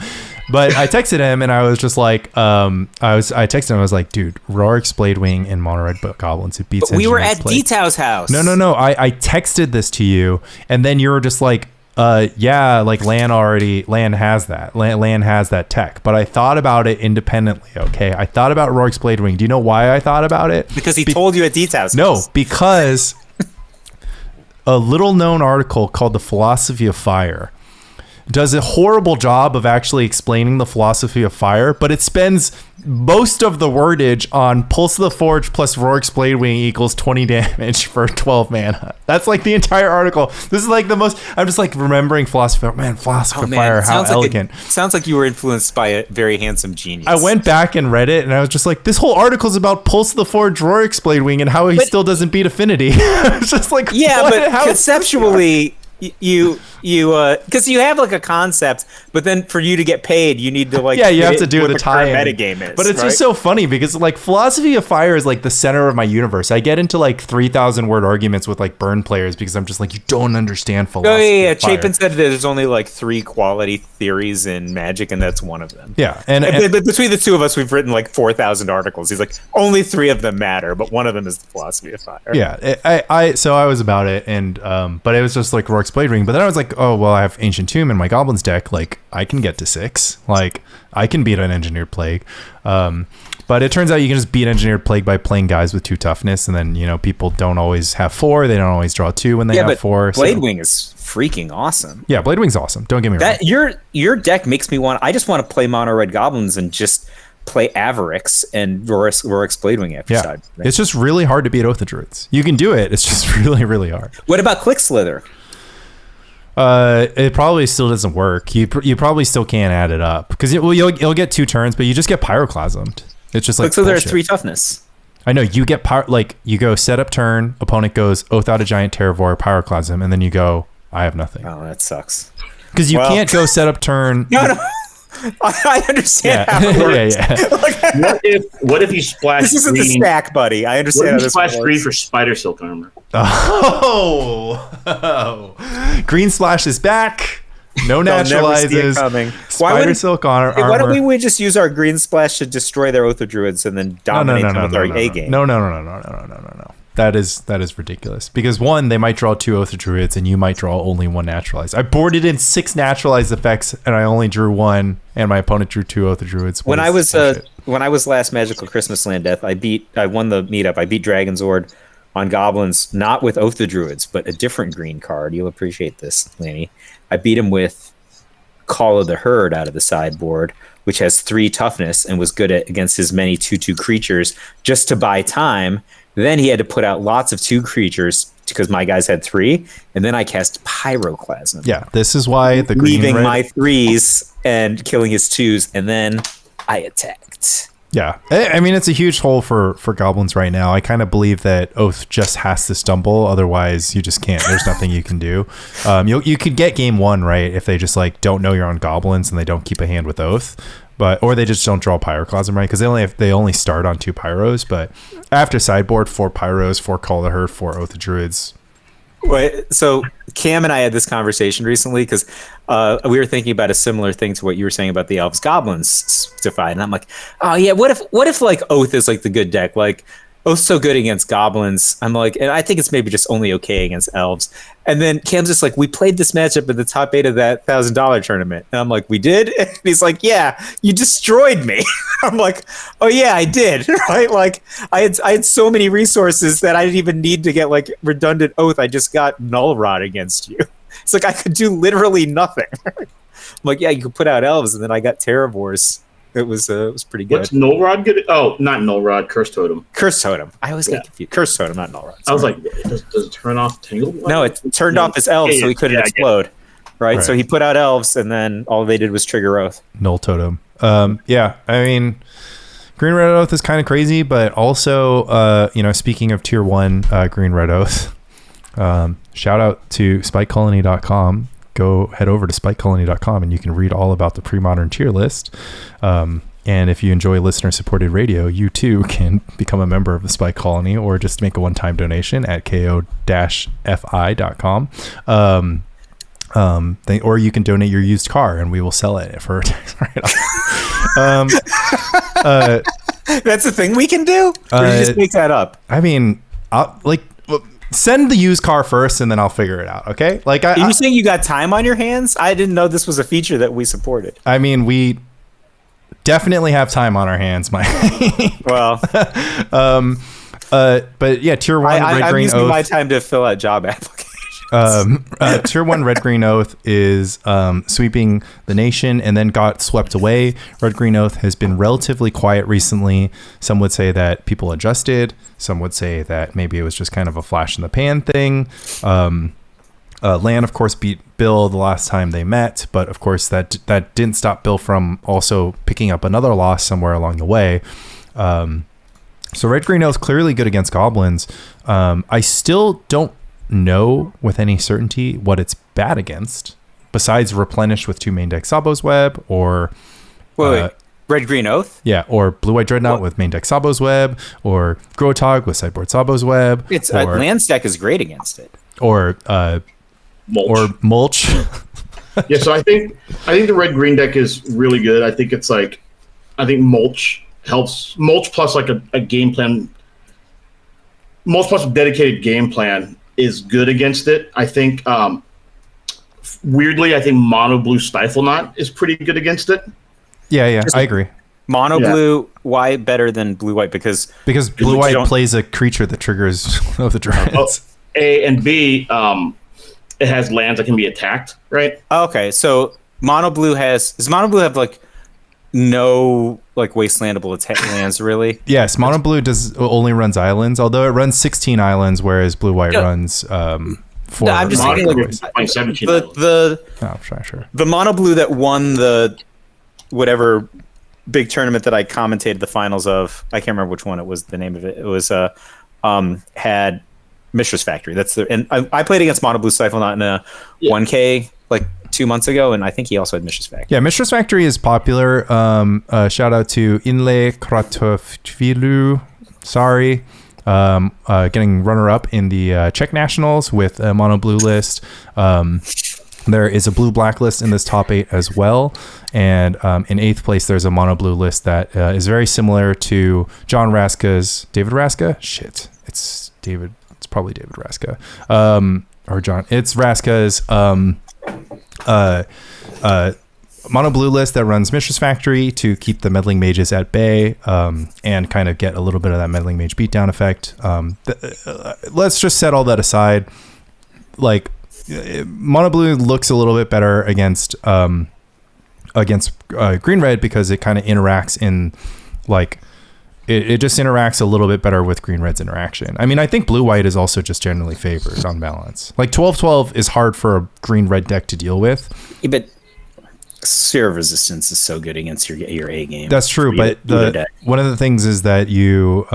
But I texted him and I was just like, I texted him. I was like, dude, Rorik's Bladewing and Mono Red Goblins. It beats. But we were Engineered at Plague. Detail's house. No. I texted this to you, and then you were just like, yeah, like Lan has that. Lan has that tech. But I thought about it independently. Okay, I thought about Rorik's Bladewing. Do you know why I thought about it? Because he told you at Detail's house. No, because a little known article called "The Philosophy of Fire" does a horrible job of actually explaining the philosophy of fire, but it spends most of the wordage on Pulse of the Forge plus Rorik's Bladewing equals 20 damage for 12 mana. That's like the entire article. This is like the most. I'm just like remembering philosophy of fire, how elegant. Sounds like you were influenced by a very handsome genius. I went back and read it, and I was just like, this whole article is about Pulse of the Forge, Rorik's Bladewing, and how he still doesn't beat Affinity. It's just like, yeah, what? but How conceptually, you because you have like a concept, but then for you to get paid, you need to like you have to do what the tie-in. Metagame is, but it's just so funny because like Philosophy of Fire is like the center of my universe. I get into like 3,000 word arguments with like burn players because I'm just like, you don't understand philosophy. Yeah. of fire. Chapin said there's only like 3 quality theories in Magic, and that's one of them. Yeah, but between the two of us, we've written like 4,000 articles. He's like, only 3 of them matter, but one of them is the Philosophy of Fire. Yeah, so I was about it, and but it was just like Rorik's Bladewing. But then I was like, oh well, I have Ancient Tomb in my Goblins deck. Like I can get to 6. Like I can beat an Engineered Plague. But it turns out you can just beat Engineered Plague by playing guys with 2 toughness, and then people don't always have 4. They don't always draw 2 when they have 4. Bladewing is freaking awesome. Yeah, Bladewing's awesome. Don't get me wrong. Your deck makes me want. I just want to play Mono Red Goblins and just play Avarix and Rorik's Bladewing after side. It's just really hard to beat Oath of Druids. You can do it. It's just really, really hard. What about Click Slither? It probably still doesn't work. You probably still can't add it up because you'll get 2 turns, but you just get Pyroclasmed. It's just like so there's 3 toughness. I know you get you go set up turn, opponent goes Oath Out a Giant Terravore, Pyroclasm, and then you go I have nothing. Oh, that sucks. Because you can't go set up turn. No. I understand how it works. Yeah. What if you splash this isn't green? the stack, buddy. I understand What how if you this splash works. green for Spider Silk Armor? Oh. Green Splash is back. No naturalizes. Spider Silk Armor. Why don't we just use our Green Splash to destroy their Oath of Druids and then dominate them with our A game? No. That is ridiculous. Because 1, they might draw 2 Oath of Druids, and you might draw only 1 naturalized. I boarded in 6 naturalized effects, and I only drew 1, and my opponent drew 2 Oath of Druids. When I was last Magical Christmas Land Death, I won the meetup. I beat Dragonzord on Goblins, not with Oath of Druids, but a different green card. You'll appreciate this, Lanny. I beat him with Call of the Herd out of the sideboard, which has 3 toughness and was good against his many 2/2 creatures just to buy time. Then he had to put out lots of 2 creatures because my guys had 3, and then I cast Pyroclasm. Yeah, this is why the green leaving my 3s and killing his 2s, and then I attacked. Yeah, I mean, it's a huge hole for Goblins right now. I kind of believe that Oath just has to stumble, otherwise you just can't. There's nothing you can do. You could get game 1 right if they just like don't know you're on Goblins and they don't keep a hand with Oath. Or they just don't draw Pyroclasm right because they only start on 2 Pyros. But after sideboard, 4 Pyros, 4 Call the Herd, 4 Oath of Druids. Wait, so Cam and I had this conversation recently because we were thinking about a similar thing to what you were saying about the Elves Goblins divide, and I'm like, oh yeah, what if like Oath is like the good deck, like Oath's so good against Goblins. I'm like, and I think it's maybe just only okay against Elves. And then Cam's just like, we played this matchup at the top 8 of that $1,000 tournament. And I'm like, we did? And he's like, yeah, you destroyed me. I'm like, oh yeah, I did. Right? Like I had so many resources that I didn't even need to get like redundant Oath. I just got Null Rod against you. It's like I could do literally nothing. I'm like, yeah, you could put out Elves, and then I got Terravores. It was pretty good. What's Null Rod good? Oh, not Null Rod, Curse Totem. Curse Totem. I always get confused. Curse Totem, not Null Rod. I was like, does it turn off Tangle? No, it turned off his Elves, so he couldn't explode. Right? So he put out Elves, and then all they did was trigger Oath. Null Totem. Yeah, I mean, Green Red Oath is kind of crazy, but also, speaking of Tier 1 Green Red Oath, shout out to SpikeColony.com. Go head over to SpikeColony.com and you can read all about the pre-modern tier list. And if you enjoy listener-supported radio, you too can become a member of the Spike Colony or just make a one-time donation at ko-fi.com. or you can donate your used car and we will sell it for a tax write-off. That's a thing we can do? Or did you just make that up? I mean, send the used car first and then I'll figure it out. Okay. Like, Are you saying you got time on your hands? I didn't know this was a feature that we supported. I mean, we definitely have time on our hands, Mike. Well, but yeah, tier 1 I'm green using oath. my time to fill out job applications. Tier 1 red green oath is sweeping the nation and then got swept away. Red green oath has been relatively quiet recently. Some would say that people adjusted. Some would say that maybe it was just kind of a flash in the pan thing. Lan, of course, beat Bill the last time they met, but of course that didn't stop Bill from also picking up another loss somewhere along the way. So red green oath clearly good against goblins. I still don't know with any certainty what it's bad against, besides replenish with 2 main deck Tsabo's Web, or wait. Red Green Oath? Yeah, or Blue White Dreadnought with main deck Tsabo's Web, or Grotog with sideboard Tsabo's Web. It's land stack is great against it. Or mulch. Yeah, so I think the red green deck is really good. I think mulch helps. Mulch plus like a game plan. Mulch plus a dedicated game plan is good against it. I think weirdly, I think mono blue Stifle Knot is pretty good against it. Yeah, I agree. Mono blue, why better than blue white? Because blue white plays a creature that triggers the dreads. A and B, it has lands that can be attacked, right? Okay, so mono blue does mono blue have like no like wastelandable lands really? Yes, mono blue only runs islands, although it runs 16 islands, whereas blue white runs 4. No, I'm just thinking like 17 the mono blue that won the whatever big tournament that I commentated the finals of. I can't remember which one it was. The name of it. It was had Mistress Factory. And I played against mono blue Stifle Knot in a 1K like 2 months ago, and I think he also had Mistress Factory. Yeah, Mistress Factory is popular. Shout out to Inle Kratovtvilu. Sorry. Getting runner-up in the Czech Nationals with a mono blue list. There is a blue black list in this top 8 as well. And in 8th place, there's a mono blue list that is very similar to John Raska's. David Raska? Shit. It's David. It's probably David Raska. Or John. It's Raska's mono blue list that runs Mistress Factory to keep the meddling mages at bay and kind of get a little bit of that meddling mage beatdown effect. Let's just set all that aside. Like, mono blue looks a little bit better against green red because it kind of interacts in like it just interacts a little bit better with green red's interaction. I mean, I think blue white is also just generally favored on balance. Like 12-12 is hard for a green red deck to deal with. Yeah, but Sphere of Resistance is so good against your A game. That's true, but one of the things is that you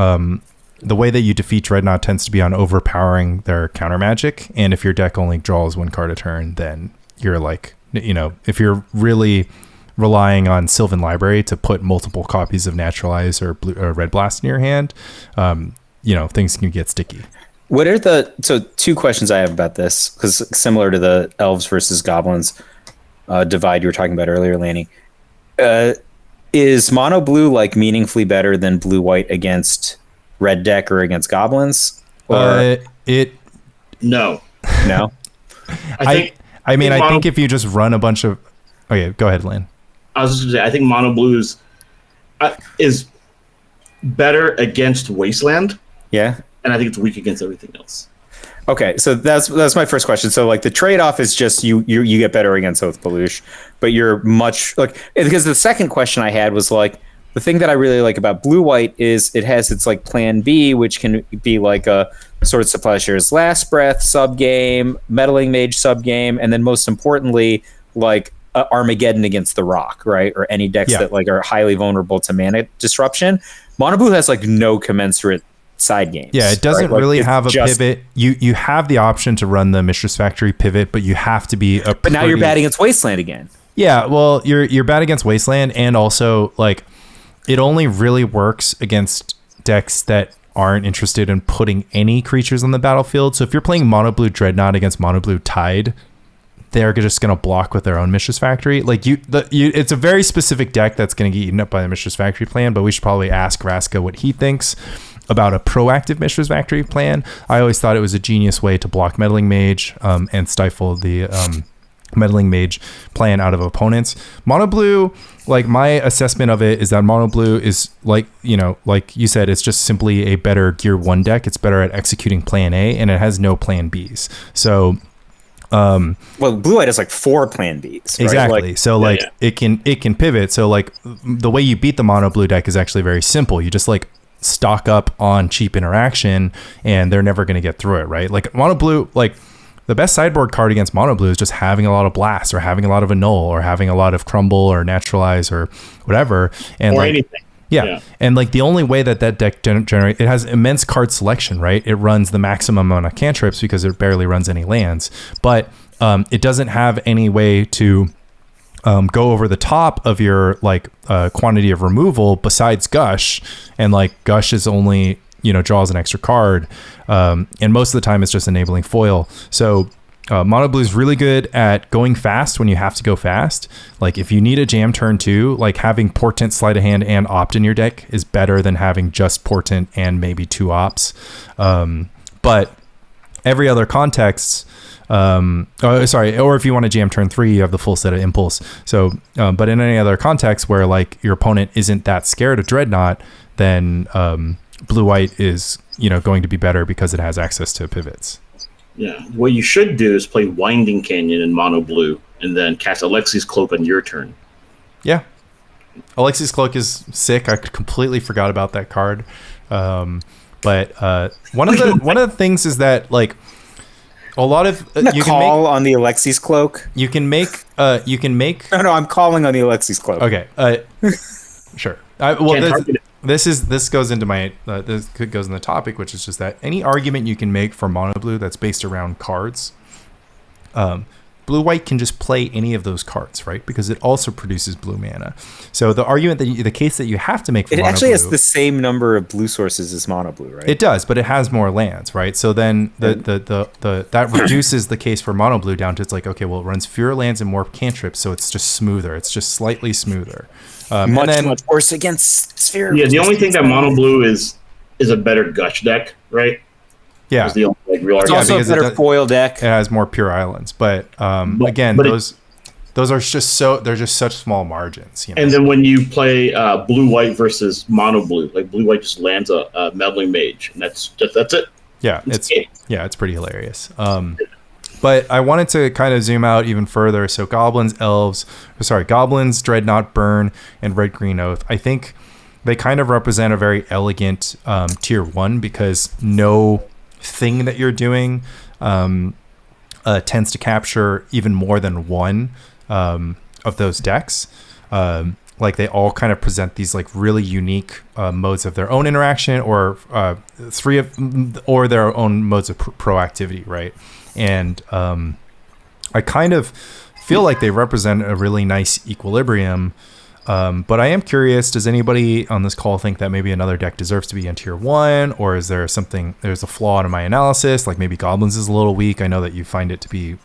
the way that you defeat Dreadnought tends to be on overpowering their counter magic, and if your deck only draws 1 card a turn, then you're like, if you're really relying on Sylvan Library to put multiple copies of Naturalize or Blue or Red Blast in your hand, things can get sticky. What are so 2 questions I have about this, because similar to the Elves versus Goblins divide you were talking about earlier, Lanny. Is mono blue like meaningfully better than blue white against red deck or against goblins? Or no. I think if you just run a bunch of go ahead, Lynn. I was just gonna say, I think mono blue is better against Wasteland. Yeah. And I think it's weak against everything else. Okay, so that's my first question. So like the trade-off is just you get better against Oath Baluch, but you're much like, because the second question I had was like, the thing that I really like about blue white is it has its like plan B, which can be like a Sword Supply Share's Last Breath subgame, Meddling Mage subgame, and then most importantly, like Armageddon against the Rock, right? Or any decks that like are highly vulnerable to mana disruption. Mono blue has like no commensurate side games. Yeah, it doesn't really have a pivot. You have the option to run the Mistress Factory pivot, but you have to be But now you're bad against Wasteland again. Yeah, well, you're bad against Wasteland, and also like it only really works against decks that aren't interested in putting any creatures on the battlefield. So if you're playing mono blue Dreadnought against mono blue Tide, they're just going to block with their own Mishra's Factory. Like it's a very specific deck that's going to get eaten up by the Mishra's Factory plan, but we should probably ask Vraska what he thinks about a proactive Mishra's Factory plan. I always thought it was a genius way to block Meddling Mage and stifle the Meddling Mage plan out of opponents. Mono Blue, like my assessment of it is that Mono Blue is like you said, it's just simply a better Gear 1 deck. It's better at executing plan A, and it has no plan Bs. So well, Blue White has like 4 plan Bs, right? Exactly. It can pivot. So like the way you beat the Mono Blue deck is actually very simple. You just like stock up on cheap interaction, and they're never going to get through it, right? Like Mono Blue, like the best sideboard card against Mono Blue is just having a lot of Blast, or having a lot of Annul, or having a lot of Crumble or Naturalize or whatever. And or anything. Yeah. And like the only way that deck generates, it has immense card selection, right? It runs the maximum amount of cantrips because it barely runs any lands, but it doesn't have any way to go over the top of your like quantity of removal besides Gush, and like Gush is only draws an extra card, and most of the time it's just enabling foil. So Mono Blue is really good at going fast when you have to go fast. Like if you need a jam turn 2, like having Portent, Sleight of Hand, and Opt in your deck is better than having just Portent and maybe 2 Ops. But every other context, or if you want to jam turn 3, you have the full set of Impulse. So, but in any other context where like your opponent isn't that scared of Dreadnought, then Blue White is going to be better because it has access to pivots. Yeah, what you should do is play Winding Canyon in Mono Blue, and then cast Alexi's Cloak on your turn. Yeah, Alexi's Cloak is sick. I completely forgot about that card. But one of the things is that like a lot of you can call on the Alexi's Cloak. You can make. No, I'm calling on the Alexi's Cloak. Okay, sure. This goes into my this goes in the topic, which is just that any argument you can make for Mono Blue that's based around cards, Blue White can just play any of those cards, right? Because it also produces blue mana. So the argument the case that you have to make for Mono Blue, it actually has the same number of blue sources as Mono Blue, right? It does, but it has more lands, right? So then that reduces the case for Mono Blue down to it's like, okay, well, it runs fewer lands and more cantrips, so it's just smoother. It's just slightly smoother. Much worse against Sphere. Yeah, the only thing that Mono Blue is a better Gush deck, right? Yeah, the only, like, real it's also a better foil deck. It has more pure islands, but those are just they're just such small margins. And then when you play Blue White versus Mono Blue, like Blue White just lands a Meddling Mage, and that's it. Yeah, it's pretty hilarious. But I wanted to kind of zoom out even further. So Goblins, Dreadnought, Burn, and Red Green Oath. I think they kind of represent a very elegant tier 1 because no thing that you're doing tends to capture even more than one of those decks. Like they all kind of present these like really unique modes of their own interaction, or their own modes of proactivity, right? And I kind of feel like they represent a really nice equilibrium. But I am curious, does anybody on this call think that maybe another deck deserves to be in tier 1, or is there's a flaw in my analysis? Like maybe Goblins is a little weak. I know that you find it to be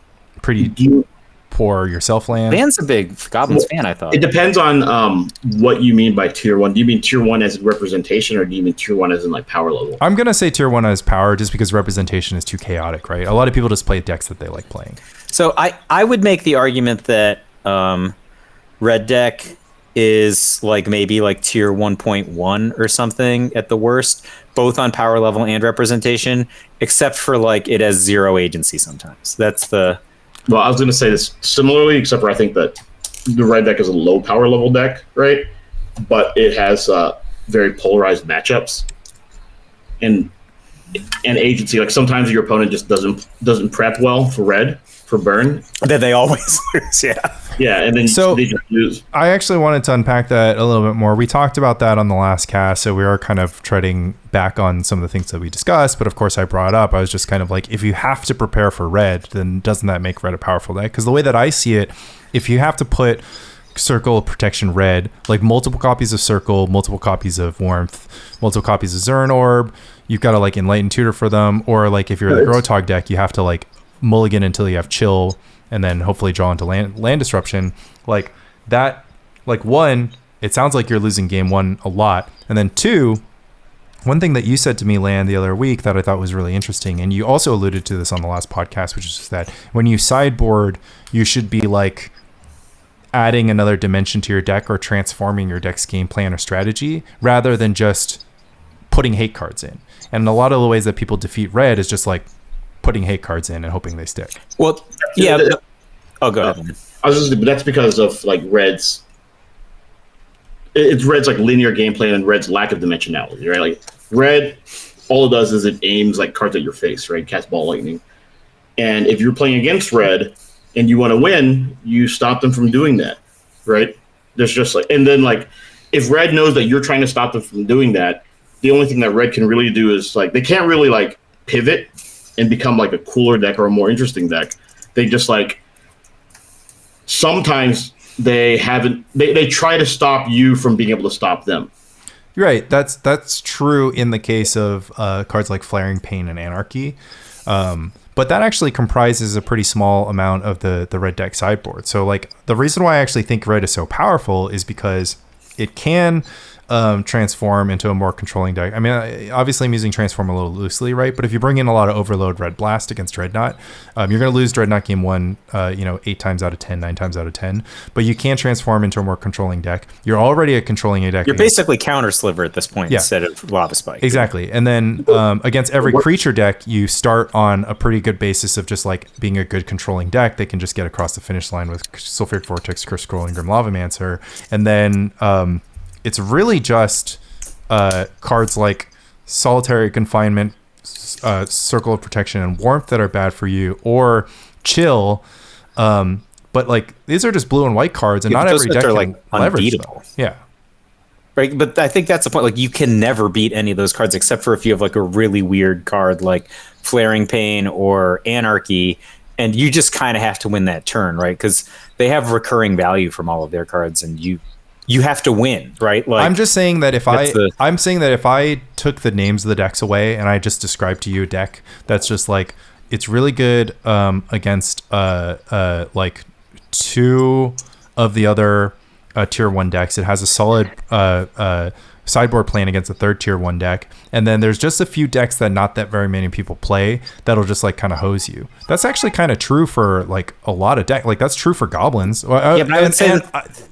pretty poor yourself, Land. Land's a big Goblins fan, I thought. It depends on what you mean by tier 1. Do you mean tier 1 as in representation, or do you mean tier 1 as in like power level? I'm going to say tier 1 as power just because representation is too chaotic, right? A lot of people just play decks that they like playing. So I would make the argument that red deck is like maybe like tier 1.1 or something at the worst, both on power level and representation, except for like it has 0 agency sometimes. Well, I was going to say this similarly, except for I think that the red deck is a low power level deck, right? But it has very polarized matchups and agency. Like sometimes your opponent just doesn't prep well for burn. Then they always lose, yeah. Yeah, and then they just lose. I actually wanted to unpack that a little bit more. We talked about that on the last cast, so we are kind of treading back on some of the things that we discussed, but of course I brought up, I was just kind of like, if you have to prepare for red, then doesn't that make red a powerful deck? Because the way that I see it, if you have to put Circle, Protection, Red, like multiple copies of Circle, multiple copies of Warmth, multiple copies of Zern Orb, you've got to like Enlighten Tutor for them, or like if you're the Grotog deck, you have to like mulligan until you have Chill, and then hopefully draw into land disruption. Like that, like one, it sounds like you're losing game one a lot. And then two, one thing that you said to me, Land, the other week that I thought was really interesting, and you also alluded to this on the last podcast, which is just that when you sideboard, you should be like adding another dimension to your deck or transforming your deck's game plan or strategy rather than just putting hate cards in. And a lot of the ways that people defeat red is just like putting hate cards in and hoping they stick. Well, yeah. Go ahead. I was just, but that's because of like red's. It's red's like linear game plan and red's lack of dimensionality, right? Like red, all it does is it aims like cards at your face, right? Cast ball lightning. And if you're playing against red and you want to win, you stop them from doing that, right? There's just like, and then like, if red knows that you're trying to stop them from doing that, the only thing that red can really do is like, they can't really like pivot and become like a cooler deck or a more interesting deck. They just like, sometimes they try to stop you from being able to stop them. Right. That's true in the case of cards like Flaring Pain and Anarchy. But that actually comprises a pretty small amount of the red deck sideboard. So like the reason why I actually think red is so powerful is because it can transform into a more controlling deck. I mean, obviously I'm using transform a little loosely, right? But if you bring in a lot of overload red blast against Dreadnought, you're going to lose Dreadnought game one, 8 times out of 10, 9 times out of 10. But you can transform into a more controlling deck. You're already a controlling deck. You're basically counter sliver at this point instead of lava spike. Exactly. And then against every creature deck, you start on a pretty good basis of just like being a good controlling deck. They can just get across the finish line with Sulfuric Vortex, Curse Scroll, and Grim Lavamancer. And then it's really just cards like Solitary Confinement, Circle of Protection, and Warmth that are bad for you, or Chill. But like these are just blue and white cards, and not every deck can like leverage them. Yeah. Right, but I think that's the point. Like you can never beat any of those cards except for if you have like a really weird card like Flaring Pain or Anarchy, and you just kind of have to win that turn, right? Because they have recurring value from all of their cards, and you have to win, right? Like I'm just saying that if I took the names of the decks away and I just described to you a deck that's just like it's really good against like 2 of the other tier 1 decks. It has a solid sideboard plan against a third tier 1 deck, and then there's just a few decks that not that very many people play that'll just like kind of hose you. That's actually kind of true for like a lot of decks. Like that's true for goblins. Yeah, but I would say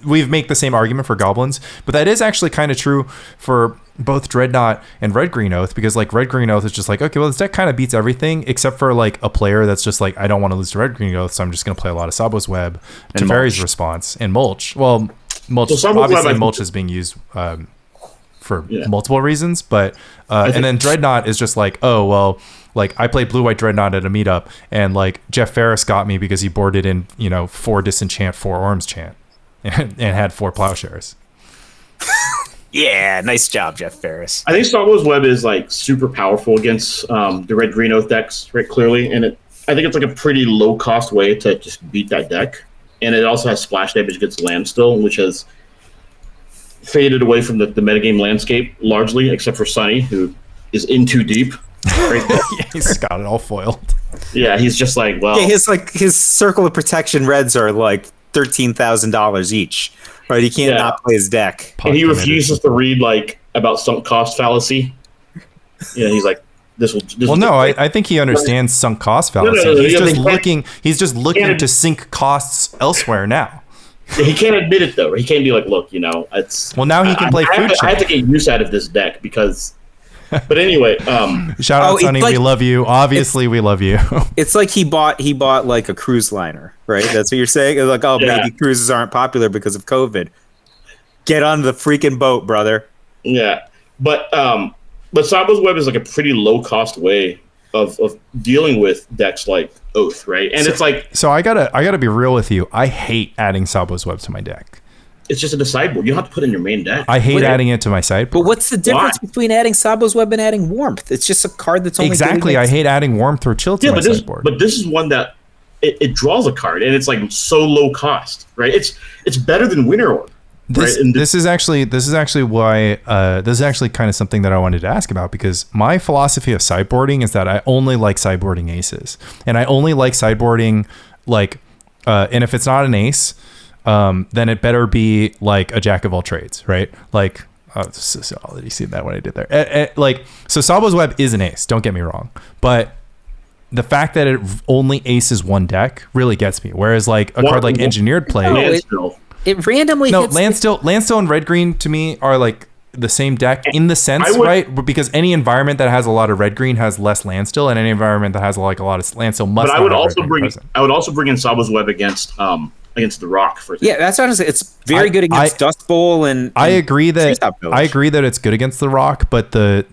we make the same argument for goblins, but that is actually kind of true for both Dreadnought and Red Green Oath, because like Red Green Oath is just like, okay, well this deck kind of beats everything except for like a player that's just like, I don't want to lose to Red Green Oath, so I'm just going to play a lot of Tsabo's Web, Teferi's Response, and Mulch. Well, Mulch, so obviously Mulch is being used for multiple reasons, but and then Dreadnought is just like, oh well, like I played blue-white Dreadnought at a meetup, and like Jeff Ferris got me because he boarded in 4 Disenchant, 4 Ormschant, and had 4 Plowshares. Yeah, nice job, Jeff Ferris. I think Tsabo's Web is like super powerful against the Red Green Oath decks, right? Clearly, and I think it's like a pretty low cost way to just beat that deck, and it also has splash damage against land still, which has faded away from the metagame landscape largely, except for Sunny, who is in too deep. Right? Yeah, he's got it all foiled. Yeah, he's just like, well, yeah, his Circle of Protection reds are like $13,000 each. Right, he can't not play his deck. And he refuses to read like about sunk cost fallacy. Yeah, he's like, this will. I think he understands sunk cost fallacy. He's just looking to sink costs elsewhere now. He can't admit it though. He can't be like, look, it's. Well, now he can play food chain. I have to get use out of this deck because. But anyway, shout out Sonny, we love you. Obviously, we love you. It's like he bought like a cruise liner, right? That's what you're saying. It's like, maybe cruises aren't popular because of COVID. Get on the freaking boat, brother. Yeah, but Tsabo's Web is like a pretty low cost way of dealing with decks like Oath, right? And it's like, so I gotta be real with you. I hate adding Tsabo's Web to my deck. It's just in the sideboard. You don't have to put it in your main deck. I hate adding it to my sideboard. But what's the difference between adding Tsabo's Web and adding Warmth? It's just a card that's only exactly. I hate adding Warmth or Chill to my sideboard. But this is one that it draws a card, and it's like so low cost, right? It's better than Winter Orb. This is actually why this is actually kind of something that I wanted to ask about, because my philosophy of sideboarding is that I only like sideboarding aces, and I only like sideboarding like and if it's not an ace, then it better be like a jack of all trades, right? Like, so I'll let you see that what I did there. Like, so Tsabo's Web is an ace. Don't get me wrong, but the fact that it only aces one deck really gets me. Whereas like a card like Engineered Play, it randomly hits Landstill and Red Green to me are like the same deck in the sense, right? Because any environment that has a lot of red green has less landstill, and any environment that has like a lot of landstill must. But I would also bring in Tsabo's Web against the Rock. For example. Yeah, that's what I was saying. It's very good against Dust Bowl and I agree that it's good against the Rock, but the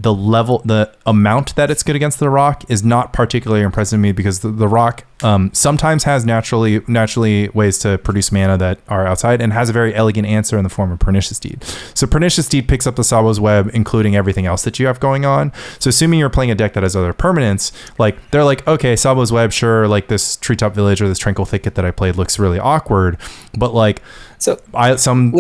amount that it's good against the Rock is not particularly impressive to me, because the Rock sometimes has naturally ways to produce mana that are outside, and has a very elegant answer in the form of Pernicious Deed. So Pernicious Deed picks up the Tsabo's Web, including everything else that you have going on. So assuming you're playing a deck that has other permanents, like they're like, okay, Tsabo's Web, sure, like this Treetop Village or this Tranquil Thicket that I played looks really awkward, but like, so I think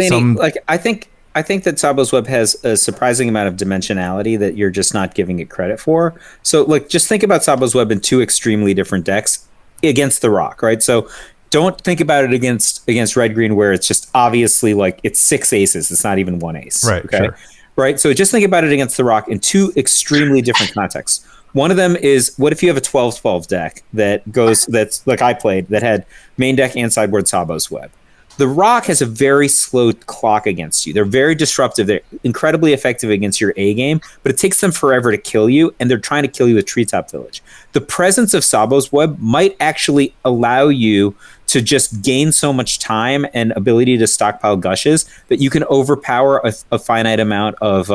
that Tsabo's Web has a surprising amount of dimensionality that you're just not giving it credit for. So like, just think about Tsabo's Web in two extremely different decks against the Rock, right? So don't think about it against red green, where it's just obviously like it's 6 aces. It's not even 1 ace. Right. Okay. Sure. Right. So just think about it against the Rock in two extremely different contexts. One of them is, what if you have a 12-12 deck that's like I played, that had main deck and sideboard Tsabo's Web? The Rock has a very slow clock against you. They're very disruptive. They're incredibly effective against your A game, but it takes them forever to kill you, and they're trying to kill you with Treetop Village. The presence of Tsabo's Web might actually allow you to just gain so much time and ability to stockpile gushes that you can overpower a finite amount of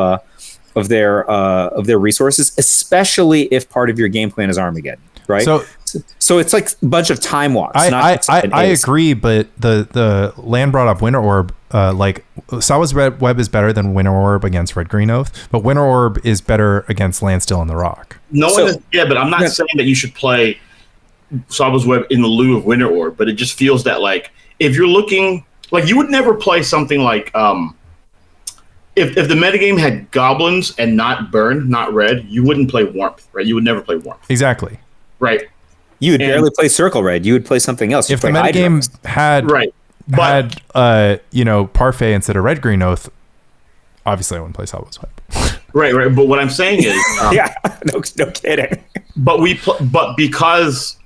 their resources, especially if part of your game plan is Armageddon. Right. So it's like a bunch of time walks. I agree, but the land brought up Winter Orb. Like Tsabo's Web is better than Winter Orb against Red Green Oath, but Winter Orb is better against Landstill and the Rock. But I'm not saying that you should play Tsabo's Web in the lieu of Winter Orb, but it just feels that like if you're looking, like you would never play something like if the metagame had goblins and not burn, not red, you wouldn't play Warmth, right? You would never play Warmth. Exactly. Right. You would barely play Circle Red. You would play something else. If the metagame had Parfait instead of Red Green Oath, obviously I wouldn't play Tsabo's Web. Right. But what I'm saying is, no kidding. But because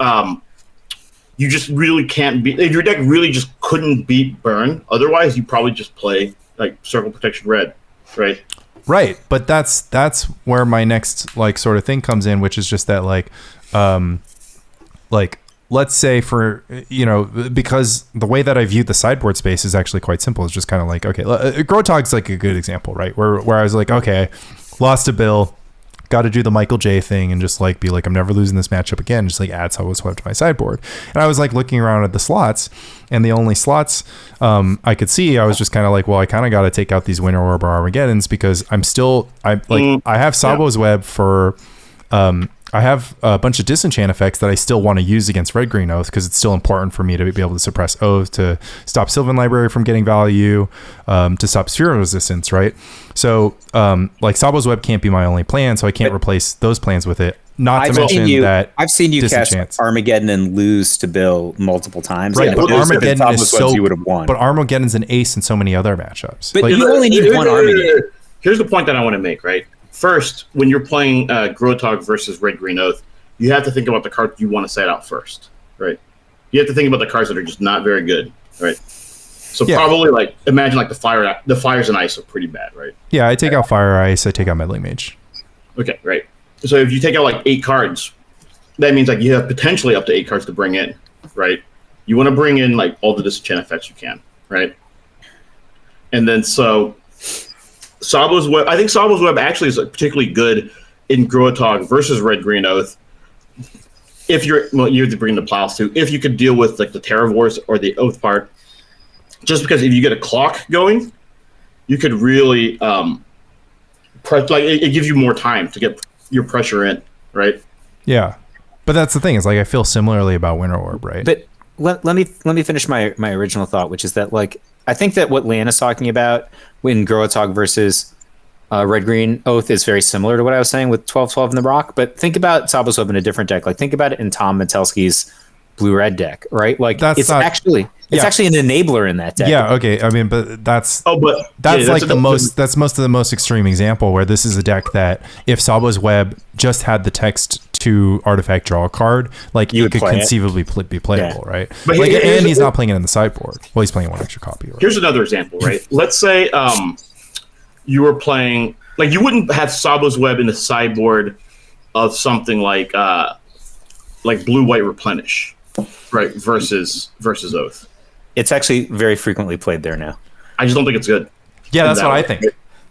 you just really can't beat, if your deck really just couldn't beat burn, otherwise you probably just play like Circle Protection Red, right? Right. But that's where my next like sort of thing comes in, which is just that like let's say for, because the way that I viewed the sideboard space is actually quite simple. It's just kind of like, okay, Grotog's like a good example, right? Where I was like, okay, lost a bill, got to do the Michael J thing and just like be like, I'm never losing this matchup again. Just like add Tsabo's Web to my sideboard. And I was like looking around at the slots, and the only slots I could see, I was just kind of like, well, I kind of got to take out these Winter Orb or Armageddons, because I have Tsabo's Web for I have a bunch of disenchant effects that I still want to use against Red Green Oath, because it's still important for me to be able to suppress Oath, to stop Sylvan Library from getting value, to stop Sphere Resistance, right? So like Tsabo's Web can't be my only plan, so I can't replace those plans with it. I've seen you cast Armageddon and lose to Bill multiple times. Right, but Armageddon is you would have won. But Armageddon's an ace in so many other matchups. But you only need one Armageddon. Here's the point that I want to make, right? First, when you're playing Grotog versus Red Green Oath, you have to think about the cards you want to set out first, right? You have to think about the cards that are just not very good, right? So probably like imagine like the Fires and Ice are pretty bad, right? Yeah, I take out Fire Ice, I take out Meddling Mage. Okay, right. So if you take out like 8 cards, that means like you have potentially up to 8 cards to bring in, right? You want to bring in like all the disenchant effects you can, right? And then so Tsabo's Web, I think Tsabo's Web actually is particularly good in Grotog versus Red Green Oath. If you have to bring the plows too. If you could deal with like the Terravores or the Oath part, just because if you get a clock going, you could really it gives you more time to get your pressure in, right? Yeah, but that's the thing, is like I feel similarly about Winter Orb, right? But let me finish my original thought, which is that like I think that what Lan is talking about when Grotog versus Red Green Oath is very similar to what I was saying with 12-12 in the Rock. But think about Tsabo's Web in a different deck. Like think about it in Tom Metelsky's blue-red deck, right? Like That's it's not- actually an enabler in that deck. Yeah, okay. I mean, but that's that's like that's most of the most extreme example where this is a deck that if Tsabo's Web just had the text to artifact draw a card, like You it would could play it. conceivably be playable, right? But Like, here's and he's the- not playing it in the sideboard. Well, he's playing one extra copy. Right? Here's another example, right? Let's say you were playing, like, you wouldn't have Tsabo's Web in the sideboard of something like blue-white replenish, right? Versus Oath. It's actually very frequently played there now. I just don't think it's good. Yeah, that's that what I way. think.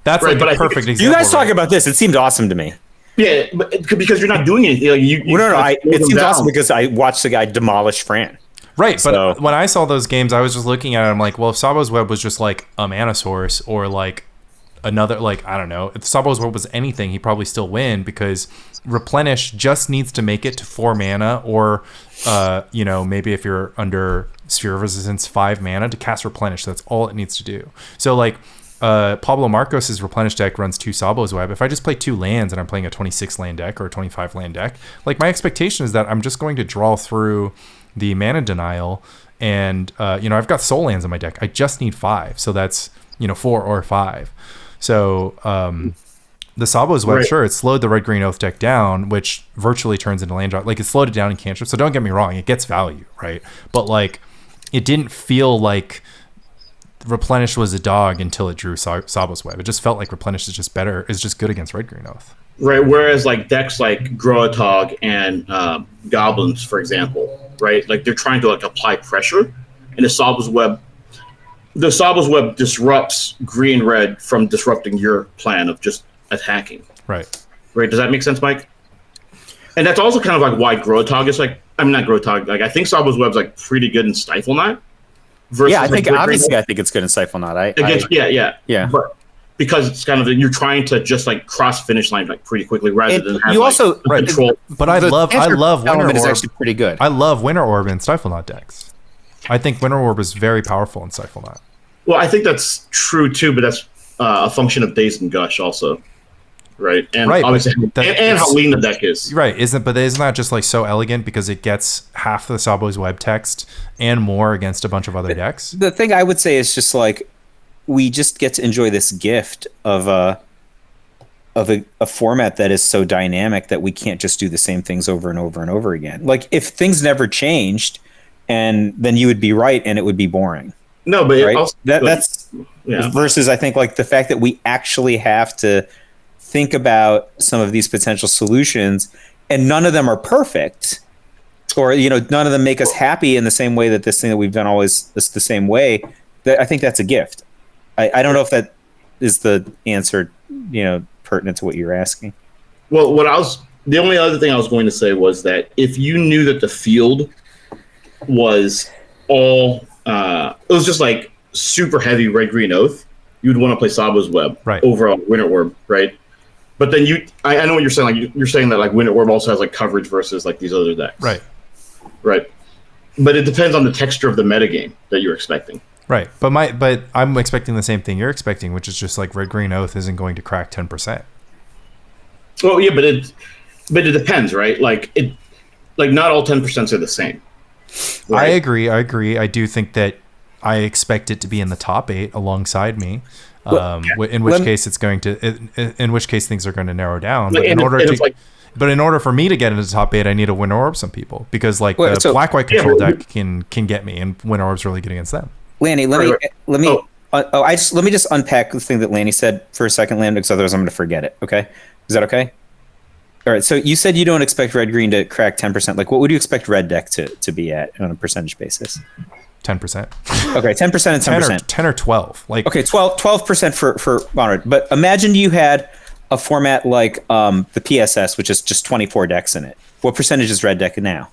That's Right, like but I a think perfect it's- example. You guys talk right? about this. It seemed awesome to me. Yeah, but because you're not doing anything. Like you Well, no. like, slow It them seems down. awesome because I watched the guy demolish Fran. Right, but So- when I saw those games, I was just looking at it. I'm like, well, if Tsabo's Web was just like a mana source or like another, like, I don't know, if Tsabo's Web was anything, he'd probably still win because Replenish just needs to make it to 4 mana or, maybe if you're under Sphere of Resistance, 5 mana to cast Replenish. That's all it needs to do. So, like, Pablo Marcos's Replenish deck runs 2 Tsabo's Web. If I just play 2 lands and I'm playing a 26 land deck or a 25 land deck, like, my expectation is that I'm just going to draw through the mana denial, and I've got soul lands in my deck. I just need 5, so that's 4 or 5. So the Tsabo's Web, Right. sure, it slowed the red green oath deck down, which virtually turns into land drop. Like, it slowed it down in cantrip. So don't get me wrong, it gets value, right? But like, it didn't feel like Replenish was a dog until it drew Tsabo's Web. It just felt like Replenish is just better, is just good against red green oath. Right. Whereas like decks like Groatog and Goblins, for example, right? Like they're trying to like apply pressure, and the Tsabo's Web disrupts green red from disrupting your plan of just attacking. Right. Right. Does that make sense, Mike? And that's also kind of like why Groatog is like, I mean, not Groatog. Like I think Tsabo's Web's like pretty good in Stifle Knot. Versus, Yeah, I think like, obviously I think it's good in Stifle Knot. Yeah. But because it's kind of you're trying to just like cross finish line like pretty quickly rather And than have you like, also- a control. But I love Winter element is Orb. actually pretty good. I love Winter Orb in Stifle Knot decks. I think Winter Orb is very powerful in Stifle Knot. Well, I think that's true too, but that's a function of Daze and Gush also, right? And Right, but obviously, and how lean the deck is. Right, isn't that just like so elegant because it gets half the Tsabo's Web text and more against a bunch of other decks? The thing I would say is just like we just get to enjoy this gift of a format that is so dynamic that we can't just do the same things over and over and over again. Like if things never changed, and then you would be right, and it would be boring. No, but Right? it also, That's yeah. versus I think like the fact that we actually have to think about some of these potential solutions, and none of them are perfect, or none of them make us happy in the same way that this thing that we've done always is the same way. That I think that's a gift. I don't know if that is the answer, pertinent to what you're asking. Well, the only other thing I was going to say was that if you knew that the field was all it was just like super heavy red green oath, you would want to play Tsabo's Web over Winter Orb, right? But then I know what you're saying. Like you're saying that like Winter Orb also has like coverage versus like these other decks, Right. But it depends on the texture of the metagame that you're expecting. Right, but I'm expecting the same thing you're expecting, which is just like red green oath isn't going to crack 10%. Well, yeah, but it depends, right? Like not all 10% are the same. Right? I agree. I do think that I expect it to be in the top 8 alongside me. In which case things are going to narrow down. But in order for me to get into the top 8, I need to Winter Orb some people because like the black-white control deck can get me, and Winter Orb's really good against them. Lanny, let me just unpack the thing that Lanny said for a second, Lamb, because otherwise I'm going to forget it. Okay, is that okay? All right. So you said you don't expect red green to crack 10%. Like, what would you expect red deck to be at on a percentage basis? 10%. Okay, 10% and 10%. 10 or 12. Like okay, 12% for Monrad. But imagine you had a format like the PSS, which is just 24 decks in it. What percentage is red deck now?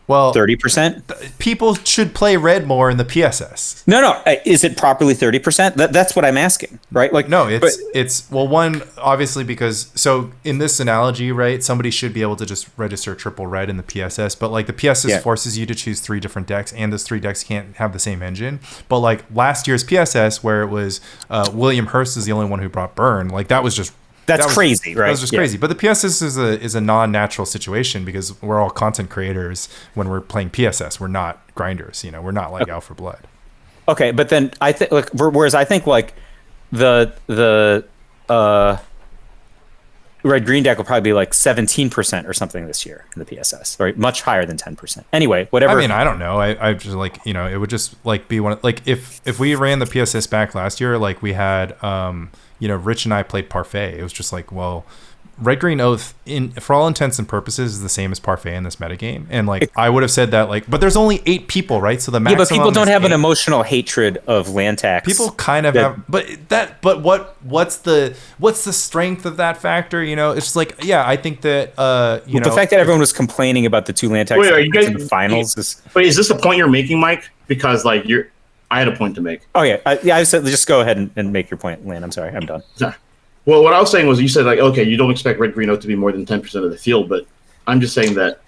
Well, 30%. People should play red more in the PSS. No. Is it properly 30%? That's what I'm asking, right? Like no, it's one obviously because so in this analogy, right? Somebody should be able to just register triple red in the PSS, but like the PSS forces you to choose 3 different decks, and those 3 decks can't have the same engine. But like last year's PSS, where it was William Hurst is the only one who brought Burn, like that was just That's crazy, right? That was just crazy. But the PSS is a non-natural situation because we're all content creators when we're playing PSS. We're not grinders. You know, we're not like Out for Blood. Okay, but then I think like whereas I think like the red green deck will probably be like 17% or something this year in the PSS, right? Much higher than 10%. Anyway, whatever. I mean, I don't know. I just like, you know, it would just like be one of, like if we ran the PSS back last year, like we had you know, Rich and I played Parfait. It was just like, well, Red Green Oath for all intents and purposes is the same as Parfait in this metagame. And like I would have said that like, but there's only 8 people, right? So the maximum. Yeah, but people don't have an emotional hatred of land tax. People kind of have, but what's the strength of that factor? You know, it's just like, yeah, I think that you know, the fact that everyone was complaining about the 2 land tax in the finals is. Wait, is this the point you're making, Mike? Because like I had a point to make. Oh yeah, I said just go ahead and make your point, Lan. I'm sorry, I'm done. Sorry. Well, what I was saying was you said, like, okay, you don't expect Red Green Oath to be more than 10% of the field, but I'm just saying that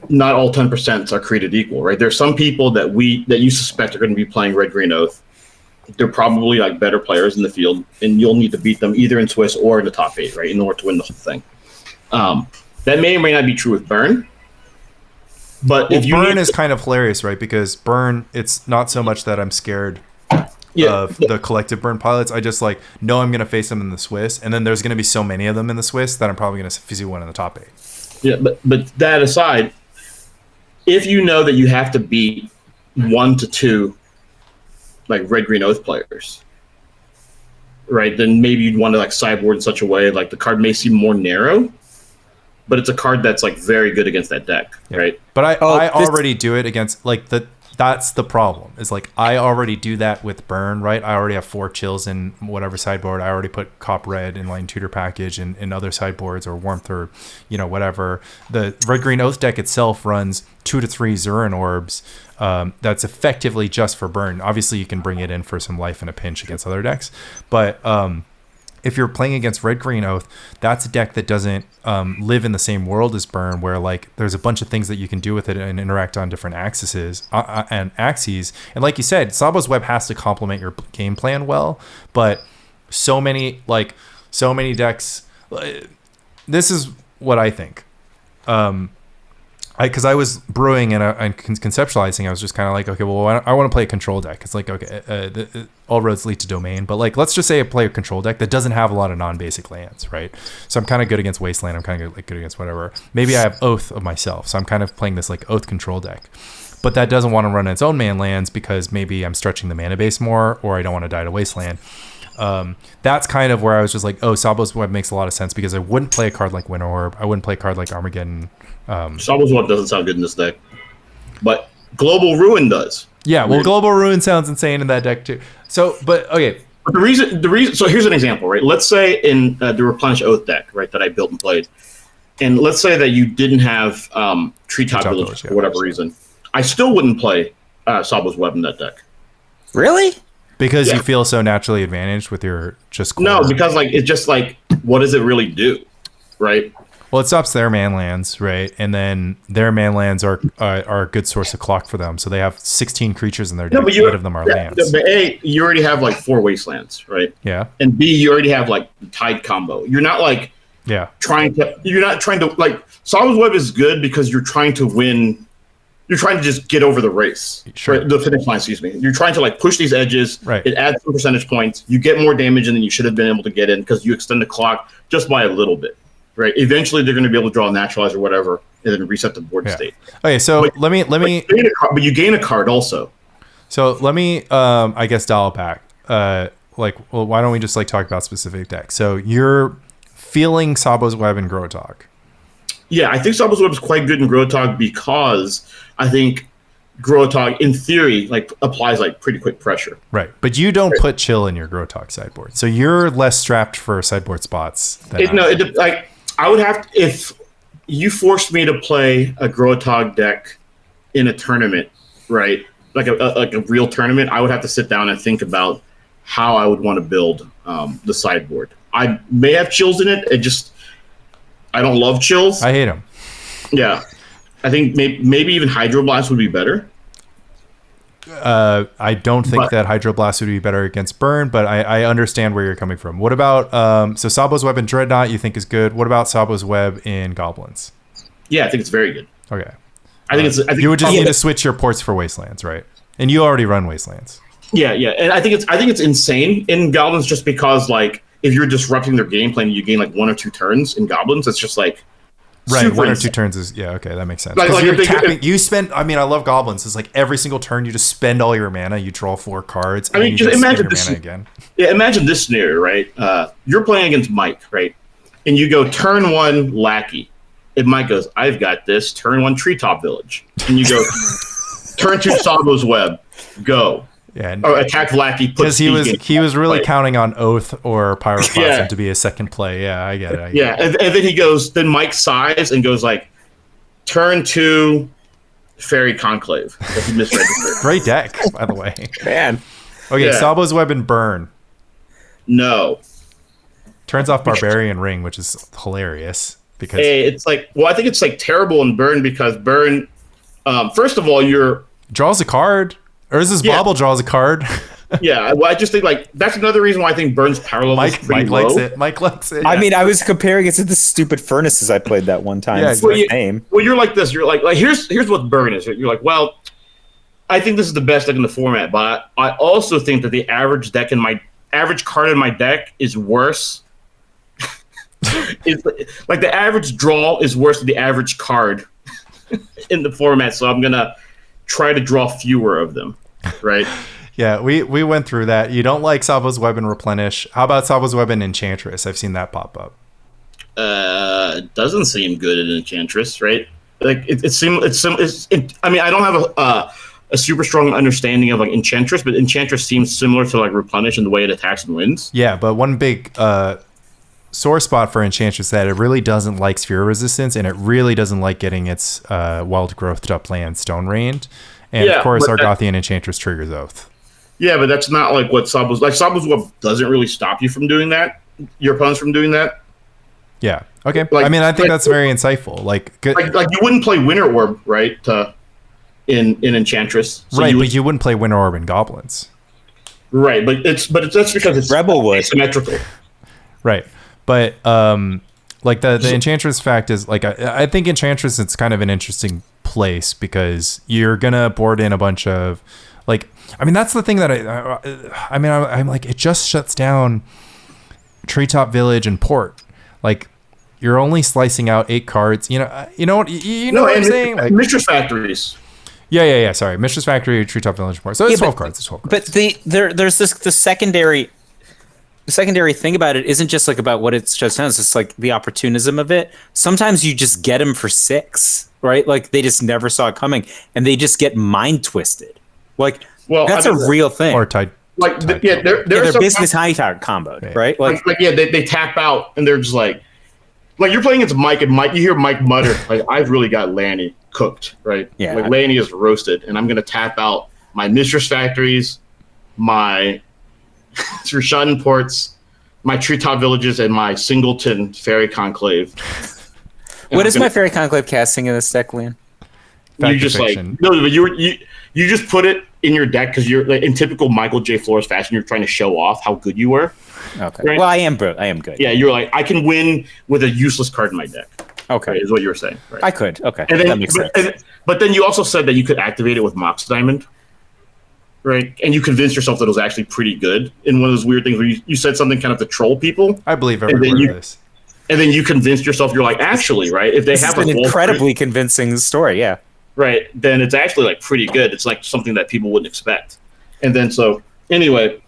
not all 10% are created equal, right? There's some people that you suspect are going to be playing Red Green Oath. They're probably like better players in the field, and you'll need to beat them either in Swiss or in the top 8, right, in order to win the whole thing. That may or may not be true with Burn. But if Burn is kind of hilarious, right? Because Burn, it's not so much that I'm scared of the collective Burn pilots. I just like know I'm going to face them in the Swiss, and then there's going to be so many of them in the Swiss that I'm probably going to physically win in the top 8. Yeah, but that aside, if you know that you have to beat 1 to 2 like Red Green Oath players, right, then maybe you'd want to like sideboard in such a way like the card may seem more narrow, but it's a card that's like very good against that deck, right? But I already do it against like that's the problem. Is like I already do that with Burn, right? I already have 4 chills in whatever sideboard. I already put Cop Red in Light Tutor package and in other sideboards or Warmth or you know whatever. The Red Green Oath deck itself runs 2 to 3 Zurin orbs. That's effectively just for Burn. Obviously, you can bring it in for some life in a pinch against other decks, but if you're playing against Red Green Oath, that's a deck that doesn't live in the same world as Burn, where like there's a bunch of things that you can do with it and interact on different axes. And like you said, Tsabo's Web has to complement your game plan well, but so many decks. This is what I think. Because I was brewing and conceptualizing, I was just kind of like, okay, well, I want to play a control deck. It's like, okay, all roads lead to Domain, but like, let's just say I play a control deck that doesn't have a lot of non-basic lands, right? So I'm kind of good against Wasteland. I'm kind of good against whatever. Maybe I have Oath of myself, so I'm kind of playing this like Oath control deck, but that doesn't want to run its own man lands because maybe I'm stretching the mana base more, or I don't want to die to Wasteland. That's kind of where I was just like, oh, Tsabo's Web makes a lot of sense because I wouldn't play a card like Winter Orb. I wouldn't play a card like Armageddon. Tsabo's Web doesn't sound good in this deck, but Global Ruin does. Yeah, well, Global Ruin sounds insane in that deck too. So, but okay. But the reason. So here's an example, right? Let's say in the Replenish Oath deck, right, that I built and played, and let's say that you didn't have Treetop Village for whatever reason, I still wouldn't play Tsabo's Web in that deck. Really? Because you feel so naturally advantaged with your just core. No, because like it's just like, what does it really do, right? Well, it stops their man lands, right? And then their man lands are a good source of clock for them. So they have 16 creatures in their deck. 8 of them are lands. But A, you already have like 4 wastelands, right? Yeah. And B, you already have like the Tide combo. You're not like trying to like Tsabo's Web is good because you're trying to win. You're trying to just get over the race, right? The finish line, excuse me. You're trying to like push these edges. Right. It adds some percentage points. You get more damage than you should have been able to get in because you extend the clock just by a little bit. Right. Eventually, they're going to be able to draw a naturalize or whatever, and then reset the board state. Okay, so let me. But you gain a card also. So let me, I guess, dial it back. Well, why don't we just like talk about specific decks? So you're feeling Tsabo's Web and Grotog. Yeah, I think Tsabo's Web is quite good in Grotog because I think Grotog, in theory, like applies like pretty quick pressure. Right, but you don't put chill in your Grotog sideboard, so you're less strapped for sideboard spots. I would have to, if you forced me to play a Grotog deck in a tournament, right? Like a real tournament, I would have to sit down and think about how I would want to build the sideboard. I may have chills in it. I don't love chills. I hate them. Yeah, I think maybe even Hydroblast would be better. I don't think that Hydroblast would be better against Burn, but I understand where you're coming from. What about so Tsabo's Web in Dreadnought you think is good? What about Tsabo's Web in Goblins? Yeah, I think it's very good. Okay. I think you would just need to switch your ports for Wastelands, right? And you already run Wastelands. Yeah, and I think it's insane in Goblins just because like if you're disrupting their game plan, you gain like 1 or 2 turns in Goblins. It's just like right, 1 or 2 turns is okay. That makes sense. Like you're tapping, you spend. I mean, I love Goblins. It's like every single turn you just spend all your mana. You draw 4 cards. I mean, you just imagine spend your this mana again. Yeah, imagine this scenario, right? You're playing against Mike, right? And you go turn 1 Lackey. And Mike goes, I've got this. Turn 1 Treetop Village. And you go turn 2 Tsabo's Web. Go. Yeah, or attack Lackey. Because he was really counting on Oath or Pyroclasm to be a second play. Yeah, I get it. And then he goes. Then Mike sighs and goes like, turn 2 Fairy Conclave. That he misregistered. Great deck, by the way. Man. Okay, Tsabo's Web and Burn. No. Turns off Barbarian Ring, which is hilarious. Because it's like, well, I think it's like terrible in Burn because Burn, first of all, draws a card. Or is this Bobble draws a card? Yeah, well, I just think like that's another reason why I think Burn's power level is pretty low. Mike likes it. I mean, I was comparing it to the stupid furnaces I played that one time. Yeah, well, you're like this. You're like here's what Burn is. You're like, well, I think this is the best deck in the format, but I also think that the average card in my deck is worse. Like the average draw is worse than the average card in the format, so I'm gonna try to draw fewer of them, right? Yeah, we went through that. You don't like Tsabo's Web and Replenish. How about Tsabo's Web and Enchantress? I've seen that pop up. It doesn't seem good in Enchantress, right? Like I mean, I don't have a super strong understanding of like Enchantress, but Enchantress seems similar to like Replenish in the way it attacks and wins. Yeah, but one big sore spot for Enchantress that it really doesn't like sphere resistance, and it really doesn't like getting its wild growth upland stone rained. And of course, Argothian Enchantress triggers Oath. Yeah, but that's not like what Tsabo's like. Tsabo's Web doesn't really stop you from doing that. Your opponents from doing that. Yeah. Okay. I mean, I think that's very insightful. Like you wouldn't play Winter Orb, right? In Enchantress, so right? But you wouldn't play Winter Orb in Goblins, right? But that's because it's Rebel would asymmetrical, right? But like the Enchantress fact is like I think Enchantress it's kind of an interesting place because you're gonna board in a bunch of like I mean that's the thing that I'm like it just shuts down Treetop Village and Port. Like you're only slicing out 8 cards. You know what what I'm saying? Like Mistress Factories. Yeah. Sorry, Mistress Factory, Treetop Village, and Port. So it's 12 cards. It's 12 cards. But there's the secondary thing about it isn't just like about what it shuts down. It's just like the opportunism of it. Sometimes you just get them for 6, right? Like they just never saw it coming, and they just get mind twisted. Like that's a real thing. Or tied. Like they're basically tie comboed, right? Like they tap out and they're just like you're playing against Mike and Mike. You hear Mike mutter like I've really got Lanny cooked, right? Yeah, like Lanny is roasted, and I'm gonna tap out my Mistress Factories, my Rashad Ports, my Treetop Villages, and my Singleton Fairy Conclave. What is my Fairy Conclave casting in this deck, Liam? You just like no, but you just put it in your deck because you're like, in typical Michael J. Flores fashion. You're trying to show off how good you were. Okay. Right? Well, I am good. Yeah, you're like I can win with a useless card in my deck. Okay, right, is what you were saying. Right? I could. Okay, and then, that makes sense. But then you also said that you could activate it with Mox Diamond. Right, and you convinced yourself that it was actually pretty good in one of those weird things where you said something kind of to troll people. I believe every word of this. And then you convinced yourself, you're like, actually, right? If they have an incredibly convincing story, yeah. Right, then it's actually like pretty good. It's like something that people wouldn't expect. And then so anyway,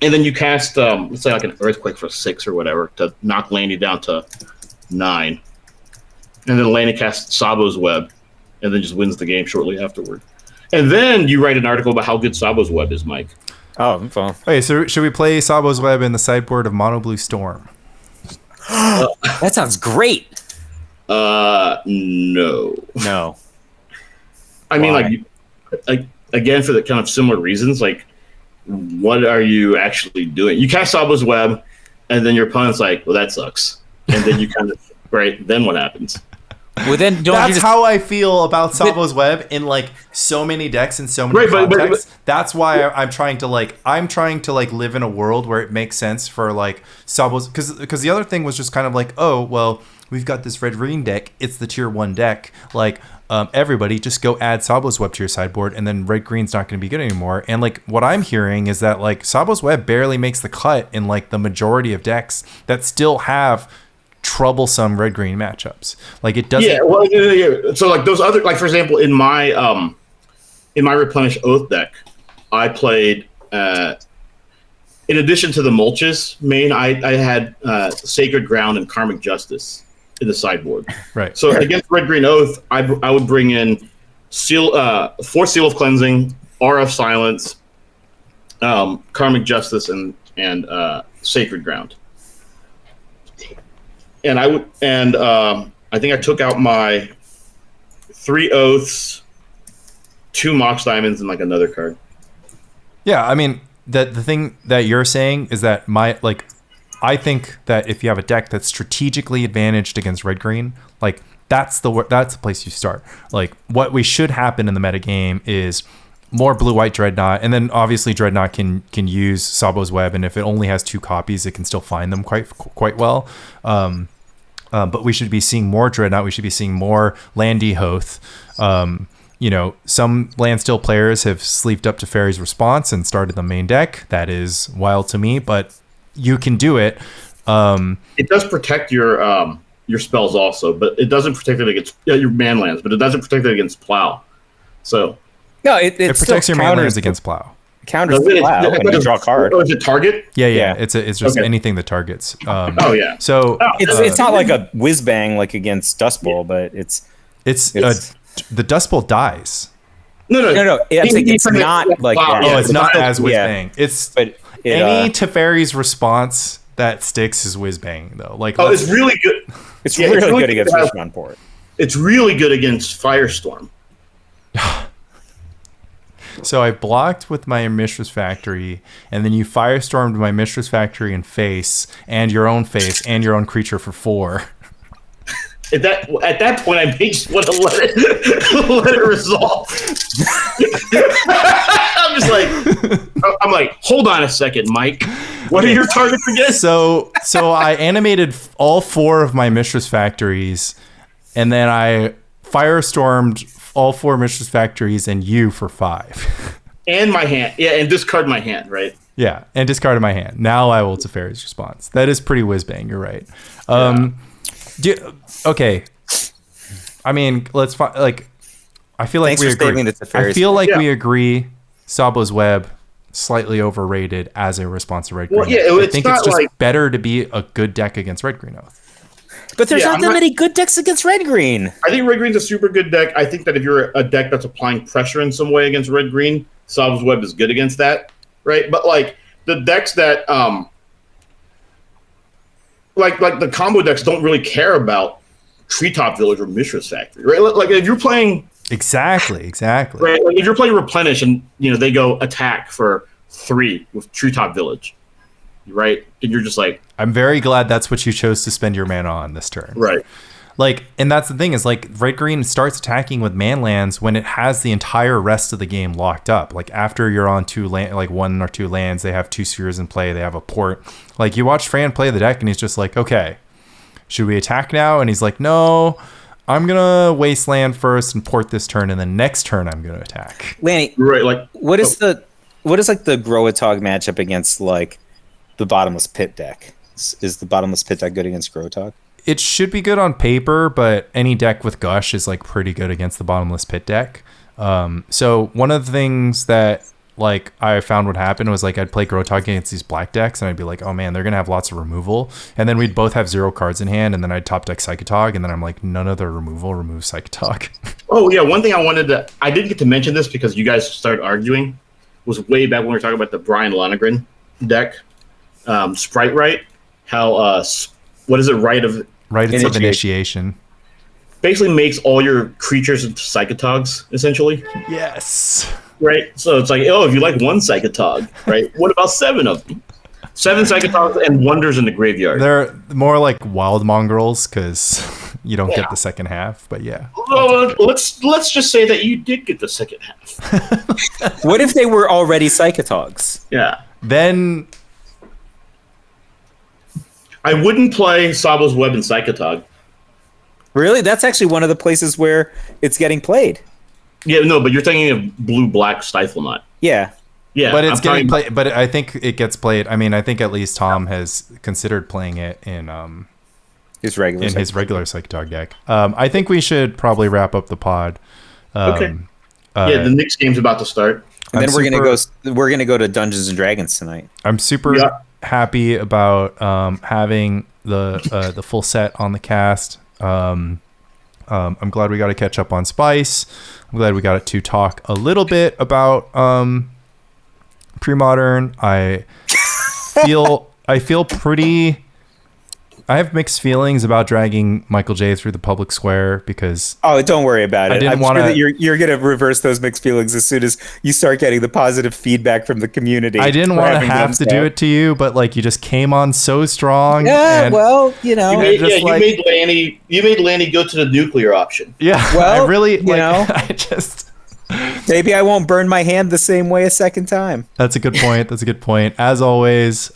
and then you cast let's say like an Earthquake for 6 or whatever to knock Lanny down to 9, and then Lanny casts Tsabo's Web, and then just wins the game shortly afterward. And then you write an article about how good Tsabo's Web is, Mike. Oh, well. Okay, so should we play Tsabo's Web in the sideboard of Mono Blue Storm? That sounds great. No. I mean, like again, for the kind of similar reasons, like, what are you actually doing? You cast Tsabo's Web, and then your opponent's like, well, that sucks. And then you kind of, right, then what happens? Well, then don't That's how I feel about Tsabo's Web in like so many decks and so many contexts. That's why I'm trying to live in a world where it makes sense for like Tsabo's, because the other thing was just kind of like, oh well, we've got this red green deck. It's the tier 1 deck. Like everybody just go add Tsabo's Web to your sideboard, and then red green's not going to be good anymore. And like what I'm hearing is that like Tsabo's Web barely makes the cut in like the majority of decks that still have troublesome red green matchups. Like it doesn't. Yeah, well, yeah. So like those other, like for example, in my Replenish Oath deck, I played in addition to the mulches main, I had Sacred Ground and Karmic Justice in the sideboard. Right. So against red green Oath, I would bring in Seal of Cleansing, RF Silence, Karmic Justice, and Sacred Ground. And I think I took out my 3 Oaths, 2 Mox Diamonds, and like another card. Yeah, I mean the thing that you're saying is that I think that if you have a deck that's strategically advantaged against red green, like that's the place you start. Like what we should happen in the metagame is more blue-white Dreadnought, and then obviously Dreadnought can use Tsabo's Web, and if it only has 2 copies, it can still find them quite well. But we should be seeing more Dreadnought. We should be seeing more Landy Hoth. Some Landstill players have sleeved up to Fairy's Response and started the main deck. That is wild to me, but you can do it. It does protect your spells also, but it doesn't protect it against your man lands, but it doesn't protect it against Plow. So no, it protects your man lands against Plow. Counters the Plow when you draw a card. Oh, is it target? Yeah. It's just anything that targets. So it's not like a whiz bang like against Dust Bowl, but it's the Dust Bowl dies. No. It's not like that. Oh, it's not as whiz bang. Any Teferi's Response that sticks is whiz bang though. Like it's really good. It's really good against Richmond Port. It's really good against Firestorm. So I blocked with my Mistress Factory, and then you Firestormed my Mistress Factory and face, and your own face, and your own creature for 4. At that point, I may just want to let it resolve. I'm like, hold on a second, Mike. What are your targets again? So I animated all 4 of my Mistress Factories, and then I Firestormed all 4 Mistress Factories and you for 5. And my hand. Yeah, and discard my hand, right? Yeah, and discarded my hand. Now I will Teferi's Response. That is pretty whiz-bang, you're right. Okay. I mean, let's I feel like we agree. I feel like we agree Tsabo's Web slightly overrated as a response to red green. Well, yeah, I think it's just better to be a good deck against red green Oath. But there's not that many good decks against red green. I think red green's a super good deck. I think that if you're a deck that's applying pressure in some way against red green, Tsabo's Web is good against that, right? But like the decks that like the combo decks don't really care about Treetop Village or Mistress Factory, right? Like if you're playing exactly, right? Like if you're playing Replenish and they go attack for 3 with Treetop Village, right? And you're just like, I'm very glad that's what you chose to spend your mana on this turn. Right. Like, and that's the thing is like red green starts attacking with man lands when it has the entire rest of the game locked up. Like after you're on 1 or 2 lands, they have 2 spheres in play. They have a port. Like you watch Fran play the deck and he's just like, okay, should we attack now? And he's like, no, I'm gonna wasteland first and port this turn, and then next turn I'm gonna attack. Lanny, right? Like what is the Growatog matchup against like the Bottomless Pit deck? Is the Bottomless Pit deck good against Growatog? It should be good on paper, but any deck with Gush is like pretty good against the Bottomless Pit deck. So one of the things that like I found would happen was like I'd play Growatog against these black decks, and I'd be like, oh man, they're gonna have lots of removal, and then we'd both have 0 cards in hand, and then I'd top deck Psychotog, and then I'm like, none of the removal removes Psychotog. Oh yeah, one thing I didn't get to mention this because you guys started arguing, was way back when we were talking about the Brian Lonergan deck, Sprite Right. How what is it? Right of initiation. Basically makes all your creatures into Psychotogs, essentially. Yes. Right? So it's like, oh, if you like 1 Psychotog, right? What about 7 of them? 7 Psychotogs and Wonders in the graveyard. They're more like wild mongrels because you don't get the second half. But yeah. Well, let's just say that you did get the second half. What if they were already Psychotogs? Yeah. Then I wouldn't play Tsabo's Web and Psychotog. Really? That's actually one of the places where it's getting played. Yeah, no, but you're thinking of blue-black Stifle Knot. Yeah. Yeah, but it's getting played. But I think it gets played. I mean, I think at least Tom has considered playing it in his regular Psychotog deck. I think we should probably wrap up the pod. Okay. The Knicks game's about to start, and then we're gonna go to Dungeons and Dragons tonight. I'm super happy about having the full set on the cast. I'm glad we got to catch up on Spice. I'm glad we got to talk a little bit about pre-modern. I feel pretty. I have mixed feelings about dragging Michael J through the public square because. Oh, don't worry about it. I'm sure that you're going to reverse those mixed feelings as soon as you start getting the positive feedback from the community. I didn't want to have to do it to you, but like you just came on so strong. Yeah, well, you know, you made Lanny go to the nuclear option. Yeah, well, I really, I just. Maybe I won't burn my hand the same way a second time. That's a good point. As always.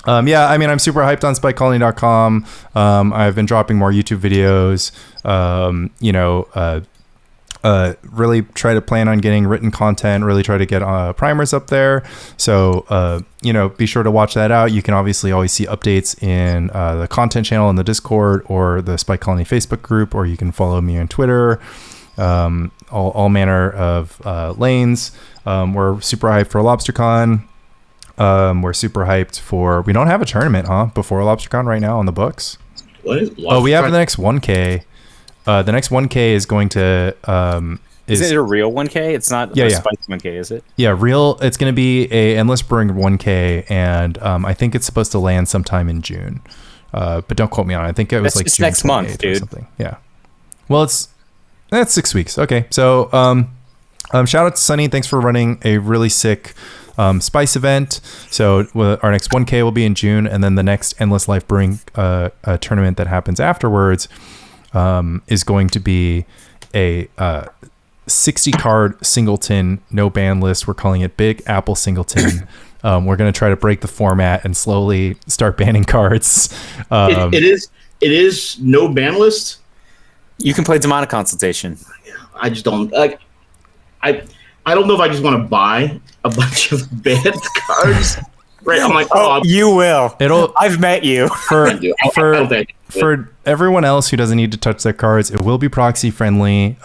Yeah, I mean, I'm super hyped on spikecolony.com. I've been dropping more YouTube videos. Really try to plan on getting written content, really try to get primers up there. So, be sure to watch that out. You can obviously always see updates in the content channel in the Discord or the Spike Colony Facebook group, or you can follow me on Twitter. All manner of lanes. We're super hyped for LobsterCon. We're super hyped for. We don't have a tournament, before LobsterCon right now on the books. What is? We have the next 1K. The next 1K is going to. Is it a real 1K? It's not. Yeah. Spike 1K, is it? Yeah, real. It's going to be a Endless Brewing 1K, and I think it's supposed to land sometime in June. But don't quote me on it. I think it was like June next month, dude. Or something. Yeah. Well, that's 6 weeks. Okay, so shout out to Sunny. Thanks for running a really sick. Spice event. So our next 1K will be in June, and then the next Endless Life Brewing tournament that happens afterwards is going to be a 60 card singleton, no ban list. We're calling it Big Apple Singleton. We're going to try to break the format and slowly start banning cards. It is no ban list. You can play Demonic Consultation. I just don't like. I don't know if I just want to buy a bunch of banned cards. Right? I'm like, you will. I've met you. For everyone else who doesn't need to touch their cards, it will be proxy friendly.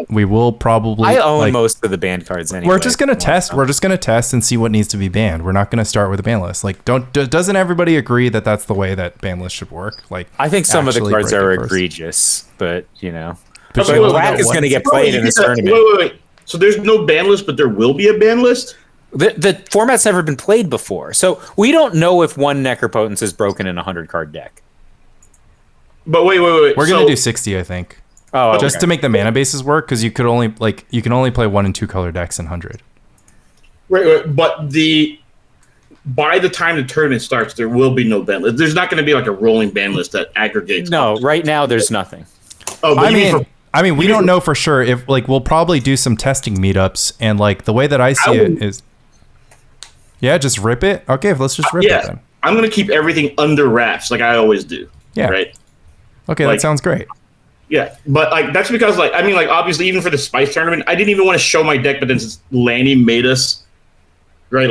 We will probably. I own most of the banned cards anyway. We're just gonna test. We're just gonna test and see what needs to be banned. We're not gonna start with a ban list. Like, doesn't everybody agree that that's the way that ban list should work? Like, I think some of the cards are egregious, but But Black is gonna get played in this tournament. Wait. So there's no ban list, but there will be a ban list? The format's never been played before. So we don't know if one Necropotence is broken in a 100-card deck. But wait. We're going to do 60, I think. Oh, okay. Just to make the mana bases work, because you can only play 1 and 2 color decks in 100. Right. But by the time the tournament starts, there will be no ban list. There's not going to be like a rolling ban list that aggregates. No, right now there's nothing. Oh, but we don't know for sure. If we'll probably do some testing meetups, and the way that I see it is, just rip it. Okay, let's just rip it then. I'm gonna keep everything under wraps, like I always do. Yeah. Right. Okay, that sounds great. Yeah, but that's because obviously even for the Spice tournament, I didn't even want to show my deck, but then Lanny made us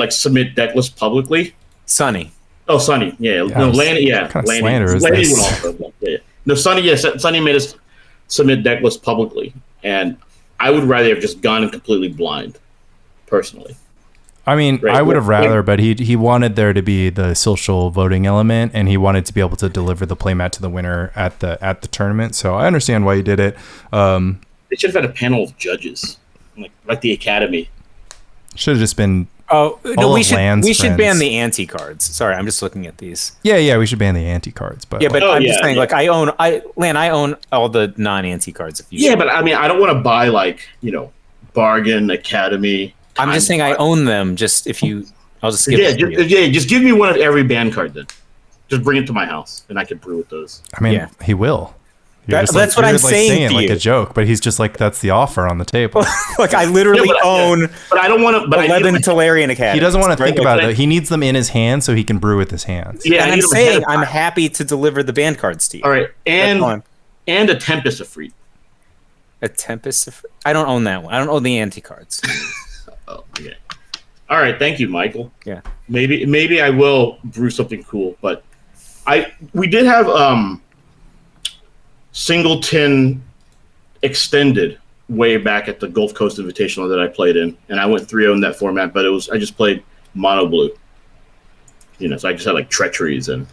submit deck lists publicly. Sunny. Oh, Sunny. Yeah. No, Lanny. Yeah. Kind of Lanny. slander is Lanny this? would also. Yeah. No, Sunny. Yes, Sunny made us submit deck lists publicly, and I would rather have just gone in completely blind, personally. I mean, I would have rather, but he wanted there to be the social voting element, and he wanted to be able to deliver the playmat to the winner at the tournament. So I understand why he did it. They should have had a panel of judges, like the Academy. Should have just been. Oh no, we should ban friends. the anti cards. Sorry, I'm just looking at these. Yeah, we should ban the anti cards. But I'm just saying, I own all the non-anti cards. But I mean, I don't want to buy Bargain, Academy. I'm just saying I own them. Just if you, I'll just give it to you. Just give me one of every ban card then. Just bring it to my house, and I can brew with those. I mean, he will. That's what I'm saying to like you. a joke, but he's just like, that's the offer on the table. Like I literally own but I don't want to. But 11 Talarian Academies. He doesn't want to think right? about it. He needs them in his hand so he can brew with his hands. Yeah, And I'm saying I'm happy to deliver the band cards to you. All right, and a Tempest of Free. A Tempest of... I don't own that one. I don't own the anti-cards. Oh, okay. All right, thank you, Michael. Yeah. Maybe I will brew something cool, but we did have Singleton Extended way back at the Gulf Coast Invitational that I played in, and I went 3-0 in that format, but I just played mono blue. You know, so I just had like treacheries and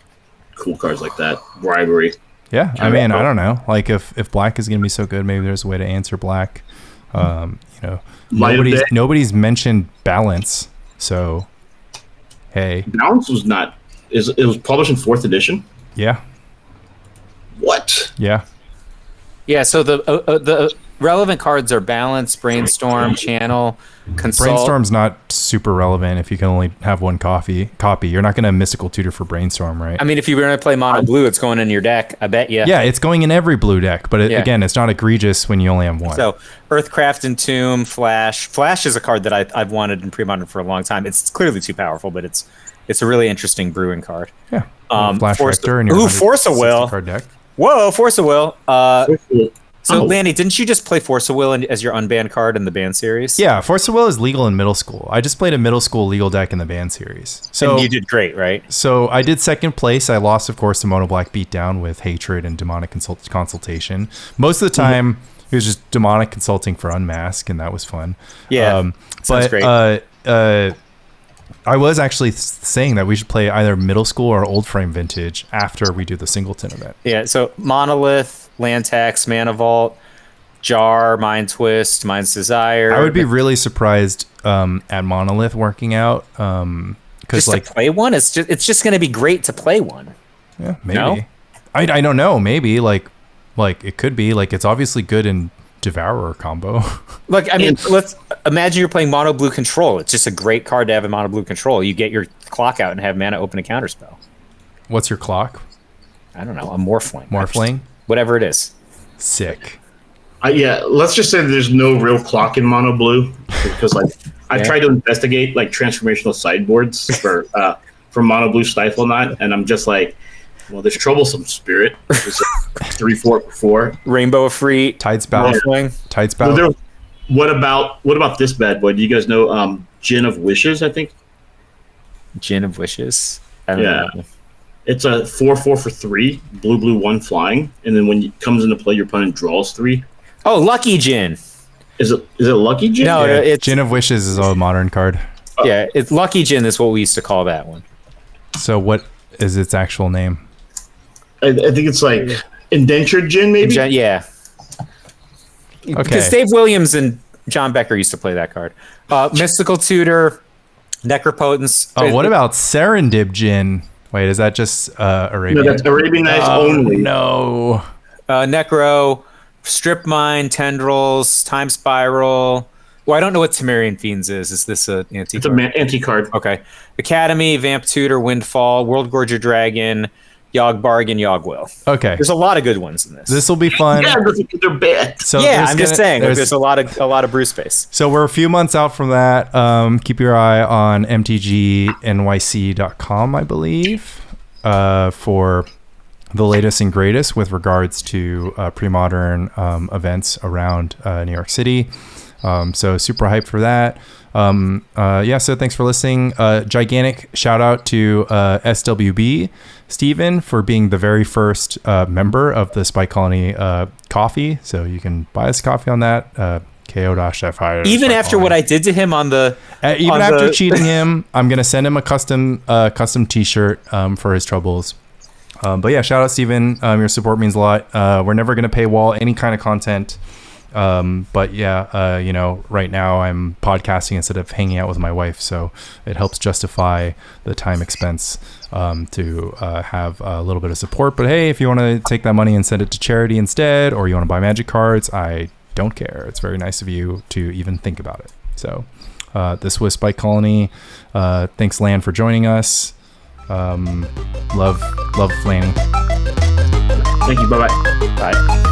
cool cards like that, bribery. Yeah, I mean, I don't know. Like if black is gonna be so good, maybe there's a way to answer black. You know, nobody's mentioned balance, so hey, balance was not. It was published in 4th edition. Yeah. What? Yeah. Yeah. So the relevant cards are Balance, Brainstorm, Channel, Consult. Brainstorm's not super relevant if you can only have one copy. You're not going to mystical tutor for Brainstorm, right? I mean, if you're going to play mono blue, it's going in your deck. I bet you. Yeah, it's going in every blue deck, but again, it's not egregious when you only have one. So Earthcraft, Entomb, Flash. Flash is a card that I've wanted in pre-modern for a long time. It's clearly too powerful, but it's a really interesting brewing card. Yeah. Flash Rector in your Force of Will card deck. Whoa, Force of Will. So, Lanny, didn't you just play Force of Will as your unbanned card in the ban series? Yeah, Force of Will is legal in middle school. I just played a middle school legal deck in the ban series. So and you did great, right? So I did second place. I lost, of course, to Mono Black Beatdown with Hatred and Demonic Consultation. Most of the time, it was just Demonic Consulting for Unmask, and that was fun. Yeah, sounds great. I was actually saying that we should play either middle school or old frame vintage after we do the Singleton event. Yeah, so Monolith, Land Tax, Mana Vault, Jar, Mind Twist, Mind's Desire. I would be really surprised at Monolith working out. Because to play one, it's just going to be great to play one. Yeah, maybe. No? I don't know. Maybe like it could be like it's obviously good in Devourer combo. Look, I mean, let's imagine you're playing mono blue control. It's just a great card to have in mono blue control. You get your clock out and have mana open a counterspell. What's your clock? I don't know. A Morphling. Morphling? Whatever it is. Sick. Yeah, let's just say that there's no real clock in mono blue because I tried to investigate like transformational sideboards for mono blue Stifle Knot, and I'm just like, well, there's Troublesome Spirit, which is 3/4/4. Rainbow of Free. Tidespout. Tidespout. Well, what about this bad boy? Do you guys know Gin of Wishes? I think. Gin of Wishes. I don't know. It's a 4/4 for 3, blue 1 flying, and then when it comes into play, your opponent draws 3. Oh, Lucky Gin. Is it Lucky Gin? No, it's Gin of Wishes is a modern card. Yeah, it's Lucky Gin is what we used to call that one. So what is its actual name? I think it's like Indentured Gin, maybe. Yeah. Okay. Because Dave Williams and John Becker used to play that card. Mystical Tutor, Necropotence. Oh, what about Serendib Gin? Wait, is that just Arabian? No, that's Arabian Nights only. No. Necro, Strip Mine, Tendrils, Time Spiral. Well, I don't know what Temerian Fiends is. Is this an anti card? It's an anti-card. Okay. Academy, Vamp Tutor, Windfall, World Gorger Dragon, Yogg Bargain, Yogg Will. Okay. There's a lot of good ones in this. This will be fun. Yeah, they're bad. So yeah, I'm just saying. There's a lot of brew space. So we're a few months out from that. Keep your eye on mtgnyc.com, I believe, for the latest and greatest with regards to pre-modern events around New York City. So super hyped for that. So thanks for listening. Gigantic shout out to SWB Steven for being the very first member of the Spike Colony coffee. So you can buy us coffee on that. KO-FI. Even after what I did to him on the after cheating him, I'm gonna send him a custom t-shirt for his troubles. But yeah, shout out Steven. Your support means a lot. We're never gonna paywall any kind of content. But yeah, right now I'm podcasting instead of hanging out with my wife, so it helps justify the time expense to have a little bit of support. But hey, if you want to take that money and send it to charity instead, or you want to buy Magic cards, I don't care. It's very nice of you to even think about it. So this was Spike Colony. Thanks, Lan, for joining us. Love Lanny. Thank you. Bye bye. Bye.